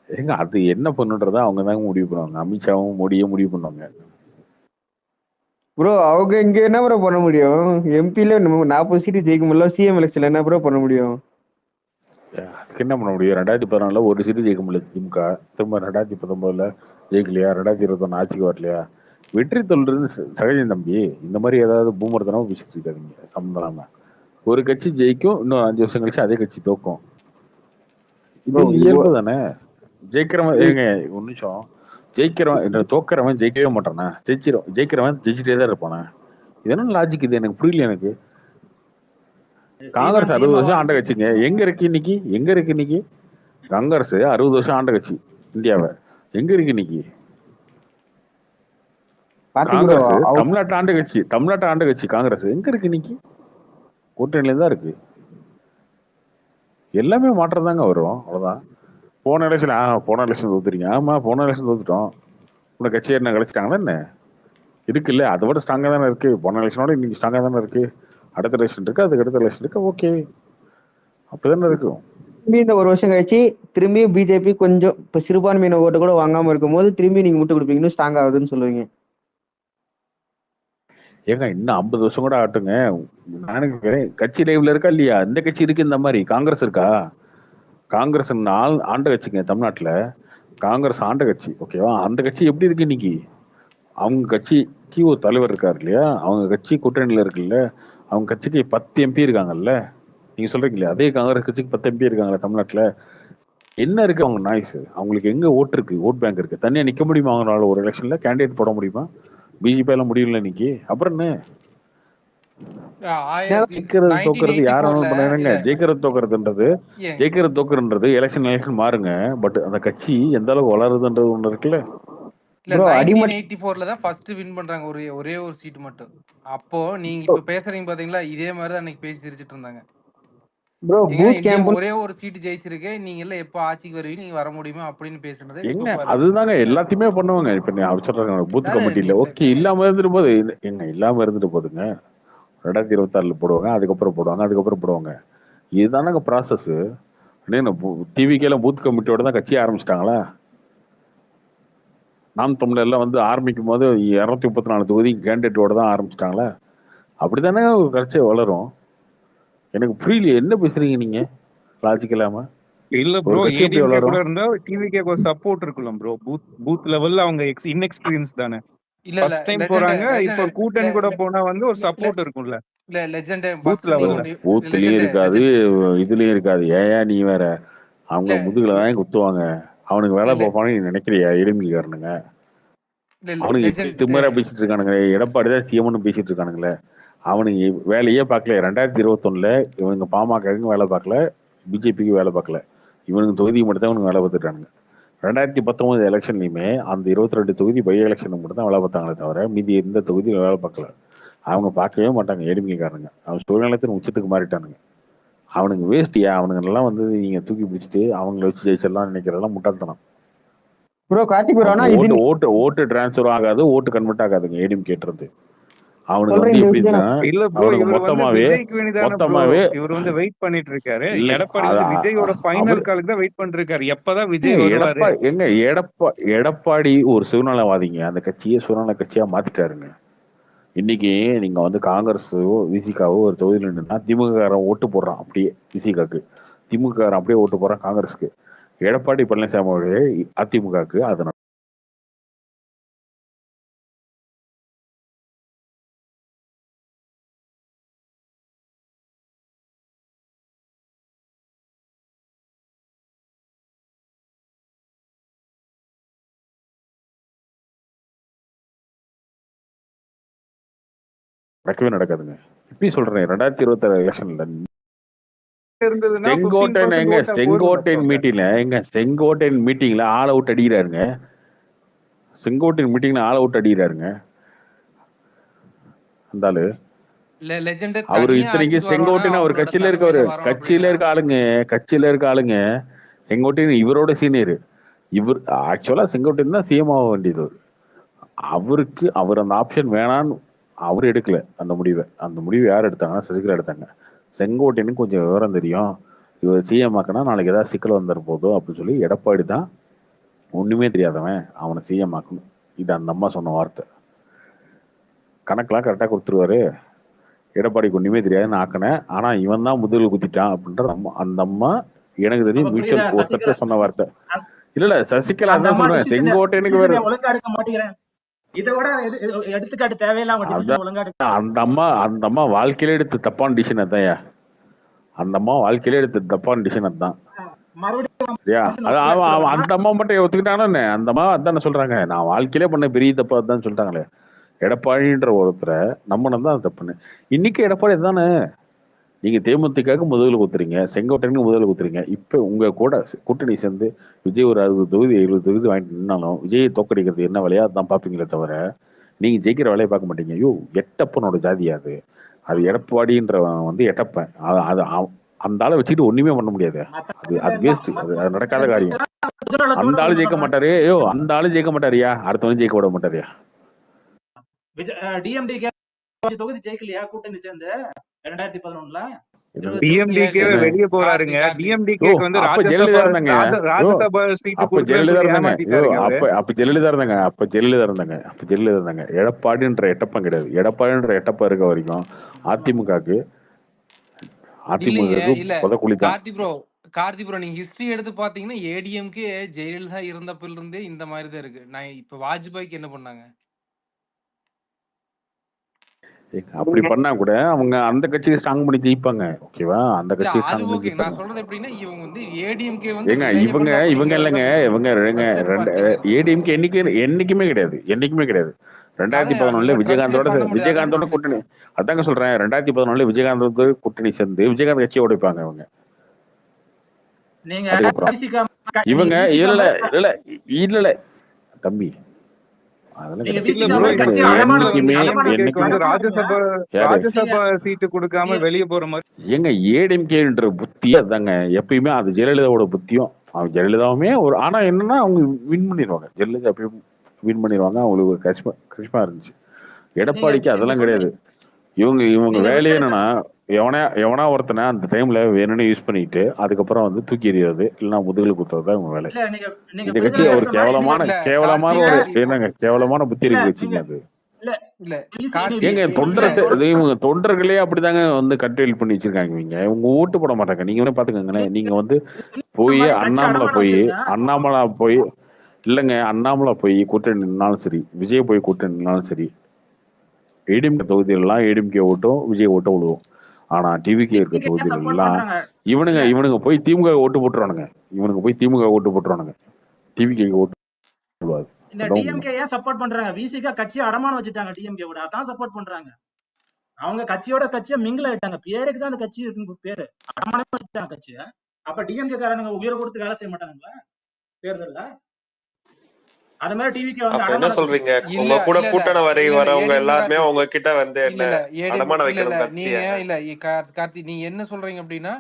ஏங்க அது என்ன பண்ணுன்றதா அவங்க தாங்க முடிவு பண்ணுவாங்க. அமித்ஷாவும் மோடியும் முடிவு பண்ணுவாங்க. ப்ரோ அவங்க இங்க என்ன ப்ரோ பண்ண முடியும்? எம்பில 40 சீட்டு ஜெயிக்க முடியல, சிஎம் எலெக்ஷன்ல என்ன ப்ரோ பண்ண முடியும்? அதுக்கு என்ன பண்ண முடியும்? 2014 ஒரு சீட்டு ஜெயிக்க முடியல திமுக. திரும்ப 2019 ஜெயிக்கலையா? 2021 ஆட்சிக்கு வரலையா? வெற்றி தோல்றது சகஜம் தம்பி. இந்த மாதிரி ஏதாவது பூமர்த்தனமா பேசிட்டு இருக்காதீங்க சம்பந்தம். ஒரு கட்சி ஜெயிக்கும், இன்னும் 5 வருஷம் கழிச்சு அதே கட்சி தோக்கும். இது இயல்பு தானே. ஜெயிக்கிறவன் ஏங்க ஒரு நிமிஷம், ஜெயிக்கிறவன் தோக்கிறவன் ஜெயிக்கவே மாட்டானா? ஜெயிக்கிறவன் ஜெயிச்சுட்டே தான் இருப்பானா? இது என்ன லாஜிக்? இது எனக்கு புரியல. எனக்கு காங்கிரஸ் சீமான் 60 சிஎம் வருஷம் ஆண்ட ஆச்சு. கட்சிங்க. எங்க இருக்கு இன்னைக்கு? காங்கிரஸ் 60 வருஷம் ஆண்ட கட்சி இந்தியாவை. எங்க இருக்கு இன்னைக்கு கார்த்திக் ப்ரோ காங்கிரஸ்? தமிழ்நாட்டு ஆண்ட கட்சி காங்கிரஸ் எங்க இருக்கு இன்னைக்கு? கூட்டணியில தான் இருக்கு. எல்லாமே மாற்றம் தாங்க வரும், அவ்வளவுதான். போன எலெக்ஷன் தோத்துறீங்க. ஆமா, போன எலெக்ஷன் தோத்துட்டோம். உங்க கட்சியை என்ன கழிச்சிட்டாங்களா என்ன? இருக்குல்ல, அதை விட ஸ்ட்ராங்கா தானே இருக்கு. போன எலெக்ஷனோட இன்னைக்கு ஸ்ட்ராங்கா தானே இருக்கு. அடுத்த எலெக்ஷன் இருக்கு, அதுக்கு அடுத்த எலெக்ஷன் இருக்கு. ஓகே, அப்படிதானே இருக்கும். திரும்பி இந்த ஒரு வருஷம் கழிச்சு திரும்பியும் பிஜேபி கொஞ்சம் இப்ப சிறுபான்மையின ஓட்டு கூட வாங்காம இருக்கும் போது திரும்பி நீங்க முட்டு கொடுப்பீங்கன்னு ஸ்ட்ராங் ஆகுதுன்னு சொல்லுவீங்க. ஏங்க இன்னும் 50 வருஷம் கூட ஆட்டுங்க. நானும் கேட்கிறேன், கட்சி லைவ்ல இருக்கா இல்லையா? இந்த கட்சி இருக்கு, இந்த மாதிரி காங்கிரஸ் இருக்கா? காங்கிரஸ் ஆண்ட கட்சிங்க தமிழ்நாட்டுல. காங்கிரஸ் ஆண்ட கட்சி, ஓகேவா? அந்த கட்சி எப்படி இருக்கு இன்னைக்கு? அவங்க கட்சிக்கு ஒரு தலைவர் இருக்காரு இல்லையா? அவங்க கட்சி கூட்டணியில இருக்குல்ல. அவங்க கட்சிக்கு 10 எம்பி இருக்காங்கல்ல. நீங்க சொல்றீங்க இல்லையா, அதே காங்கிரஸ் கட்சிக்கு 10 எம்பி இருக்காங்கல்ல தமிழ்நாட்டுல. என்ன இருக்கு அவங்க நாய்ஸ்? அவங்களுக்கு எங்க ஓட்டு இருக்கு, ஓட் பேங்க் இருக்கு? தனியா நிக்க முடியுமா அவங்களால? ஒரு எலெக்ஷன்ல கேண்டிடேட் போட முடியுமா? பிஜேபி எல்லாம் முடியல இன்னைக்கு. அப்புறம் என்ன? ஜெயிக்கிறது தோக்குறது யார் 1984 பண்ணாங்க? இல்ல ஏன் ஜெயிக்கிறது தோக்குறதுன்றது எலெக்ஷன் மாறுங்க. பட் அந்த கட்சி எந்த அளவுக்கு வளருதுன்றது ஒண்ணு இருக்குல்ல. இல்ல ப்ரோ அடிமட் 1984 தான் ஃபர்ஸ்ட் வின் பண்றாங்க, ஒரே ஒரு சீட் மட்டும். அப்போ நீங்க இப்ப பேசுறீங்க பாத்தீங்களா, இதே மாதிரி தான் அன்னைக்கு பேசி சிரிச்சிட்டு இருந்தாங்க. ப்ரோ ஏங்க பூத் இந்தியா கேம்ப் ஒரே ஒரு சீட் ஜெயிச்சிருக்கு, நீங்க எல்லாம் எப்போ ஆட்சிக்கு வருவீங்க, நீங்க வர முடியுமா அப்படின்னு பேசுனது எங்க இப்ப அதுதாங்க எல்லாத்தையுமே பண்ணுவாங்க. இப்ப நீ சொல்றாங்க பூத் கமிட்டியில, ஓகே, இல்லாம இருந்துட்டு போகுது. இல்லாம இருந்துட்டு போகுதுங்க. 2026 போடுவாங்க, அதுக்கப்புறம் போடுவாங்க. இதுதானங்க ப்ராசஸ். டிவிக்கெல்லாம் பூத் கமிட்டியோட தான் கட்சி ஆரம்பிச்சிட்டாங்களா? நாம் தமிழர்லாம் வந்து ஆரம்பிக்கும் போது 234 தொகுதி கேண்டிடேட்டோட தான் ஆரம்பிச்சிட்டாங்களா? அப்படித்தானே ஒரு கட்சி வளரும். எனக்கு புரியல, என்ன பேசுறீங்க நீங்க லாஜிக் இல்லாம? இல்ல ஒரு ப்ரோ, கட்சி எப்படி ஏடிஎம்கே கூட வளரும்? இருந்தா டிவிகே ஒரு சப்போர்ட் இருக்கலாம் ப்ரோ. பூத் லெவல்ல அவங்க இன்எக்ஸ்பீரியன்ஸ் தானே, இல்ல ஃபர்ஸ்ட் டைம் போறாங்க. இப்போ ஒரு கூட்டணி கூட போனா வந்து ஒரு சப்போர்ட் இருக்கும்ல இல்ல லெஜெண்ட் பூத் ஃபர்ஸ்ட் லெவல்ல. பூத்துலயும் இருக்காது, இதுலயும் இருக்காது. ஏன் நீ வேற? அவங்க முதுகுல தான் குத்துவாங்க. அவனுக்கு வேலை பார்ப்பானு நீ நினைக்கிறியா? எலும்பிக்காரனுங்க அவனுக்கு திமிரா பேசிட்டு இருக்கானுங்க. எடப்பாடி தான் சிஎம்னு பேசிட்டு இருக்கானுங்களே. அவனுக்கு வேலையே பார்க்கல. 2021 இவனுங்க பாமகவுக்கு வேலை பார்க்கல, பிஜேபிக்கு வேலை பார்க்கல. இவனுக்கு தொகுதிக்கு மட்டும் தான் இவனுக்கு வேலை பார்த்துட்டானுங்க. 2019 எலெக்ஷன்லயுமே அந்த 22 தொகுதி பை எலெக்ஷனுக்கு மட்டும் தான் வேலை பார்த்தாங்களே தவிர மீதி எந்த தொகுதியும் வேலை பார்க்கல. அவங்க பார்க்கவே மாட்டாங்க ஏடிமிக்காரனுங்க. அவன் சூழ்நிலத்தின் உச்சத்துக்கு மாறிட்டானுங்க. அவனுக்கு வேஸ்டியா? அவனுங்க எல்லாம் வந்து நீங்க தூக்கி பிடிச்சிட்டு அவங்கள வச்சு ஜெயிச்சிடலாம் நினைக்கிறதெல்லாம் முட்டாள்தனம். ப்ரோ கார்த்திக் ப்ரோ ஓட்டு டிரான்ஸ்ஃபர் ஆகாது, ஓட்டு கன்வெர்ட் ஆகாதுங்க ஏடிஎம் கேட்டுறது. அவனுக்கு சொல்றேன் வந்து இந்த எப்படின்னா, விஷயம். இல்ல ப்ரோ, அவனுக்கு இவர் வந்து விஜய்க்கு வேண்டிதானே ப்ரோ. இவர் வந்து வெயிட் பண்ணிட்டு இருக்காரு. எடப்பாடி வந்து விஜயோட ஃபைனல் காலுக்கு தான் வெயிட் பண்ணிட்டு இருக்காரு. எப்பதான் விஜய் வருவாரு? எடப்பாடி ஒரு சுயநலவாதிங்க. அந்த கட்சியே சுயநல கட்சியா மாத்திட்டாருங்க. இன்னைக்கு நீங்க வந்து காங்கிரஸோ விசிகாவோ ஒரு தொகுதியில் நின்றுனா திமுக ஓட்டு போடுறான் அப்படியே விசிகாக்கு, திமுக அப்படியே ஓட்டு போடுறான் காங்கிரஸுக்கு. எடப்பாடி பழனிசாமி அதிமுகக்கு அதனால நடக்கவே நடக்காதுங்க. இப்படி சொல்றேன். 2026 எலெக்ஷன்ல இருந்ததுன்னா 15% செங்கோட்டையன் மீட்டிங்ல ஆல் அவுட் அடிக்கிறாருங்க. அந்த ஆளு. அவரு இத்தனைக்கு செங்கோட்டையன் அவர் கட்சியில இருக்க ஆளுங்க. செங்கோட்டையன் இவரோட சீனியர். இவர் ஆக்சுவலா செங்கோட்டையன் தான் சிஎம் ஆக வேண்டியது. அவர் அந்த ஆப்ஷன் வேணான்னு அவர் எடுக்கல. அந்த முடிவை யார் எடுத்தாங்கன்னா சசிகலா எடுத்தாங்க. செங்கோட்டையனுக்கு கொஞ்சம் விவரம் தெரியும், இவர் சிஎம் ஆக்கினா நாளைக்கு ஏதாவது சிக்கல் வந்துட போதும் அப்படின்னு சொல்லி எடப்பாடி தான் ஒண்ணுமே தெரியாதவன் அவனை சிஎம் ஆக்கணும். இது அந்த அம்மா சொன்ன வார்த்தை. கணக்கெல்லாம் கரெக்டா கொடுத்துருவாரு. எடப்பாடிக்கு ஒண்ணுமே தெரியாதுன்னு ஆக்கினேன், ஆனா இவன் தான் முதுகில் குத்திட்டான் அப்படின்ற அந்த அம்மா எனக்கு தெரியும் மியூச்சுவல் கோர்ட்டை சொன்ன வார்த்தை. இல்ல சசிகலா தான் சொல்றேன். செங்கோட்டையனுக்கு வேற ஒழுங்கா எடுக்க மாட்டேங்கிறேன். இதோட எடுத்துக்காட்டு தேவையில்லாம அந்த அம்மா வாழ்க்கையில எடுத்த தப்பான டிசிஷன் அதான். அந்த அம்மா வாழ்க்கையில எடுத்த தப்பான டிசிஷன் அதான். அந்த அம்மா மட்டும் ஒத்துக்கிட்டானே. அந்த அம்மா அதான் சொல்றாங்க, நான் வாழ்க்கையிலே பண்ண பெரிய தப்பா அதான் சொல்லிட்டாங்களே. எடப்பாடின்ற ஒருத்தரை நம்பினது தான் தப்புன்னு. இன்னைக்கு எடப்பாடி தானே. நீங்க தேமுதிகவுக்கு முதல்ல குத்துறீங்க, செங்கோட்டையனுக்கு முதல்ல குத்துறீங்க. இப்ப உங்க கூட கூட்டணி சேர்ந்து விஜய் ஒரு 60 தொகுதி 70 தொகுதி வாங்கிட்டு நின்னாலும் விஜயை தோக்கடிக்கிறது என்ன வேலையா அதான் பார்ப்பீங்களே தவிர நீங்க ஜெயிக்கிற வேலையை பார்க்க மாட்டீங்க. ஐயோ எட்டப்பனோட ஜாதியா அது, அது எடப்பாடின்றவன் வந்து எட்டப்பன். அது அந்த ஆளை வச்சுட்டு ஒண்ணுமே பண்ண முடியாது. அது வேஸ்ட், அது நடக்காத காரியம். அந்த ஆளு ஜெயிக்க மாட்டாரு. ஐயோ அந்த ஆளு ஜெயிக்க மாட்டாரியா, அடுத்தவன் ஜெயிக்க விட மாட்டாரியா. டிஎம்டிகே தொகுதி ஜெயிக்கலையா கூட்டணி சேர்ந்து 2011ல? டிஎம்டிகே வெளியே போறாருங்க. டிஎம்டிகேக்கு வந்து அப்ப ஜெயலலிதா இருந்தாங்க. ராஜ்யசபா சீட் அப்ப ஜெயலலிதா இருந்தாங்க. அப்ப ஜெயலலிதா இருந்தாங்க. அப்ப ஜெயலலிதா இருந்தாங்க. அப்ப ஜெயலலிதா இருந்தாங்க. எடப்பாடின்ற எட்டப்பம் கிடையாது. எடப்பாடின்ற எட்டப்பம் இருக்க வரைக்கும் அதிமுகக்கு கார்த்தி ப்ரோ நீங்க ஹிஸ்டரி எடுத்து பாத்தீங்கன்னா ஏடிஎம்கே ஜெயலலிதா இருந்தப்பில இருந்தே இந்த மாதிரி தான் இருக்கு. நான் இப்ப வாஜ்பாய்க்கு என்ன பண்ணாங்க? அப்படி பண்ணா கூட அவங்க அந்த கட்சியை ஸ்ட்ராங் பண்ணி ஜெயிப்பாங்க. ஓகேவா? அந்த கட்சியை அது ஸ்ட்ராங் ஓகே. பண்ணி நான் சொல்றது எப்படின்னா இவங்க வந்து ஏடிஎம்கே வந்து இவங்க இல்லைங்க. ஏடிஎம்கே என்னைக்குமே கிடையாது. 2011 விஜயகாந்தோட கூட்டணி. அதாங்க சொல்றேன். 2011 விஜயகாந்த் கூட்டணி சேர்ந்து விஜயகாந்த் கட்சியை உடைப்பாங்க அவங்க. இவங்க இல்ல தம்பி, ராஜ்யசபா சீட்டு கொடுக்காம வெளியே போற மாதிரி எங்க ஏடிஎம்கேன்ற புத்தி அதாங்க எப்பயுமே. அது ஜெயலலிதாவோட புத்தியும். அவங்க ஜெயலலிதாவுமே ஆனா என்னன்னா அவங்க வின் பண்ணிடுவாங்க. ஜெயலலிதா எப்பயும் வின் பண்ணிடுவாங்க. அவங்களுக்கு கஷ்டமா இருந்துச்சு. எடப்பாடிக்கு அதெல்லாம் கிடையாது. இவங்க வேலையே என்னன்னா எவனா ஒருத்தனை அந்த டைம்ல வேணும்னு யூஸ் பண்ணிட்டு அதுக்கப்புறம் வந்து தூக்கி எறியாது இல்லைன்னா முதுகுல குத்துறதுதான் இவங்க வேலை. இந்த கட்சி ஒரு கேவலமான ஒரு என்னங்க கேவலமான புத்தி இருக்கு வச்சுங்க. அது ஏங்க இவங்க தொண்டர்களே அப்படிதாங்க வந்து கட்டையில் பண்ணி வச்சிருக்காங்க. இவங்க ஓட்டு போட மாட்டாங்க. நீங்க வேணா பாத்துக்கோங்களேன். நீங்க வந்து அண்ணாமலா போய் இல்லைங்க அண்ணாமலா போய் கூட்டணி நின்னாலும் சரி, விஜய் போய் கூட்டணி நின்னாலும் சரி, ஏடிஎம்கே தொகுதியிலாம் ஏடிஎம்கே ஓட்டும் விஜய் ஓட்டம் விழுவோம். ஆனா டிவிகே இருக்க தொகுதிகள் எல்லாம் இவனுங்க போய் திமுக ஓட்டு போட்டுருவானுங்க. டிவிகே ஓட்டு விழுவாது. இந்த டிஎம்கே ஏன் சப்போர்ட் பண்றாங்க? விசிகா கட்சி அடமானம் வச்சுட்டாங்க. டிஎம்கே ஓட அதான் சப்போர்ட் பண்றாங்க. அவங்க கட்சியா மிங்கிள் ஆயிட்டாங்க. பேருக்கு தான் அந்த கட்சி இருக்கு, பேரு அடமானம் வச்சுட்டாங்க கட்சியை. அப்ப டிஎம்கே காரனுங்க உயிரை கொடுத்து வேலை செய்ய மாட்டாங்களா தேர்தல்ல? அது மாதிரி டிவிக்கு வந்து என்ன சொல்றீங்க? உங்க கூட கூட்டணி வரவங்க எல்லாருமே உங்க கிட்ட வந்து அடமான வைக்கிற நீங்க இல்ல கார்த்தி நீங்க என்ன சொல்றீங்க அப்படின்னா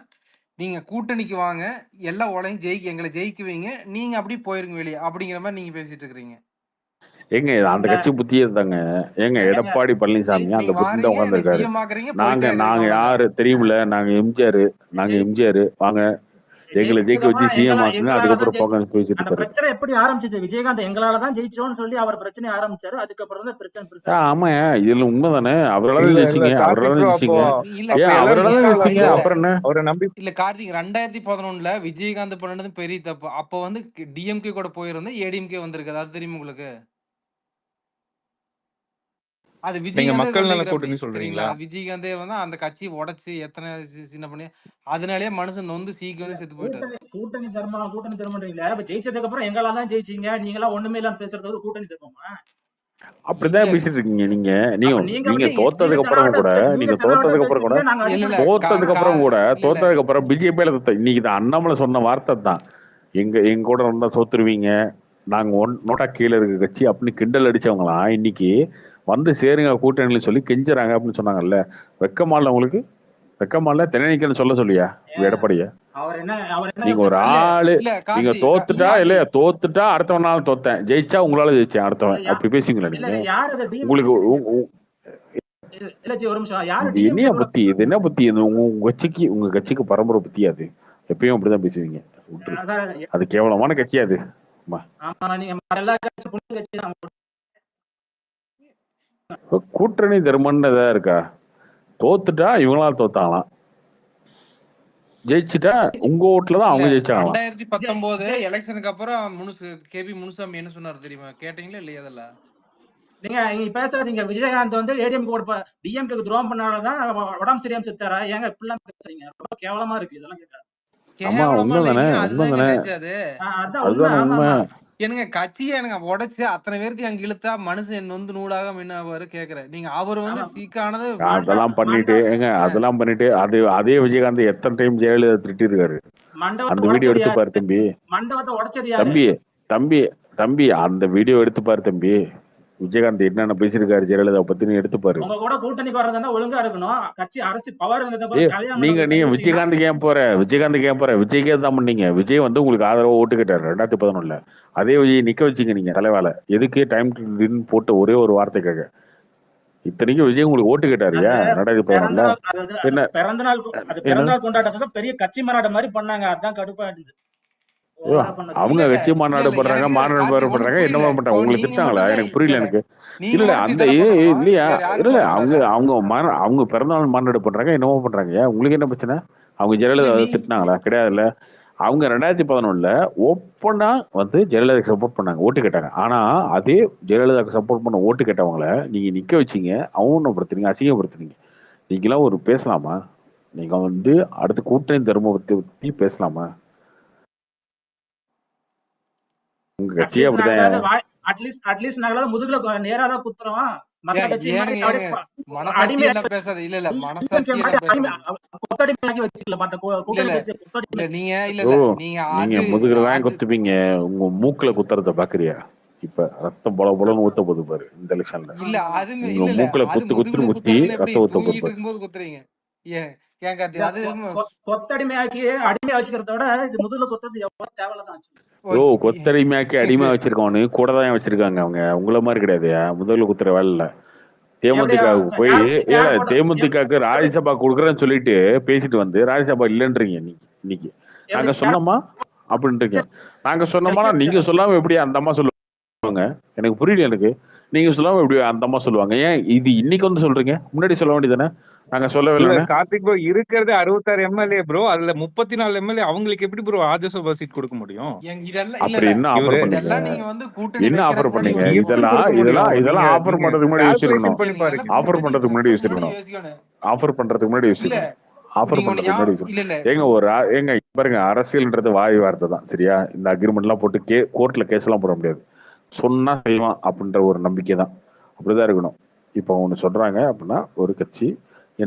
நீங்க கூட்டணிக்கு வாங்க, எல்லா உலகம் எங்களை ஜெயிக்குவீங்க, நீங்க அப்படி போயிருங்க வெளியே அப்படிங்கிற மாதிரி நீங்க பேசிட்டு இருக்கீங்க. ஏங்க அந்த கட்சி புத்தியே இருந்தாங்க. ஏங்க எடப்பாடி பழனிசாமி அந்த புத்தி தான் உட்காந்துருக்காரு. நாங்க யாரு தெரியுமில்ல? நாங்க எம்ஜிஆர் வாங்க எங்களை ஜெயிக்க வச்சு சிஎம் ஆக்குங்க, அதுக்கப்புறம் போக பேசிட்டு இருக்காரு. பிரச்சனை எப்படி ஆரம்பிச்சிச்சு? விஜயகாந்த் எங்களாலதான் ஜெயிச்சோம்னு சொல்லி அவர் பிரச்சனை ஆரம்பிச்சாரு. அதுக்கப்புறம் தான் பிரச்சனை. ஆமா, இதுல உண்மைதானே. அவரால் ஜெயிச்சிங்க. அப்புறம் என்ன அவரை நம்பி இல்ல கார்த்திக் 2011 விஜயகாந்த் பண்ணது பெரிய தப்பு. அப்ப வந்து டிஎம்கே கூட போயிருந்தா ஏடிஎம்கே வந்திருக்கு. அது தெரியுமா உங்களுக்கு? அது மக்கள் நல கூட்டணி சொல்றீங்களா? விஜயகாந்தே வந்து அந்த கட்சியை உடைச்சு எத்தனை சின்ன பண்ணி அதனாலேயே மனுஷன் வந்து சீக்கு வந்து செத்து போயிட்டாரு. கூட்டணி தர்மன்றீங்களா? இப்ப ஜெயிச்சதுக்கு அப்புறம் எங்களாதான் ஜெயிச்சீங்க, நீங்களா ஒண்ணுமே இல்லாம பேசுறது கூட்டணி தர்மமா? அப்படிதான் பேசிட்டு இருக்கீங்க. நீங்க தோத்ததுக்கு அப்புறம் பிஜேபியில இன்னைக்கு தான் அண்ணாமலை சொன்ன வார்த்தை தான், எங்க கூட இருந்தா தோத்துருவீங்க, நாங்க நோட்டா கீழே இருக்க கட்சி அப்படின்னு கிண்டல் அடிச்சவங்களாம் இன்னைக்கு வந்து சேருங்க கூட்டணின்னு சொல்லி கெஞ்சுறாங்க அப்படின்னு சொன்னாங்கல்ல. வெக்கமால உங்களுக்கு? வெக்கமால தென்னைக்கன்னு சொல்லியா எடப்பாடியா? நீங்க ஒரு ஆளு, நீங்க தோத்துட்டா அடுத்தவன் நாள் தோத்தேன், ஜெயிச்சா உங்களால ஜெயிச்சேன் அடுத்தவன், அப்படி பேசுவீங்களா நீங்க? உங்களுக்கு என்ன புத்தி? இது என்ன புத்தி? உங்க கட்சிக்கு பரம்பரை புத்தி அது. எப்பயும் அப்படிதான் பேசுவீங்க. அது கேவலமான கட்சி அது. கூட்டணி தர்மன்னு ஏதாவது இருக்கா? தோத்துட்டா இவங்களால தோத்தாங்களாம், ஜெயிச்சுட்டா உங்க ஓட்டுலதான் அவங்க ஜெயிச்சாங்க. 2019 எலெக்ஷனுக்கு அப்புறம் கேபி முனுசாமி என்ன சொன்னாரு தெரியுமா? கேட்டீங்களா இல்லையா? அதெல்லாம் நீங்க பேசாதீங்க. விஜயகாந்த் வந்து ஏடிஎம் டிஎம்கே துரோகம் பண்ணாலதான் உடம்பு சரியாம செத்தாரா? ஏங்க இப்படிலாம் பேசுறீங்க? ரொம்ப கேவலமா இருக்கு இதெல்லாம் கேட்க. உண்மைதானே? அதுதான் உண்மை. எனக்கு கட்சியை எனக்கு உடைச்சு அத்தனை பேர்த்தையும் அங்க இழுத்தா மனுஷன் நொந்து நூலாக மின்னாவாரு கேக்குறேன். நீங்க அவர் வந்து ஆமா சீக்கானது அதெல்லாம் பண்ணிட்டு அதெல்லாம் பண்ணிட்டு அதே விஜயகாந்த் எத்தனை டைம் ஜெயலலிதா திட்டிருக்காரு. அந்த மண்டபத்தை வீடியோ உடைச்சது எடுத்து யாரு? பாரு தம்பி. மண்டபத்தை உடைச்சது யாரு? தம்பி தம்பி தம்பி அந்த வீடியோ எடுத்து பாரு தம்பி. விஜயகாந்த் என்னென்ன பேசியிருக்காரு ஜெயலலிதா பத்தி நீ எடுத்து பாரு. உங்க கூட கூட்டணிக்கு வர்றதுன்னா ஒழுங்கா இருக்கணும். கட்சி அரசு பவர் கல்யாண நீங்க மண்டபத்தை நீங்க யோசிச்சீங்கன்னா விஜயகாந்துக்கு ஏன் போற? விஜயகாந்துக்கு ஏன் போற? விஜய்க்கே தான் பண்ணீங்க. விஜய் வந்து உங்களுக்கு ஆதரவா ஓட்டு கேட்டாரு 2011. அதே விஜய் நிக்க வச்சீங்க நீங்க தலைவால. எதுக்கு டைம் போட்ட ஒரே ஒரு வார்த்தைக்காக. இத்தனைக்கும் விஜய் உங்களுக்கு ஓட்டு கேட்டாருயா பிறந்த 2011. நாள் அது என்ன பிறந்த நாள் பிறந்த நாள் கொண்டாட்டத்தை பெரிய கட்சி மாநாடு மாதிரி பண்ணாங்க. அதான் கடுப்பா இருந்தது. ஐயோ, ஓவரா பண்ணது. அவங்க இல்ல இல்ல கட்சி மாநாடு இல்ல இல்ல பண்றாங்க, எனக்கு மாநாடு கார்த்திக் ஒண்ணு பண்றாங்க, புரியல. என்னமோ இப்போ பண்றாங்க. உங்களுக்கு நீங்க திட்டாங்களா? மட்டும்தான் எனக்கு இல்ல புரியல இல்ல எனக்கு. நீங்க இல்ல மட்டும் அந்த இதெல்லாம் பண்ணணுமா? இல்லையா வேற யாரும் இல்ல அவங்க பண்ணக்கூடாதா? அவங்க பிறந்தநாள் மாநாடு பண்றாங்க, என்னமோ பண்றாங்க. உங்களுக்கு என்ன பிரச்சனை? அவங்க இல்ல ஜெயலலிதா நீ திட்டினாங்களா? கிடையாதுல்ல. அவங்க 2011 ஓப்பனா வந்து ஜெயலலிதாக்கு சப்போர்ட் பண்ணாங்க, ஓட்டு கேட்டாங்க. ஆனா அதே ஜெயலலிதாக்கு சப்போர்ட் பண்ண ஓட்டு கேட்டவங்கள நீங்க நிக்க வச்சீங்க, அவமானப்படுத்துறீங்க, அசிங்கப்படுத்துறீங்க. நீங்களாம் ஒரு பேசலாமா? நீங்க வந்து அடுத்த கூட்டணி தர்மத்தை பத்தி பேசலாமா? உங்க கட்சியே அட்லீஸ்ட் அப்படிதான். நாங்களாவது அட்லீஸ்ட் நாங்களாவது முதுகுல நேரா தான் குத்துறோம். மத்த கட்சி மாதிரி ஏனுங்க அப்படியே மனசாட்சி அடிமை எல்லாம் பேசாத. இல்ல இல்ல DMK மனசாட்சி மாதிரி எல்லாம் அடிமை பேசாதீங்க. கொத்தடிமையாக்கி வச்சுக்கல. மத்த இல்ல கூட்டணி இல்ல கட்சி கொத்தடிமை. இல்ல நீங்க இல்ல ஓ இல்ல நீங்க நீங்க அது முதுகுல தான் அது குத்துப்பீங்க. உங்க மூக்குல குத்துறத பாக்குறியா? இப்ப ரத்தம் பொல பொலன்னு ஊத்த போகுது பாரு இந்த எலெக்ஷன்ல. இல்ல அது உங்க இல்ல இல்ல மூக்குல அது குத்து முதுகுல குத்தி குத்துறதுன்னு எப்படி ரத்தம் ஊத்த போகுது தூங்கிட்டு பாரு. இருக்கும்போது குத்துறீங்க? ஏன் ஏன் கார்த்தி அது கொத்தடிமையாக்கி அடிமையா வச்சுக்கிறத விட இது முதுகுல குத்துறது எவ்வளவு தேவையில்லதான் ஆச்சு. ஓ கொத்தடிமையாக்கி அடிமை வச்சிருக்கவனு கூட தான் வச்சிருக்காங்க அவங்க. உங்கள மாதிரி கிடையாது. முதல்ல குத்துற வேலை இல்ல. தேமுதிகவுக்கு போய் ஏல தேமுதிகவுக்கு ராஜ்யசபா கொடுக்குறேன்னு சொல்லிட்டு பேசிட்டு வந்து ராஜ்யசபா இல்லைன்றீங்க இன்னைக்கு. நாங்க சொன்னோமா அப்படின்றீங்க. நாங்க சொன்னோமா? நீங்க சொல்லாம எப்படி அந்த அம்மா சொல்லுவாங்க? எனக்கு புரியல. எனக்கு நீங்க சொல்லாம எப்படி அந்த அம்மா சொல்லுவாங்க? ஏன் இது இன்னைக்கு வந்து சொல்றீங்க? முன்னாடி சொல்ல வேண்டியதானே? நாங்க சொல்லவே இல்ல இல்லைன்னு. கார்த்திக் ப்ரோ இருக்கிறது 66 எம்எல்ஏ ப்ரோ. அதுல 34 எம்எல்ஏ அவங்களுக்கு எப்படி ப்ரோ ராஜ்யசபா சீட் கொடுக்க முடியும்? இதெல்லாம் இல்ல அப்படி இல்ல என்ன ஆஃபர் பண்ணீங்க? இதெல்லாம் நீங்க வந்து கூட்டணி என்ன ஆஃபர் வைக்கிறதுக்கு முன்னாடி பண்ணீங்க? யோசிக்கணும். இதெல்லாம் ஆஃபர் பண்றதுக்கு முன்னாடி யோசிச்சிருக்கணும். இல்ல நீங்க எல்லாம் ஆஃபர் கூட்டணி பண்றதுக்கு முன்னாடி வைக்கிறதுக்கு முன்னாடி யோசிச்சிருக்கணும். யோசிக்கணும். ஆஃபர் பண்றதுக்கு முன்னாடி இல்ல யோசிக்கணும். ஆஃபர் நீங்க ஒண்ணு பண்றதுக்கு முன்னாடி இல்ல இல்ல ஏங்க ஏங்க பாருங்க, அரசியல்ன்றது வாய் வார்த்தை தான். சரியா? இந்த அக்ரிமெண்ட் எல்லாம் போட்டு கோர்ட்ல கேஸ் எல்லாம் போட முடியாது. சொன்னா செய்வான் அப்படின்ற ஒரு நம்பிக்கை தான். அப்படிதான் இருக்கணும். இப்போ ஒண்ணு சொல்றாங்க அப்படின்னா ஒரு கட்சி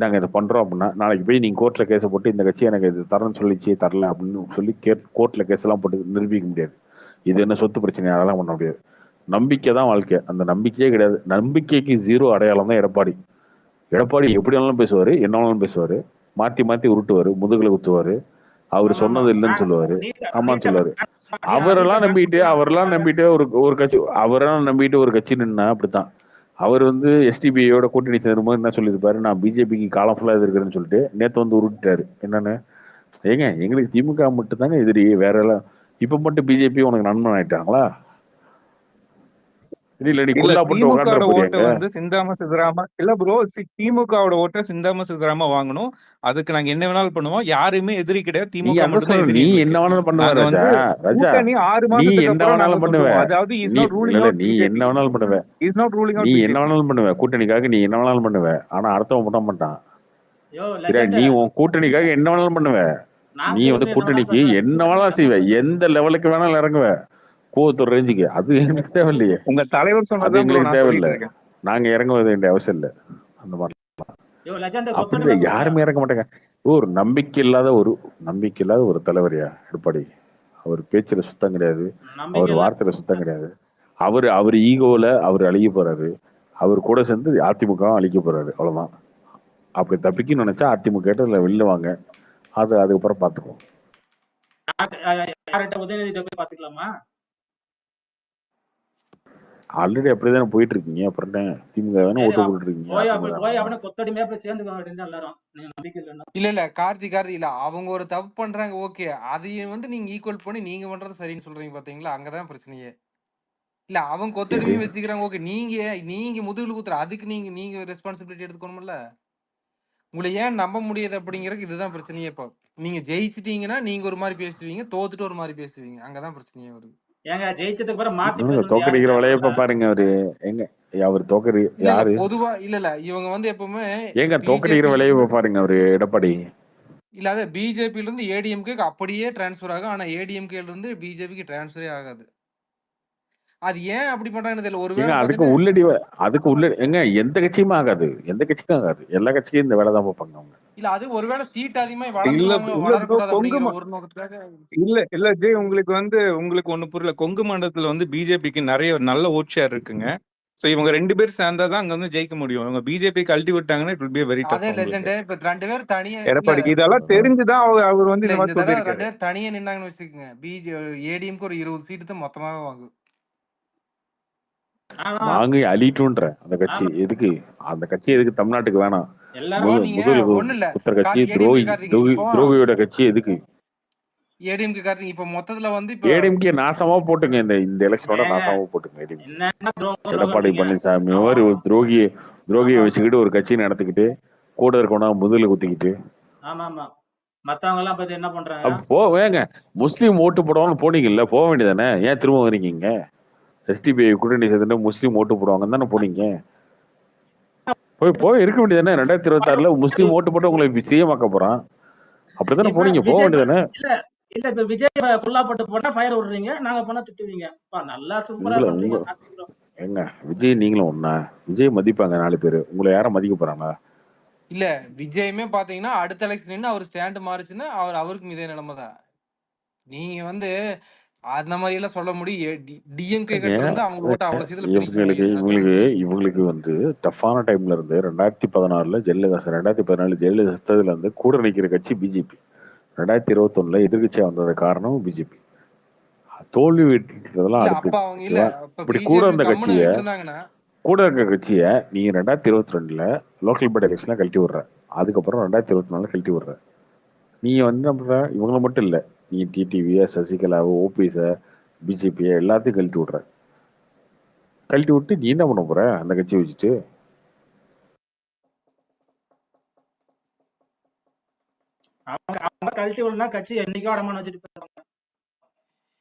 நாங்க இதை பண்றோம் அப்படின்னா, நாளைக்கு போய் நீங்க கோர்ட்ல கேஸை போட்டு இந்த கட்சி எனக்கு இது தரேன்னு சொல்லிச்சு தரல அப்படின்னு சொல்லி கோர்ட்ல கேஸ் எல்லாம் போட்டு நிரூபிக்க முடியாது. இது என்ன சொத்து பிரச்சனை? அதெல்லாம் பண்ண முடியாது. நம்பிக்கை தான் வாழ்க்கை. அந்த நம்பிக்கையே கிடையாது. நம்பிக்கைக்கு 0 அடையாளம் தான் எடப்பாடி. எடப்பாடி எப்படி வேணாலும் பேசுவாரு, என்ன வேணாலும் பேசுவாரு, மாத்தி மாத்தி உருட்டுவாரு, முதுகுல குத்துவாரு, அவரு சொன்னது இல்லைன்னு சொல்லுவாரு, ஆமான்னு சொல்லுவாரு. அவரெல்லாம் நம்பிட்டு ஒரு கட்சி நின்னா அப்படித்தான். அவர் வந்து எஸ்டிபிஐயோட கூட்டணி சேரும்போது என்ன சொல்லியிருப்பாரு? நான் பிஜேபிக்கு காலம் ஃபுல்லா எதிர்க்கிறேன்னு சொல்லிட்டு நேத்து வந்து உருட்டாரு. என்னன்னு? ஏங்க எங்களுக்கு திமுக மட்டும் தாங்க எதிரி, வேற எல்லாம். இப்ப மட்டும் பிஜேபி உனக்கு நண்பன் ஆயிட்டாங்களா? இல்ல நீ குல்லா போட்டு உட்காந்துற போறியாங்க? வந்து சிந்தாம சிதறாம இல்ல ப்ரோ. திமுகவோட ஓட்டை சிந்தாம சிதறாம வாங்கணும். அதுக்கு நாங்க என்ன வேணாலும் பண்ணுவோம். யாருமே எதிரி கிடையாது. திமுக மட்டும் தான் எதிரி. நீ என்ன வேணாலும் பண்ணுவ ராஜா. கூட்டணி 6 நீ மாசத்துக்கு என்ன அப்புறம் வேணாலும் பண்ணுவ. அதாவது நீ என்ன வேணாலும் பண்ணுவ. நீ என்ன வேணாலும் பண்ணுவ. கூட்டணிக்காக நீ என்ன வேணாலும் பண்ணுவ. ஆனா அடுத்தவன் பண்ண மாட்டான். நீ உன் கூட்டணிக்காக என்ன வேணாலும் பண்ணுவ. நீ வந்து கூட்டணிக்கு என்ன வேணாலும் செய்வ. எந்த லெவலுக்கு வேணாலும் இறங்குவ. கோவத்தோட ரேஞ்சுக்கு. அது எங்களுக்கு தேவையில்லையே. உங்க தலைவர் சொன்னது எங்களுக்கு தேவையில்லை. நாங்க இறங்க வேண்டிய அவசியம் இல்லை. அந்த மாதிரி அப்படி யாருமே இறங்க மாட்டாங்க. ஒரு நம்பிக்கை இல்லாத ஒரு தலைவரியா எடப்பாடி. அவர் பேச்சுல சுத்தம் கிடையாது, அவர் வார்த்தையில சுத்தம் கிடையாது. அவர் ஈகோல அவர் அழிக்க போறாரு. அவர் கூட சேர்ந்து அதிமுக அழிக்க போறாரு. அவ்வளவுதான். அப்படி தப்பிக்கணும்னு நினைச்சா அதிமுக கேட்டு வெளில வாங்க. அதுக்கப்புறம் பாத்துக்குவோம். ஆல்ரெடி அப்படிதானே போயிட்டு இருக்கீங்க. அப்புறம் திமுக தானே ஓட்டு போட்டு இருக்கீங்க. இல்ல இல்ல கார்த்திக் இல்ல அவங்க ஒரு தப்பு பண்றாங்க. ஓகே, அதையும் வந்து நீங்க ஈக்குவல் பண்ணி நீங்க பண்றது சரின்னு சொல்றீங்க பாத்தீங்களா? அங்கதான் பிரச்சனையே. இல்ல அவங்க கொத்தடிமையும் வச்சுக்கிறாங்க. ஓகே, நீங்க முதுகுல குத்துற அதுக்கு நீங்க ரெஸ்பான்சிபிலிட்டி எடுத்துக்கணும்ல. உங்களை ஏன் நம்ப முடியாது அப்படிங்கறதுக்கு இதுதான் பிரச்சனையே. இப்போ நீங்க ஜெயிச்சிட்டீங்கன்னா நீங்க ஒரு மாதிரி பேசுவீங்க, தோத்துட்டு ஒரு மாதிரி பேசுவீங்க. அங்கதான் பிரச்சனையே வருது. ஏங்க ஜெயிச்சதுக்கு அப்புறம் மாத்தி பேசுறது தோக்கடிக்கிற வளையப்ப பாருங்க. அவர் தோக்கடி யாரு? பொதுவா இல்ல இவங்க வந்து எப்பவுமே ஏங்க தோக்கடிக்கிற வளையப்ப பாருங்க அவரு எடப்பாடி. இல்ல அத பிஜேபில இருந்து ஏடிஎம்கே அப்படியே டிரான்ஸ்பர் ஆகும். ஆனா ஏடிஎம்கேல இருந்து பிஜேபிக்கு டிரான்ஸ்பரே ஆகாது. அது ஏன் அப்படி பண்றாங்கன்னு தெரியல. ஏங்க ஒருவேளை அதுக்கு பாத்தீங்கன்னா உள்ளடி ஏங்க எந்த கட்சியுமே ஆகாது, எந்த கட்சிக்கும் ஆகாது. எல்லா கட்சியும் இந்த வேலை தான் பார்ப்பாங்க அவங்க. இல்ல அது ஒருவேளை சீட் அதிகமா இல்ல வளர்ந்துருவாங்க, இல்ல ப்ரோ, வளரக்கூடாது கொங்கு அப்படிங்கிற ஒரு நோக்கத்துக்காக. இல்ல ஜெய், உங்களுக்கு ஒண்ணு புரியல. கொங்கு மண்டலத்துல வந்து பிஜேபிக்கு நிறைய நல்ல ஓட் ஷேர் இருக்குங்க. சோ இவங்க 2 பேர் சேர்ந்தாதான் அங்க வந்து ஜெயிக்க முடியும். இவங்க பிஜேபி கழட்டி விட்டாங்கன்னா இட் வில் பி வெரி அதே டஃப் உங்களுக்கு. லெஜெண்ட். இப்ப 2 பேர் தனியா இல்ல எடப்பாடிக்கு இதெல்லாம் தெரிஞ்சுதான் அவர் வந்து இல்ல இந்த இந்த மாதிரி தடவை 2 சொல்லியிருக்காரு. பேர் தனியா நின்னாங்கன்னு வச்சுக்கோங்க, ஏடிஎம்க்கு ஒரு 20 சீட்டு தான் மொத்தமாவே வாங்கும். ஆனா வாங்கி அழிட்டுன்ற அந்த கட்சி ஆமா எதுக்கு? அந்த கட்சி எதுக்கு தமிழ்நாட்டுக்கு வேணாம்? எல்லாரும் ப்ரோ நீங்க முதல் ஒண்ணு இல்ல புத்திர கட்சி, ஏடிஎம்கே கார்த்திக் இப்போ துரோகியோட கட்சி எதுக்கு? ஏடிஎம்கே கார்த்திக் இப்போ மொத்தத்துல வந்து இப்போ ஏடிஎம்கே நாசமா போட்டுங்க, இந்த எலெக்ஷனோட நாசமா போட்டுங்க. ஏடிஎம்கே என்ன துரோகம் எடப்பாடி சொல்றீங்க? பழனிசாமி அவன் மாதிரி ஒரு துரோகியை ஆமா வச்சுக்கிட்டு ஒரு கட்சி நடத்திக்கிட்டு கூட இருக்கணும் முதல்ல குத்திக்கிட்டு. ஆமா ஆமா மத்தவங்க எல்லாம் பத்தி என்ன பண்றாங்க? அப்ப போவேங்க. முஸ்லீம் ஓட்டு போடுவாங்கன்னு போனீங்கல்ல, போக வேண்டியதானே? ஏன் திரும்ப வரீங்க? எஸ்டிபிஐ கூட்டணி சேர்த்துட்டு முஸ்லீம் ஓட்டு போடுவாங்கன்னு தானே போனீங்க. போய் இருக்க வேண்டியதானே? 2026ல முஸ்லீம் ஓட்டு போட்டு உங்களை சிஎம் ஆக்க போறான். அப்படித்தானே இப்ப போனீங்க, போக விஜய் வேண்டியதானே? இல்ல இல்ல இப்ப விஜய் புல்லா போட்டு போட்டா ஃபயர் விடுறீங்க, நாங்க பண்ண திட்டுவீங்க. நல்லா சூப்பரா உங்களை பண்றீங்க கார்த்திக் bro. ஏங்க விஜய் நீங்களும் ஒண்ணா? விஜய் மதிப்பாங்க 4 பேர், உங்களை யாரும் மதிக்க போறாங்களா? இல்ல விஜயுமே பாத்தீங்கன்னா அடுத்த எலெக்ஷன் அவர் ஸ்டாண்ட் மாறுச்சுன்னா அவருக்கும் இதே நிலைமை தான். நீங்க வந்து அந்த மாதிரி எல்லாம் சொல்ல முடியும். டிஎம்கே கிட்ட இருந்து அவங்க ஓட்ட அவ்வளவு சீக்கிரம் பிரிக்க முடியாது. இவங்களுக்கு வந்து டஃப்பான டைம்ல இருந்து 2016ல ஜெயலலிதா 2014 ஜெயலலிதா செத்ததுல இருந்து கூட நிக்கிற கட்சி பிஜேபி. 2021ல எதிர்கட்சியா வந்தது காரணம் பிஜேபி. தோல்வி வெற்றிதெல்லாம் இல்ல அடுத்து அப்ப அவங்க இல்ல ஓகேவா? அப்ப இப்படி கூட பிஜேபி இருந்த கம்முன்னு கட்சிய விட்டுருந்தாங்கன்னா கூட இருக்க கட்சிய நீங்க 2022ல லோக்கல் பாடி எலெக்ஷன்ல கழட்டி விடுற, அதுக்கப்புறம் 2024 கழட்டி விடுற. நீங்க வந்து என்ன பண்ற? இவங்களை மட்டும் இல்ல, நீ டிடிவிய, சசிகலாவோ, ஓபிஎஸ, பிஜேபிய எல்லாத்தையும் கழட்டி விடுற. கழட்டி விட்டு நீ என்ன பண்ண போற அந்த கட்சியை வச்சுட்டு? அவங்க கழட்டி விடனா கட்சி என்னைக்கோ அடமான வச்சுட்டு போயிருவாங்க.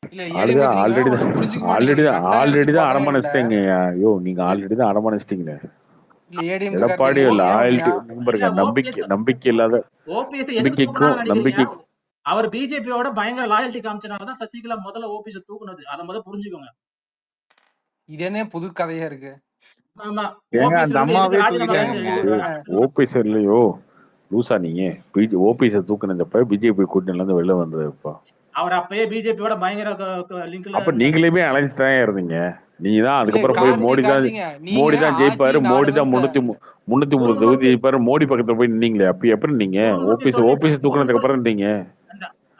இல்ல ஏடிஎம்கே ஆல்ரெடி புரிஞ்சுக்க மாட்டேங்கிறாங்க. தான் அடமானிச்சிட்டீங்க. ஐயோ, நீங்க ஆல்ரெடி தான் அடமானிச்சிட்டீங்க. இல்ல ஏடிஎம்கே எடப்பாடி லாயல்ட்டி பாருங்க, ஓபிஎஸ் நம்பிக்கை இல்லாத ஓபிஎஸ் எதுக்கு நம்பிக்கைக்கும் தூக்குனாங்கன்னு நம்பிக்கை. நினைக்கிறீங்க? அவர் பிஜேபியோட பயங்கர லாயல்ட்டி காமிச்சனாலதான் சசிகலா முதல்ல ஓபிஎஸ் தூக்குனது. அதை முதல்ல புரிஞ்சுக்கோங்க. இது என்ன புது கதையா இருக்கு? ஆமா ஏங்க ஓபிஎஸ் அந்த வந்து அம்மாவே எதுக்கு ராஜினாமா தூக்கிட்டாங்க. செஞ்சு ஓபிஎஸ் இல்லையோ லூசா நீங்க? ஓபிஎஸ் தூக்குனப்ப பிஜேபி கூட்டணில இருந்து வெளில வந்தது. இப்போ அவர் அப்பயே பிஜேபியோட பயங்கர லிங்க்ல அப்ப நீங்களுமே அலைன்ஸ் தான் இருந்தீங்க. நீங்க தான் இல்ல அதுக்கப்புறம் போய் மோடி தான் நீங்க ஜெயிப்பாரு, ஆட்சி 4 மோடி தான் வருஷம் 330 தொகுதி ஜெயிப்பாரு, மோடி பக்கத்துல போய் நின்னீங்களே. அப்ப எப்படி நீங்க ஓபிஎஸ் தூக்குனதுக்கு அப்புறம் இருந்தீங்க?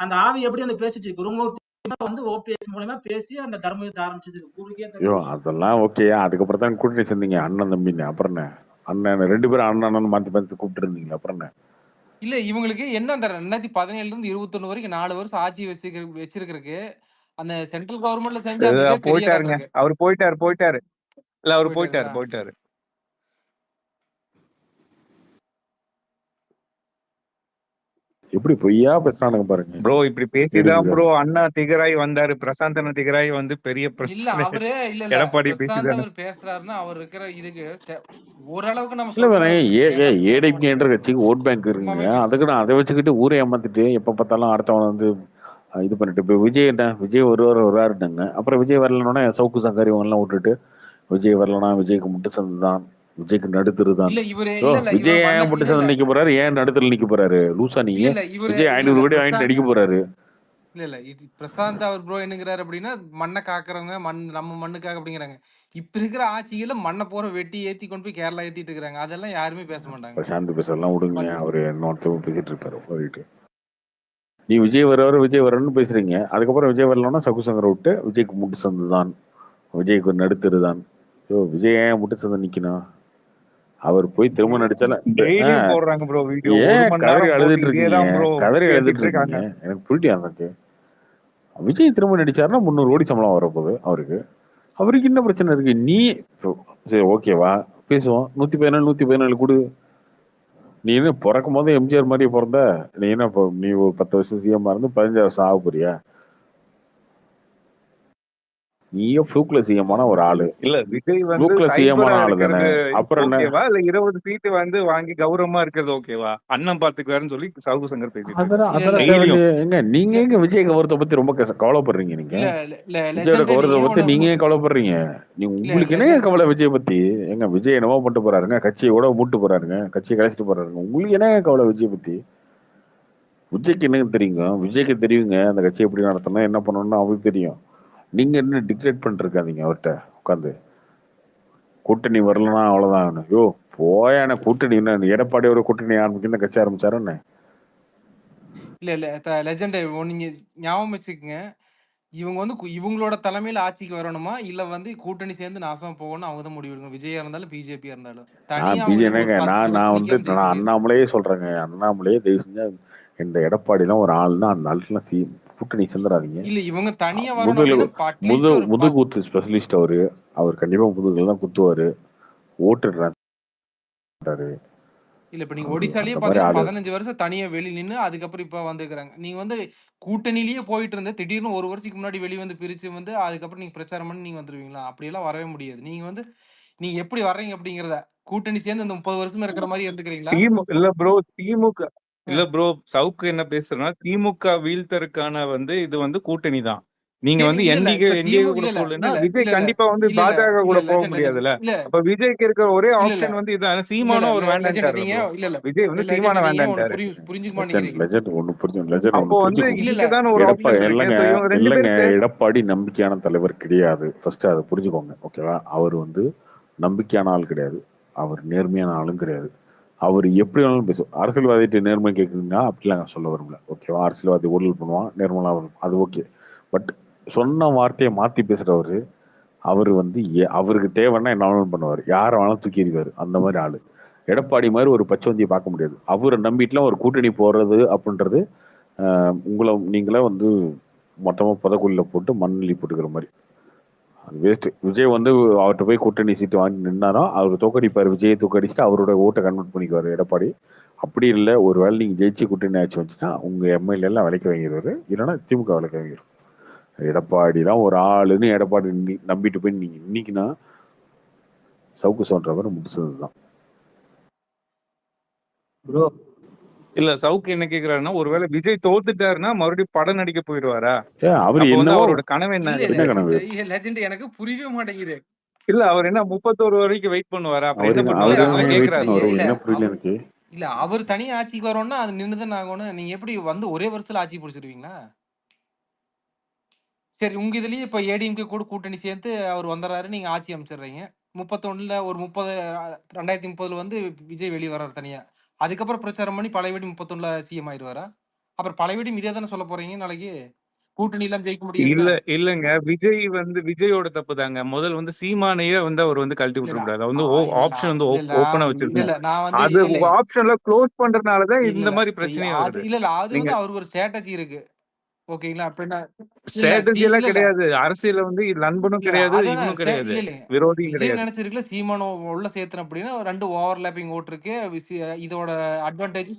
அந்த ஆவி எப்படி வந்து பேசிச்சு? குருமூர்த்தி வந்து ஓபிஎஸ் மூலமா பேசி அந்த தர்மயுத்தம் ஆரம்பிச்சது. ஐயோ அதெல்லாம் ஓகே. அதுக்கப்புறம் தான் கூட்டணி சேர்ந்தீங்க அண்ணன் தம்பின்னு. அப்புறம் என்ன அண்ணன் 2 பேரும் அண்ணன் மாத்தி கூப்பிட்டு இருந்தீங்க. அப்புறம் என்ன? இல்ல இவங்களுக்கு என்ன அந்த 2017ல இருந்து 21 வரைக்கும் 4 வருஷம் ஆட்சி வச்சிருக்கிறதுக்கு அந்த சென்ட்ரல் கவர்மெண்ட்ல செஞ்ச அந்த இதே போயிட்டாருங்க. தெரியாதாட்டிருக்கு. அவர் போயிட்டாரு. இல்ல அவர் போயிட்டாரா? போயிட்டாரு. எப்படி பொய்யா பேசுறானுங்க பாருங்க ப்ரோ. இப்படி பேசிதான் ப்ரோ அண்ணா திகராய் வந்தாரு. பிரசாந்த் அண்ணா திகராய் வந்து பெரிய இல்ல பிரச்சனை. அவரு இல்ல எடப்பாடி பிரசாந்த் பேசிதானே. அவர் பேசுறாருன்னா அவர் இருக்கிற இதுக்கு ஓரளவுக்கு நம்ம இல்ல சொல்றோம். ஏடிஎம்கே என்ற கட்சிக்கு ஓட் பேங்க் இருக்குங்க. அதுக்கு நான் அதை வச்சுக்கிட்டு ஊரை ஏமாத்திட்டு எப்ப பார்த்தாலும் அடுத்தவன் வந்து இது பண்ணிட்டு. இப்போ விஜய் வருவாருட்டாங்க. அப்புறம் விஜய் வரலன்னா சவுக்கு சங்கர் இவங்க எல்லாம் விட்டுட்டு விஜய் வரலன்னா விஜய்க்கு முட்டு சந்தான், விஜய்க்கு நடுத்தருதான். இல்ல இவரு விஜய் ஏன் முட்டு சந்தை நிக்க போறாரு? ஏன் நடுத்தல் நிக்க போறாரு? லூசா நீங்க? விஜய் 500 கோடி வாங்கிட்டு அடிக்க போறாரு. இல்ல பிரசாந்த் அவர் ப்ரோ என்னங்கிறாரு அப்படின்னா மண்ணை காக்குறவங்க நம்ம மண்ணுக்காக அப்படிங்கிறாங்க. இப்ப இருக்கிற ஆட்சியில மண்ணை போற வெட்டி ஏத்தி கொண்டு போய் கேரளா ஏத்திட்டு இருக்காங்க. அதெல்லாம் யாருமே பேச மாட்டாங்க. பிரசாந்த் பேசலாம் விடுங்க, அவரு இன்னொருத்தவங்க பேசிட்டு இருப்பாரு போயிட்டு. நீ விஜய் வரன்னு பேசுறீங்க. அதுக்கப்புறம் விஜய் வரலன்னா சகு சங்கரை விட்டு விஜய்க்கு முட்டு சந்துதான், விஜய்க்கு ஒரு நடுத்தருதான். விஜய் ஏன் முட்டு சந்தை நிக்கணும்? அவர் போய் திரும்ப நடிச்சாலும் போடுறாங்க ப்ரோ வீடியோ. ஏன் கதறி அழுதுட்டு இருக்கீங்க? எனக்கு புரியா எனக்கு. விஜய் திரும்ப நடிச்சாருன்னா 300 கோடி சம்பளம் வரப்போகுது அவருக்கு என்ன பிரச்சனை இருக்கு? நீ சரி ஓகேவா பேசுவோம். 117 கொடு. நீ என்ன பிறக்கும் போது எம்ஜிஆர் மாதிரியே பிறந்த? நீ என்ன நீ ஒரு 10 வருஷம் சிஎம்மா இருந்து 15 வருஷம் ஆக போறியா? நீயும் ஃப்ளூக்ல சிஎமான ஒரு ஆளு, இல்ல விஜய் வந்து ஃப்ளூக்ல சைபரா சிஎமான ஆளு தானே, இருக்கிறது அப்புறம் என்ன? ஓகேவா இல்ல 20 சீட்டு வந்து வாங்கி கௌரவமா இருக்கிறது ஓகேவா? அண்ணன் பாத்துக்குவாருன்னு சொல்லி சவுக்கு சங்கர் பேசிட்டு இருக்காரு அதெல்லாம் இல்ல அதெல்லாம் இல்ல தேவையில்லையே. டெய்லியும். ஏங்க நீங்க இல்ல எங்க விஜய் கௌரவத்தை பத்தி ரொம்ப கவலைப்படுறீங்க? நீங்க இல்ல இல்ல விஜயோட லெஜெண்ட் கௌரவத்தை நீங்க பத்தி ஒண்ணு நீங்க ஏன் கவலைப்படுறீங்க? இல்ல உங்களுக்கு என்ன லெஜெண்ட் கவலை விஜய் பத்தி? ஏங்க விஜய் என்னவோ பண்ணிட்டு போறாருங்க, கட்சியை கூட மூட்டு போறாருங்க, கட்சியை கழிச்சிட்டு போறாருங்க, உங்களுக்கு என்ன கவலை விஜய் பத்தி? விஜய்க்கு என்னங்க தெரியுங்க? விஜய்க்கு தெரியுங்க அந்த கட்சியை எப்படி நடத்தணும், என்ன பண்ணணும்னு அவருக்கு தெரியும். நீங்க என்ன டிக்டேட் பண்ணிட்டு இருக்காதீங்க அவர்கிட்ட உட்காந்து. கூட்டணி வரலன்னா அவ்வளவுதான். யோ போயான கூட்டணி என்ன எடப்பாடியோட கூட்டணி ஆரம்பிச்சு இந்த கட்சி ஆரம்பிச்சாரு என்ன? இல்ல இல்ல லெஜெண்ட் நீங்க ஞாபகம் வச்சுக்கோங்க. இவங்க வந்து இவங்களோட தலைமையில ஆட்சிக்கு வரணுமா இல்ல வந்து கூட்டணி சேர்ந்து நாசமா போகணும்னு அவங்க தான் முடிவு எடுக்கணும். விஜயா இருந்தாலும் பிஜேபியா இருந்தாலும் தனியா நான் அவங்க ஒரு என்னங்க 10 நான் வருஷம் வந்து நிக்காம ஜெயிக்க நான் முடியாது. அண்ணாமலையே சொல்றேங்க. அண்ணாமலையே தயவு செஞ்சா இந்த எடப்பாடிலாம் ஒரு ஆள்னா அந்த ஆளுக்கெல்லாம் கூட்டணி சேர்ந்துடாதீங்க. இல்ல இவங்க தனியா வரணும் முதுகு அப்படின்னா அட்லீஸ்ட் ஒரு முதுகுத்து ஸ்பெஷலிஸ்ட் அவரு. அவர் கண்டிப்பா முதுகுல தான் குத்துவாரு, ஓட்டுறாரு. இல்ல இப்ப நீங்க அவரு ஒடிசாலயே அந்த மாதிரி பாத்தீங்கன்னா ஆளு. 15 வருஷம் தனியா வெளிய நின்னு அதுக்கப்புறம் இப்ப வந்துக்கிறாங்க. நீங்க வந்து கூட்டணியிலேயே போயிட்டு இருந்த திடீர்னு ஒரு வருஷத்துக்கு முன்னாடி வெளிய வந்து பிரிச்சு வந்து அதுக்கப்புறம் நீங்க பிரச்சாரம் பண்ணி நீங்க வந்துருவீங்களா? அப்படியெல்லாம் வரவே முடியாது. நீங்க வந்து நீங்க எப்படி வர்றீங்க அப்படிங்கிறத கூட்டணி சேர்ந்து இந்த 30 வருஷம் இருக்கிற மாதிரி இருந்துக்கிறீங்களா? இல்ல ப்ரோ திமுக அ. இல்ல ப்ரோ சவுக்கு என்ன பேசுறேன்னா திமுக வீழ்த்தறதுக்கான வந்து இது வந்து கூட்டணி தான். நீங்க வந்து இல்ல இல்ல இப்ப என்டிஏ கூட இல்ல இல்ல போடலன்னா இல்ல விஜய் இல்ல கண்டிப்பா வந்து இல்ல இல்ல பாஜக இல்ல கூட போக லெஜெண்ட் முடியாதுல்ல. இல்ல அப்ப விஜய்க்கு இருக்கிற ஒரே இல்ல இல்ல ஆப்ஷன் வந்து இதுதான். இல்ல சீமானும் அவர் லெஜெண்ட் வேண்டான்ட்டார்ல நீங்க ப்ரோ. இல்ல இல்ல விஜய் வந்து லெஜெண்ட் சீமான நீங்க ஒண்ணு வேண்டான்ட்டாரு. புரிஞ்சுக்க லெஜெண்ட் மாட்டேங்கிறீங்க. லெஜெண்ட் ஒண்ணு புரிஞ்சு லெஜெண்ட் அப்போ ஒண்ணு வந்து புரிஞ்சுக்கோங்க. இல்ல இல்ல இதுக்கு தான் ஒரு எடப்பா ஆப்ஷன் இருக்கு. இல்லைங்க இப்ப இவங்க 2 இல்லைங்க பேரும் எடப்பாடி நம்பிக்கையான தலைவர் கிடையாது. ஃபர்ஸ்ட் அதை புரிஞ்சுக்கோங்க, ஓகேவா? அவர் வந்து நம்பிக்கையான ஆள் கிடையாது, அவர் நேர்மையான ஆளும் கிடையாது. அவர் எப்படி வேணாலும் பேசும். அரசியல்வாதிட்டு நேர்மை கேட்குறீங்கன்னா அப்படிலாம் நான் சொல்ல விரும்பல, ஓகேவா? அரசியல்வாதி ஊழல் பண்ணுவான், நேர்மலா வரும், அது ஓகே. பட் சொன்ன வார்த்தையை மாத்தி பேசுறவரு, அவர் வந்து அவருக்கு தேவைன்னா என்ன வேணாலும் பண்ணுவார், யாரை வேணாலும் தூக்கி எறிவாரு, அந்த மாதிரி ஆளு. எடப்பாடி மாதிரி ஒரு பச்சவந்தியை பார்க்க முடியாது. அவரை நம்பிட்டுலாம் ஒரு கூட்டணி போறது அப்படின்றது உங்களை நீங்களே வந்து மொத்தமா புதக்குள்ள போட்டு மண்ணெல்லி போட்டுக்கிற மாதிரி. அது வேஸ்ட். விஜய் வந்து அவர்கிட்ட போய் கூட்டணி சீட்டு வாங்கி நின்னாரோ அவர் தோக்கடிப்பார். விஜயை தோக்கடிச்சுட்டு அவரோட ஓட்டை கன்வெர்ட் பண்ணிக்குவார் எடப்பாடி. அப்படி இல்லை, ஒரு வேளை நீங்க ஜெயிச்சு கூட்டணி ஆச்சு வந்துச்சுன்னா உங்க எம்எல்ஏ எல்லாம் விலைக்கு வாங்கிடுவாரு, இல்லைன்னா திமுக விலைக்கு வாங்கிடும். எடப்பாடி தான் ஒரு ஆளுன்னு எடப்பாடி நம்பிட்டு போய் நீங்க இன்னைக்குன்னா சவுக்கு சொல்றவர் முடிச்சதுதான். ப்ரோ இல்ல சவுக்கு என்ன கேக்குறாருன்னா ஒருவேளை விஜய் தோத்துட்டாருன்னா மறுபடியும் படம் நடிக்க போயிடுவாரா? அவரு அப்ப வந்து என்னவோ அவரோட கனவு என்ன இல்ல என்ன இல்ல கனவு? லெஜெண்ட் எனக்கு புரியவே மாட்டேங்குது. இல்ல அவர் என்ன 31 வரைக்கும் வெயிட் பண்ணுவாரா? அப்புறம் என்ன இல்ல பண்ணுவாரு? என்ன அதுதான் வெயிட் கேக்குறாரு. பண்ணுவாரு, இல்ல என்ன புரியல அவர் எனக்கு. இல்ல அவர் தனியா ஆட்சிக்கு வரோம்னா அது நின்னுதான் ஆகணும். நீங்க எப்படி வந்து ஒரே வருஷத்துல ஆட்சி பிடிச்சிருவீங்களா? சரி உங்க இதுலயே இப்ப ஏடிஎம்கே கூட கூட்டணி சேர்த்து அவர் வந்துடுறாரு, நீங்க ஆட்சி அமைச்சிடுறீங்க. 31ல ஒரு 30 2030ல வந்து விஜய் வெளிய வர்றாரு தனியா. அதுக்கப்புறம் பிரச்சாரம் பண்ணி பழையபடி 31ல சிஎம் ஆயிருவாரா? அப்புறம் பழையபடி இதே தானே சொல்ல போறீங்க நாளைக்கு? கூட்டணி இல்லாம ஜெயிக்க முடியாதுன்னு. இல்லங்க விஜய் வந்து விஜயோட தப்பு தாங்க. முதல் வந்து சீமானையே வந்து அவர் வந்து கழட்டி இல்ல இல்ல விட்டுறக்கூடாது. அது வந்து இல்ல ஆப்ஷன் வந்து இல்ல இல்ல ஓப்பனா இல்ல வச்சிருக்கணும். இல்ல நான் வந்து அது இல்ல ஆப்ஷன்ல க்ளோஸ் பண்றதுனால தான் இல்ல இந்த இல்ல மாதிரி பிரச்சனையே அது வருது. இல்ல இல்ல அது நீங்க வந்து அவருக்கு ஒரு ஸ்ட்ராட்டஜி இருக்கு. ஓகேங்களா? அப்படின்னா இல்ல ஸ்ட்ராட்டஜி எல்லாம் இல்ல இல்ல கிடையாது. அரசியல்ல வந்து நண்பனும் இல்ல கிடையாது, அதான் இவனும் கிடையாது, இல்ல இல்லைங்க. விரோதியும் விஜய் கிடையாது. நினைச்சிருக்கல சீமானோ உள்ள சேர்த்தன அப்படின்னா 2 ஓவர்லாப்பிங் ஓட்டு இருக்கு. இதோட அட்வான்டேஜ்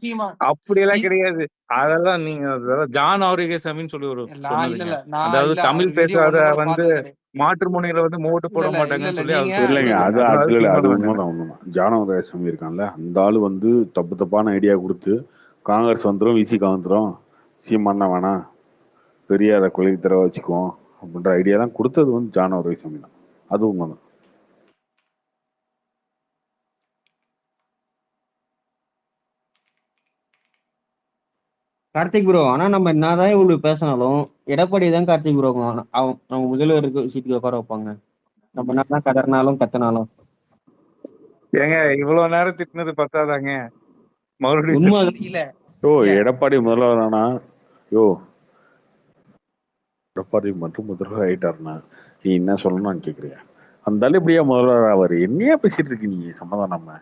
அப்படியெல்லாம் கிடையாது. அதெல்லாம் நீங்க அதெல்லாம் ஜான் ஆரோக்கியசாமின்னு சொல்லி ஒரு நான் இல்ல சொன்னதுங்க. இல்ல நான் அதாவது இல்ல அவர் தமிழ் வீடியோ பேசாத ஒண்ணு கூட வந்து பார்த்தது கிடையாது. மாற்று முனையில வந்து ஓட்டு இல்ல போட இல்ல இல்ல மாட்டாங்கன்னு இல்ல சொல்லி நீங்க அவர் இல்லைங்க, இல்ல சொல்லியிருக்காங்க. இல்ல அது அதனால அது சீமானம் வேண்டாம். உண்மைதான் உண்மைதான். ஜானவதாசம் இருக்கான்ல, அந்த ஆளு வந்து தப்பு தப்பான ஐடியா கொடுத்து காங்கிரஸ் வந்துடும், விசிகா வந்துடும், சீமானா வேணாம், பெரியார கொள்கை தர வச்சுக்குவோம் அப்படின்ற ஐடியா தான் கொடுத்தது வந்து ஜானவதாசம் தான். அது உண்மைதான். கார்த்திக் ப்ரோ, ஆனா நம்ம என்னதான் இவ்வளவு பேசினாலும் எடப்பாடி தான் கார்த்திக் ப்ரோ அவங்க முதல்வருக்கு சீட்டுக்கு உட்கார வைப்பாங்க. நம்ம என்னதான் கதறினாலும் கத்தினாலும். ஏங்க இவ்வளவு நேரம் திட்டினது பத்தாதாங்க மறுபடியும் உண்மை இல்ல யோ இல்ல எடப்பாடி முதல்வரானா, யோ எடப்பாடி மட்டும் முதல்வர் ஆயிட்டாருன்னா நீ என்ன சொல்லணும்னு கேக்குறியா? அந்த ஆளு எப்படியா முதல்வர் ஆவாரு? என்னையா பேசிட்டு இருக்கீங்க நீங்க? சமாதானமா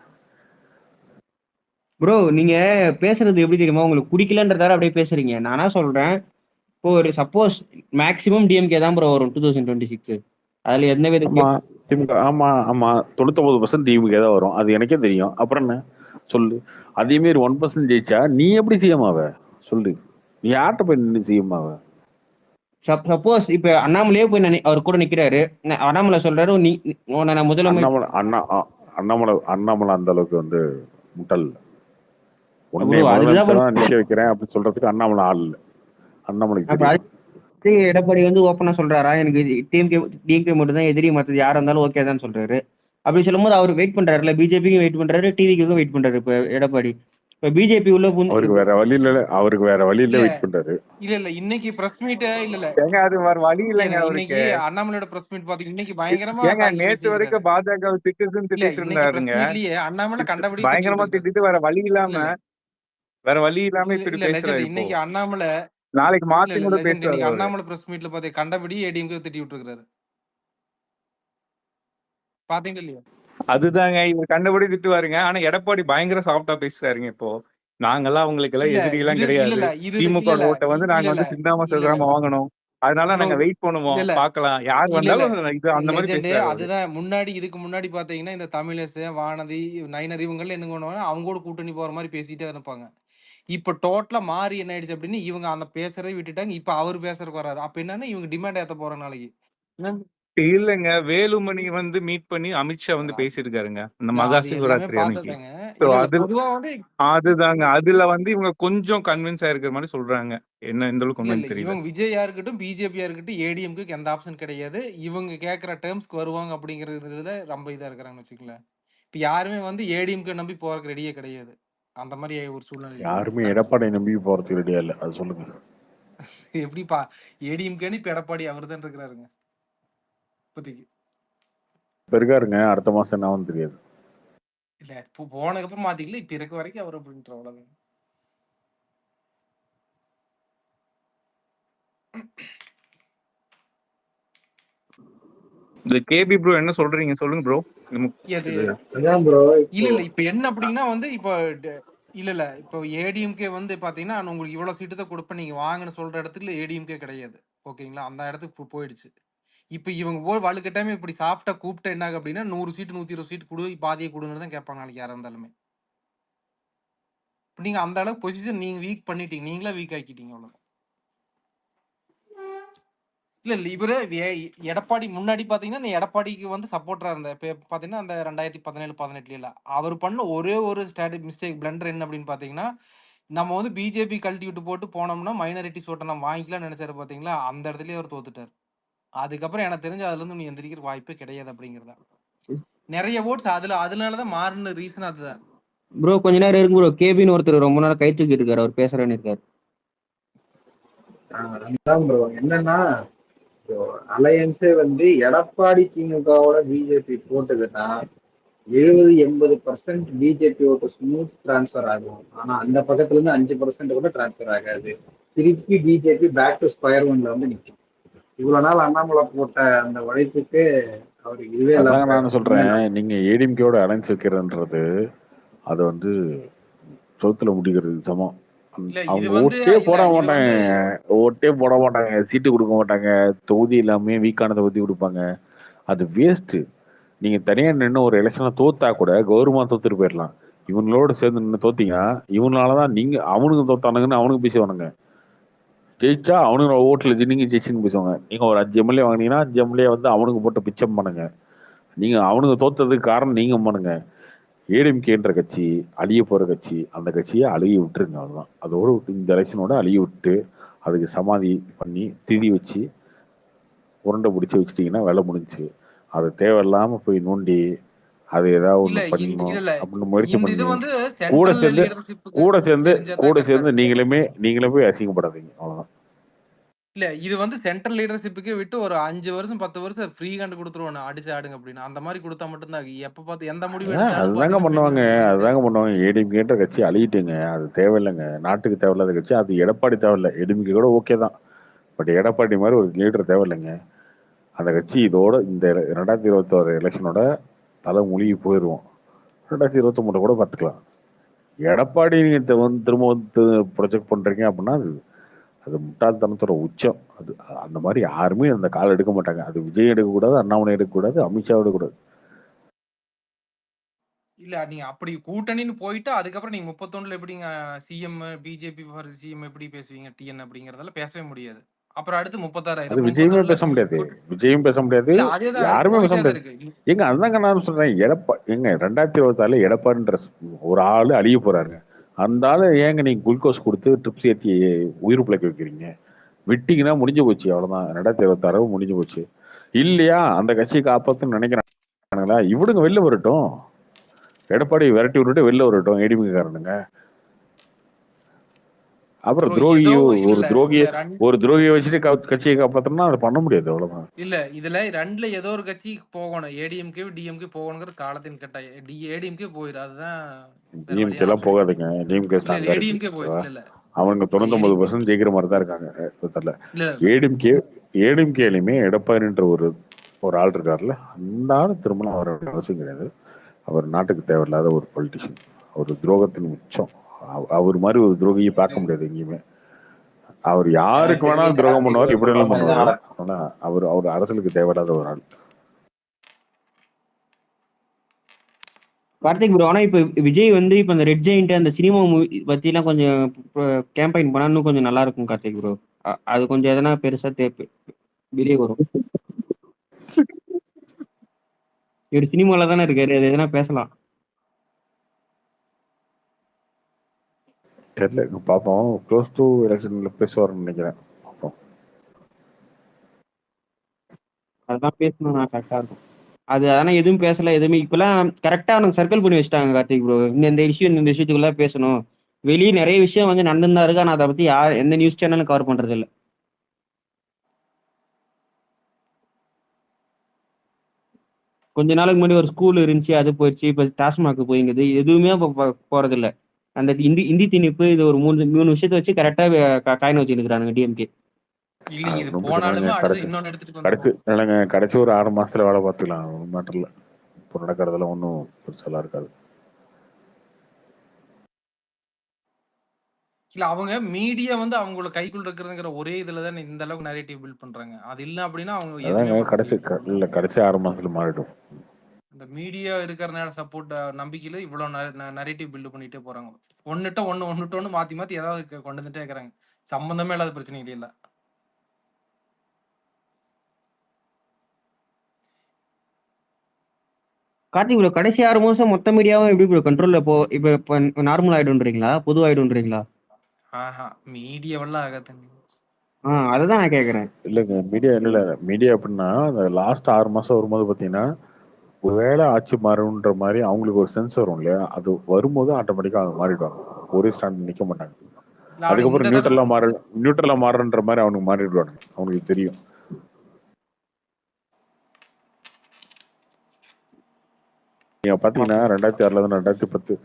ப்ரோ, நீங்க பேசுறது எப்படி தெரியுமா? உங்களுக்கு பிடிக்கலன்றதால அப்படியே பேசுறீங்க. நானா சொல்றேன், இப்போ ஒரு சப்போஸ் மேக்ஸிமம் டிஎம்கே தான் ப்ரோ வரும் 2026. அதுல எந்த வித ஆமா திமுக, ஆமா ஆமா 99% திமுக தான் வரும், அது எனக்கே தெரியும். அப்புறம் என்ன சொல்லு? அதே மாரி 1% ஜெயிச்சா நீ எப்படி சிஎம் ஆவ? சொல்லு, நீ யார்கிட்ட போய் நின்று சிஎம் ஆவ? சப்போஸ் இப்ப அண்ணாமலையே போய் அவர் கூட நிக்கிறாரு, அண்ணாமலை சொல்றாரு நீ உன்னை நான் முதலமைச்சர் அண்ணாமலை அந்த அளவுக்கு வந்து முட்டல் இல்ல. உன்னை ப்ரோ. அதுக்குதான் முதலமைச்சரா நிக்க வைக்கிறேன் அப்படின்னு சொல்றதுக்கு அண்ணாமலை ஆள் இல்ல. அண்ணாமலைக்கு அப்ப தெரியும். எடப்பாடி வந்து ஓப்பனா சொல்றாரா, எனக்கு டிஎம்கே மட்டும் தான் எதிரி, மற்றது யாரா இருந்தாலும் ஓகே தான் சொல்றாரு. அப்படி சொல்லும்போது அவர் வெயிட் பண்றாருல, பிஜேபிக்கும் வெயிட் பண்றாரு, டிவிக்கும் வெயிட் பண்றாரு. இப்ப எடப்பாடி இப்ப பிஜேபி உள்ள அவருக்கு வேற வழி இல்ல வெயிட் பண்றாரு. இல்ல இன்னைக்கு பிரஸ் மீட் இல்ல ஏங்க அது வேற வழி இல்லைங்க அவருக்கு. இன்னைக்கு அண்ணாமலையோட பிரஸ் மீட் பாத்தீங்க, இன்னைக்கு பயங்கரமா ஏங்க நேத்து வரைக்கும் பாஜக திட்டுன்னு திட்டிட்டு இருந்தாருங்க. அண்ணாமலை கண்டபடி பயங்கரமா திட்டிட்டு வேற வழி இல்லாம இப்படி பேசுறாரு. இன்னைக்கு அண்ணாமலை நாளைக்கு மாத்தி கூட பேசுறாரு. அண்ணாமலை பிரஸ் மீட்ல பாத்தீங்க கண்டபடி ஏடிஎம்கே திட்டி விட்டுருக்காரு. பாத்தீங்க இல்லையா? அதுதாங்க இவர் கண்டபடி திட்டுவாருங்க. ஆனா எடப்பாடி பயங்கர சாஃப்டா பேசுறாருங்க. இப்போ நாங்கெல்லாம் அவங்களுக்கு எல்லாம் எதிரி எல்லாம் கிடையாது. திமுக ஓட்டை வந்து நாங்க வந்து சிந்தாம சொல்றாம வாங்கணும். அதனால நாங்க வெயிட் பண்ணுவோம், பாக்கலாம் யார் வந்தாலும் இது அந்த மாதிரி பேசுறாரு. அதுதான் இதுக்கு முன்னாடி பாத்தீங்கன்னா இந்த தமிழரசு, வானதி, நயினர் இவங்க என்ன பண்ணுவாங்க, அவங்க கூட கூட்டணி போற மாதிரி பேசிட்டே இருப்பாங்க. இப்ப டோட்டலா மாறி என்ன ஆயிடுச்சு அப்படின்னு இவங்க அந்த பேசுறதை விட்டுட்டாங்க. இப்ப அவர் பேசுறதுக்கு வராரு. அப்ப என்னன்னா இவங்க டிமாண்ட் ஏத்த போற நாளைக்கு இல்லங்க, வேலுமணி வந்து மீட் பண்ணி அமித்ஷா வந்து பேசியிருக்காருங்க இந்த மகா சிவராத்திரி அன்னைக்கு. அதுதாங்க அதுல வந்து இவங்க கொஞ்சம் கன்வின்ஸ் ஆயிருக்கிற மாதிரி சொல்றாங்க. என்ன இந்த அளவுக்கு ஒண்ணும் தெரியல. இவங்க விஜயா இருக்கட்டும், பிஜேபியா இருக்கட்டும், ஏடிஎம்க்கு எந்த ஆப்ஷன் கிடையாது. இவங்க கேட்கிற டேர்ம்ஸ்க்கு வருவாங்க அப்படிங்கறதுல ரொம்ப இதா இருக்கிறாங்கன்னு வச்சுக்கல. இப்ப யாருமே வந்து ஏடிஎம்க்கு நம்பி போறதுக்கு ரெடியே கிடையாது. அந்த மாதிரி ஒரு சூழ்நிலை. யாருமே எடப்பாடி நம்பி போறதுக்கு ரெடியா இல்ல. அது சொல்லுங்க. எப்படிப்பா ஏடிஎம்கேன்னு இப்ப எடப்பாடி அவர் தான் இருக்கிறாருங்க இப்போதைக்கு. பெருகாருங்க அடுத்த மாசம் என்ன தெரியாது. இல்ல இப்போ போனதுக்கு அப்புறம் மாத்திக்கல, இப்ப இருக்க வரைக்கும் அவர் அப்படின்ற அவ்வளவுதான். இந்த கேபி ப்ரோ என்ன சொல்றீங்க சொல்லுங்க ப்ரோ. அதான் ப்ரோ இல்ல இப்ப என்ன அப்படின்னா வந்து இப்ப இல்ல இப்போ ஏடிஎம்கே வந்து பாத்தீங்கன்னா உங்களுக்கு இவ்வளவு சீட்டு தான் கொடுப்பேன் நீங்க வாங்கன்னு சொல்ற இடத்துல ஏடிஎம்கே கிடையாது. ஓகேங்களா, அந்த இடத்துக்கு போயிடுச்சு. இப்ப இவங்க போய் வலுக்கட்டாம இப்படி சாஃப்டா கூப்பிட்டு என்ன அப்படின்னா 100 சீட்டு 120 சீட்டு கொடு, பாதியை கொடுன்னு தான் கேட்பாங்க நாளைக்கு யாரா இருந்தாலுமே. நீங்க அந்த அளவுக்கு பொசிஷன் நீங்க வீக் பண்ணிட்டீங்க, நீங்களா வீக் ஆக்கிட்டீங்க அவ்வளவுதான். இல்ல இவரு எடப்பாடி முன்னாடி பாத்தீங்கன்னா நீ எடப்பாடிக்கு வந்து சப்போர்ட்டரா இருந்த பாத்தீங்கன்னா அந்த 2017-18 அவர் பண்ண ஒரே ஒரு மிஸ்டேக் பிளண்டர் என்ன அப்படின்னு பாத்தீங்கன்னா, நம்ம வந்து பிஜேபி கழட்டி விட்டு போட்டு போனோம்னா மைனாரிட்டி ஓட்டை நம்ம வாங்கிக்கலாம்னு நினைச்சாரு பாத்தீங்களா, அந்த இடத்துலயே அவர் தோத்துட்டாரு. அதுக்கப்புறம் எனக்கு தெரிஞ்சு அதுல இருந்து நீ எந்திரிக்கிற வாய்ப்பே கிடையாது அப்படிங்கறதா. நிறைய ஓட்ஸ் அதனாலதான் மாறின ரீசன் அதுதான். ப்ரோ கொஞ்ச நேரம் இருக்கு ப்ரோ. கேபின்னு ஒருத்தர் ரொம்ப நேரம் கை தூக்கிட்டு இருக்காரு, அவர் பேசுறேன்னு இருக்காரு. ப்ரோ என்னன்னா அலையன்ஸே வந்து எடப்பாடி திமுகவோட பிஜேபி போட்டுக்கிட்டா 70-80% பிஜேபி ஓட்டு ஸ்மூத் டிரான்ஸ்பர் ஆகும். ஆனா அந்த பக்கத்துல இருந்து 5% கூட டிரான்ஸ்பர் ஆகாது. திருப்பி பிஜேபி பேக் டு ஸ்கொயர் ஒன்ல வந்து நிற்கும். இவ்வளவு நாள் அண்ணாமலை போட்ட அந்த உழைப்புக்கு அவருக்கு இதுவே இல்லாம நான் சொல்றேன். நீங்க ஏடிஎம்கேயோட அலைன்ஸ் வைக்கிறதுன்றது அது வந்து சொத்துல முடிக்கிறது சமம். அவங்க ஓட்டே போட மாட்டாங்க, சீட்டு கொடுக்க மாட்டாங்க, தொகுதி எல்லாமே வீக்கான தொகுதி கொடுப்பாங்க. அது வேஸ்ட். நீங்க தனியா நின்று ஒரு எலெக்ஷன்ல தோத்தா கூட கௌரவமா தோத்துட்டு போயிடலாம். இவங்களோட சேர்ந்து நின்று தோத்தீங்கன்னா இவனாலதான் நீங்க அவனுக்கு தோத்தானுங்கன்னு அவனுக்கு பேசுவானுங்க. ஜெயிச்சா அவனுங்க ஓட்டுல நீங்க ஜெயிச்சுன்னு பேசுவாங்க. நீங்க ஒரு 5 எம்எல்ஏ வாங்கினீங்கன்னா 5 எம்எல்ஏ வந்து அவனுக்கு போட்டு பிச்சம் பண்ணுங்க. நீங்க அவனுக்கு தோத்ததுக்கு காரணம் நீங்க பண்ணுங்க. ஏடிஎம்கேன்ற கட்சி அழிய போற கட்சி, அந்த கட்சியை அழிய விட்டுருங்க. அதுதான் அதோட இந்த எலெக்ஷனோட அழிய விட்டு அதுக்கு சமாதி பண்ணி திதி வச்சு உருண்டை பிடிச்சி வச்சுட்டீங்கன்னா வேலை முடிஞ்சு. அது தேவையில்லாம போய் நோண்டி அது ஏதாவது ஒண்ணு பண்ணணும் அப்படின்னு முயற்சி பண்ணி கூட சேர்ந்து நீங்களே போய் அசிங்கப்படாதீங்க. அவ்வளவுதான். இல்ல இது வந்து சென்ட்ரல் லீடர்ஷிப்புக்கே விட்டு ஒரு 5 வருஷம் 10 வருஷம் ஃப்ரீ ஹேண்ட் கொடுத்துருவானு அடிச்சு ஆடுங்க அப்படின்னு. அந்த மாதிரி கொடுத்தா மட்டும்தான் எப்ப பார்த்து எந்த முடிவு அதுதாங்க பண்ணுவாங்க. ஏடிஎம்கேன்ற கட்சி அழியிட்டுங்க, அது தேவையில்லைங்க. நாட்டுக்கு தேவையில்லாத கட்சி. அது எடப்பாடி தேவையில்லை, ஏடிஎம்கே கூட ஓகே தான். பட் எடப்பாடி மாதிரி ஒரு லீடர் தேவையில்லைங்க. அந்த கட்சி இதோட இந்த 2021 எலெக்ஷனோட தலை மொழி போயிடுவோம். 2023 கூட பார்த்துக்கலாம். எடப்பாடி நீங்க திரும்ப வந்து ப்ரொஜெக்ட் பண்றீங்க அப்படின்னா அது முட்டாள்தனத்தோட உச்சம். அது அந்த மாதிரி யாருமே அந்த கால் எடுக்க மாட்டாங்க. அது விஜய் எடுக்கக்கூடாது, அண்ணாமலை எடுக்கக்கூடாது, அமித்ஷா எடுக்கக்கூடாது. இல்ல நீங்க அப்படி கூட்டணின்னு போயிட்டு அதுக்கப்புறம் நீங்க 31ல எப்படிங்க சிஎம் பிஜேபி ஃபார் சிஎம் எப்படி பேசுவீங்க டிஎன் அப்படிங்கறதால பேசவே முடியாது. அப்புறம் அடுத்து அது 36,000 விஜயுமே 31ல பேச முடியாது, விஜயும் பேச முடியாது, இல்ல அதேதான் அது யாருமே பேச போயிட்டே தான் முடியாது. இருக்கு. ஏங்க அதுதாங்க நான் சொல்றேன், ஏங்க 2026 எடப்பாடின்ற ஒரு ஆளு அழிய போறாருங்க. அந்த ஆளு ஏங்க நீங்க குளுக்கோஸ் கொடுத்து ட்ரிப்ஸ் ஏற்றி உயிர் பிழைக்க வைக்கிறீங்க? விட்டீங்கன்னா முடிஞ்சு போச்சு, அவ்வளவுதான். 2026 முடிஞ்சு போச்சு. இல்லையா அந்த கட்சியை காப்பாத்துன்னு நினைக்கிறாங்களா, இவனுங்க வெளில வரட்டும், எடப்பாடி விரட்டி விட்டுட்டு வெளில வரட்டும் ஏடிஎம்கே காரனுங்க. அப்புறம் ப்ரோ ஏதோ ஒரு இல்ல துரோகியை இந்த துரோகியை வச்சுட்டு கட்சியை காப்பாத்தணும்னா அதை பண்ண முடியாது, அவ்வளவுதான். இல்ல இதுல ரெண்டுல ஏதோ ஒரு கட்சி போகணும், ஏடிஎம்கே டிஎம்கே போகணுங்கிற காலத்தின் கட்டாயம். ஏடிஎம்கே போயிரு, அதுதான் வேற டிஎம்கே வழியா எல்லாம் போகாதுங்க, டிஎம்கே இல்ல ஸ்ட்ராங்கா இருக்கு. ஏடிஎம்கே போயிரு. இல்ல இல்ல அவங்க இல்ல 99% ஜெயிக்கிற மாதிரி தான் இருக்காங்க. தெரியல. இல்ல ஏடிஎம்கேலையுமே எடப்பாடின்ற ஒரு ஆள் இருக்காருல்ல, அந்த ஆள் திரும்ப அவரோட அவசியம் கிடையாது. அவர் நாட்டுக்கு தேவையில்லாத ஒரு பொலிட்டிஷியன், ஒரு துரோகத்தின் உச்சம். அவர் மாதிரி ஒரு துரோகியை பார்க்க முடியாது எங்கேயுமே. அவர் யாருக்கு வேணாலும் துரோகம் பண்ணுவார், இப்படி எல்லாம் பண்ணுவார். ஆனா அவர் அரசியலுக்கு தேவையில்லாத ஒரு ஆள். கார்த்திக் ப்ரோ, ஆனா இப்ப விஜய் வந்து இப்ப அந்த ரெட் ஜெயிண்ட் அந்த சினிமா மூவி பத்தி எல்லாம் கொஞ்சம் கேம்பெயின் பண்ணா இன்னும் கொஞ்சம் நல்லா இருக்கும் கார்த்திக் ப்ரோ. அது கொஞ்சம் எதனா பெருசா வெளியே வரும். இவர் சினிமால தானே இருக்காரு, அது எதனா பேசலாம். தெரியல, பார்ப்போம். க்ளோஸ் டு எலெக்ஷன்ல பேசுவார்னு நினைக்கிறேன். பார்ப்போம். அதெல்லாம் பேசணும் நான் கரெக்டா இருக்கும். அது ஆனா எதுவும் பேசல, எதுவுமே இப்பெல்லாம் கரெக்டா அவனுக்கு சர்க்கிள் பண்ணி வச்சுட்டாங்க கார்த்திக் ப்ரோ. இந்த விஷயத்துக்குள்ள பேசணும். வெளியே நிறைய விஷயம் வந்து நடந்துதான் இருக்கு, ஆனா அதை பத்தி எந்த நியூஸ் சேனலும் கவர் பண்றது இல்ல. கொஞ்ச நாளுக்கு முன்னாடி ஒரு ஸ்கூல் இருந்துச்சு, அது போயிடுச்சு. இப்ப டாஸ்மாக் போயிங்குது, எதுவுமே போறது இல்ல. அந்த இந்தி திணிப்பு, இது ஒரு மூணு விஷயத்த வச்சு கரெக்டா காயின் வச்சு இருக்கிறானுங்க டிஎம்கே. இல்லைங்க இது போனாலுமே அடுத்து இன்னொன்னு எடுத்துட்டு கடைசி ஒரு 6 மாசத்துல வேலை பார்த்துக்கலாம், மேட்டர்ல. இப்போ நடக்கிறதுல ஒன்றும் பெருசெல்லாம் இருக்காது. இல்ல அவங்க மீடியா வந்து அவங்களோட கைக்குள்ள இருக்கிறதுங்கிற ஒரே இதுலதான் இந்த அளவுக்கு நரேட்டிவ் பில்ட் பண்றாங்க. அது இல்ல அப்படின்னா அவங்க எதுவுமே கடைசி 6 மாசத்துல மாறிடும். இந்த மீடியா இருக்கிற சப்போர்ட் நம்பிக்கையில இவ்வளவு நரேட்டிவ் பில்ட் பண்ணிட்டே போறாங்க. ஒன்னுட்டு மாத்தி ஏதாவது கொண்டு வந்துட்டே இருக்கிறாங்க. சம்பந்தமே இல்லாத பிரச்சனைகள் இல்ல. கார்த்திக் ப்ரோ, கடைசி 6 மாசம் மொத்த மீடியாவும் எப்படி ப்ரோ கண்ட்ரோல்ல இப்ப நார்மல் ஆயிடும்ன்றீங்களா, பொது ஆயிடும்ன்றீங்களா? மீடியாவெல்லாம் ஆகாது. அதுதான் நான் கேக்குறேன். இல்லைங்க, மீடியா எப்படின்னா அந்த லாஸ்ட் 6 மாசம் வரும்போது பாத்தீங்கன்னா ஒருவேளை ஆட்சி மாறுன்ற மாதிரி அவங்களுக்கு ஒரு சென்ஸ் வரும் இல்லையா, அது வரும்போது ஆட்டோமேட்டிக்கா அவங்க மாறிடுவாங்க, ஒரே ஸ்டாண்ட் நிக்க மாட்டாங்க. அதுக்கப்புறம் நியூட்ரலா மாறுன்ற மாதிரி அவனுக்கு மாறிடுவாங்க, அவனுக்கு தெரியும். நீங்க பாத்தீங்கன்னா 2006ல இருந்து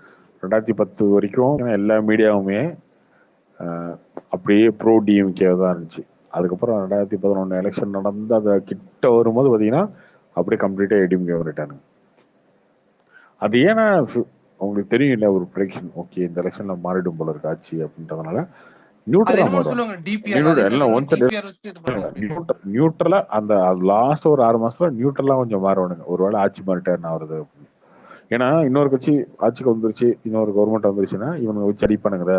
2010 வரைக்கும் எல்லா மீடியாவுமே அப்படியே ப்ரோ டிஎம்கே தான் இருந்துச்சு. அதுக்கப்புறம் 2011 எலெக்ஷன் நடந்து அதை கிட்ட வரும்போது பாத்தீங்கன்னா அப்படியே கம்ப்ளீட்டா ஏடிஎம்கே வந்துட்டானுங்க. அது ஏன்னா அவங்களுக்கு தெரியும் இல்ல, ஒரு ப்ரெடிக்ஷன், ஓகே இந்த எலெக்ஷன்ல மாறிடும் போல இருக்கு ஆட்சி அப்படின்றதுனால நியூட்ரலா நியூட்ரலா அந்த லாஸ்ட் ஒரு 6 மாசத்துல நியூட்ரலா கொஞ்சம் மாறுவானுங்க, ஒருவேளை ஆட்சி மாறிட்டேன்னு வருது. ஏன்னா இன்னொரு கட்சி ஆட்சிக்கு வந்துருச்சு, இன்னொரு கவர்மெண்ட் வந்துருச்சுன்னா இவங்க வச்சு அடிப்பானுங்க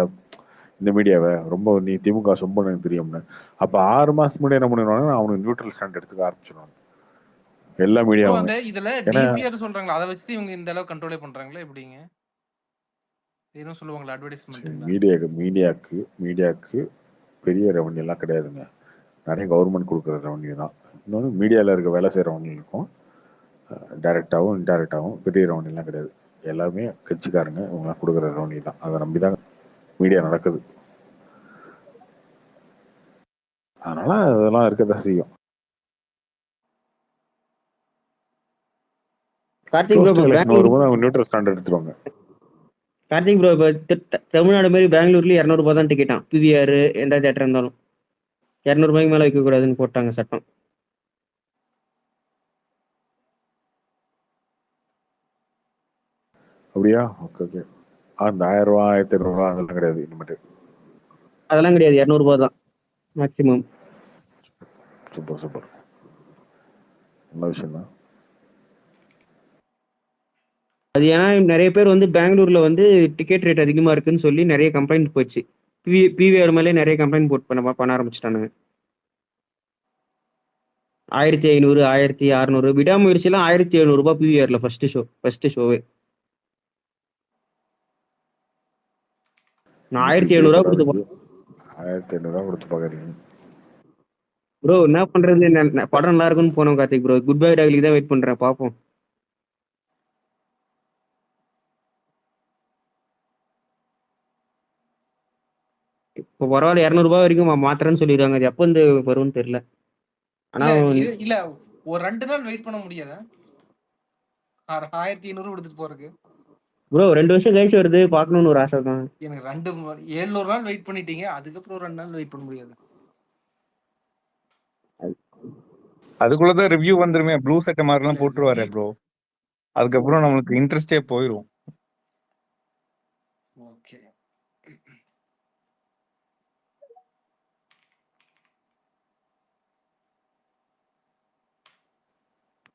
இந்த மீடியாவை, ரொம்ப நீ திமுக ரொம்ப எனக்கு தெரியும்னு. அப்ப 6 மாசத்துக்கு முன்னாடி என்ன பண்ணுவாங்க, அவனுக்கு நியூட்ரல் ஸ்டாண்ட் எடுத்துக்க ஆரம்பிச்சிடுவாங்க எல்லா மீடியாவும். இதுல டிபிஆர் சொல்றாங்களா, அதை வச்சு இவங்க இந்த அளவுக்கு கண்ட்ரோலே பண்றாங்களா எப்படிங்க? என்ன சொல்லுவாங்களா அட்வர்டைஸ்மென்ட்? மீடியாக்கு பெரிய ரெவன்யூ எல்லாம் கிடையாதுங்க, நிறைய கவர்மெண்ட் கொடுக்குற ரெவன்யூ தான். இன்னொன்று மீடியாவில் இருக்க வேலை செய்கிறவங்களுக்கும் டைரக்டாகவும் இன்டைரக்டாகவும் பெரிய ரெவன்யூ எல்லாம் கிடையாது, எல்லாமே கட்சிக்காரங்க இவங்கெல்லாம் கொடுக்குற ரெவன்யூ தான். அதை நம்பிதான் மீடியா நடக்குது. அதனால அதெல்லாம் இருக்கதான் செய்யும். கார்த்திக் ப்ரோ, வரும்போது அவங்க நியூட்ரல் ஸ்டாண்ட் எடுத்துருவாங்க. கார்த்திக் ப்ரோ, இப்ப தமிழ்நாடு மாதிரி பெங்களூர்ல 200 ரூபாய் தான் டிக்கெட்டான், பிவிஆர் எந்த தேட்டர் இருந்தாலும் 200 ரூபாய்க்கு மேல வைக்க கூடாதுன்னு போட்டாங்க சட்டம். அப்படியா? ஓகே. அந்த 1000 ரூபா 1500 ரூபா அதெல்லாம் கிடையாது இனிமேட்டு. அதெல்லாம் கிடையாது, 200 ரூபாய் தான் மேக்சிமம். சூப்பர் நல்ல விஷயம் தான். அது ஏன்னா நிறைய பேர் வந்து பெங்களூர்ல வந்து டிக்கெட் ரேட் அதிகமா இருக்குன்னு சொல்லி நிறைய கம்ப்ளைண்ட் போச்சு. பிவிஆர் மேலே நிறைய கம்ப்ளைண்ட் பண்ண ஆரம்பிச்சிட்டானுங்க. 1500 1600 விடாமுயற்சிலாம் 1700 ரூபாய் பிவிஆர்ல ஃபர்ஸ்ட் ஷோவே நான் 1700 ரூபாய் கொடுத்து 1500 கொடுத்து பாக்குறீங்க ப்ரோ. என்ன பண்றது, படம் நல்லா இருக்குன்னு போனோம் கார்த்திக் ப்ரோ. குட் பை டாக்லிக்கு தான் வெயிட் பண்றேன், பாப்போம். இப்போ பரவாயில்ல 200 ரூபாய் வரைக்கும் மாத்திரன்னு சொல்லிடுறாங்க. அது எப்போ இந்த வரும்னு தெரியல. ஆனா இல்ல ஒரு 2 நாள் வெயிட் பண்ண முடியாதா 1500 கொடுத்துட்டு போறதுக்கு? ப்ரோ 2 வருஷம் கழிச்சு வருது, பாக்கணும்னு ஒரு ஆசை தான். எனக்கு 700 நாள் வெயிட் பண்ணிட்டீங்க, அதுக்கப்புறம் 2 நாள் வெயிட் பண்ண முடியாது. அதுக்குள்ளதான் ரிவ்யூ வந்துருமே, ப்ளூ செட்ட மாதிரிலாம் போட்டுருவாரு ப்ரோ. அதுக்கப்புறம் நம்மளுக்கு இன்ட்ரெஸ்டே போயிரும்.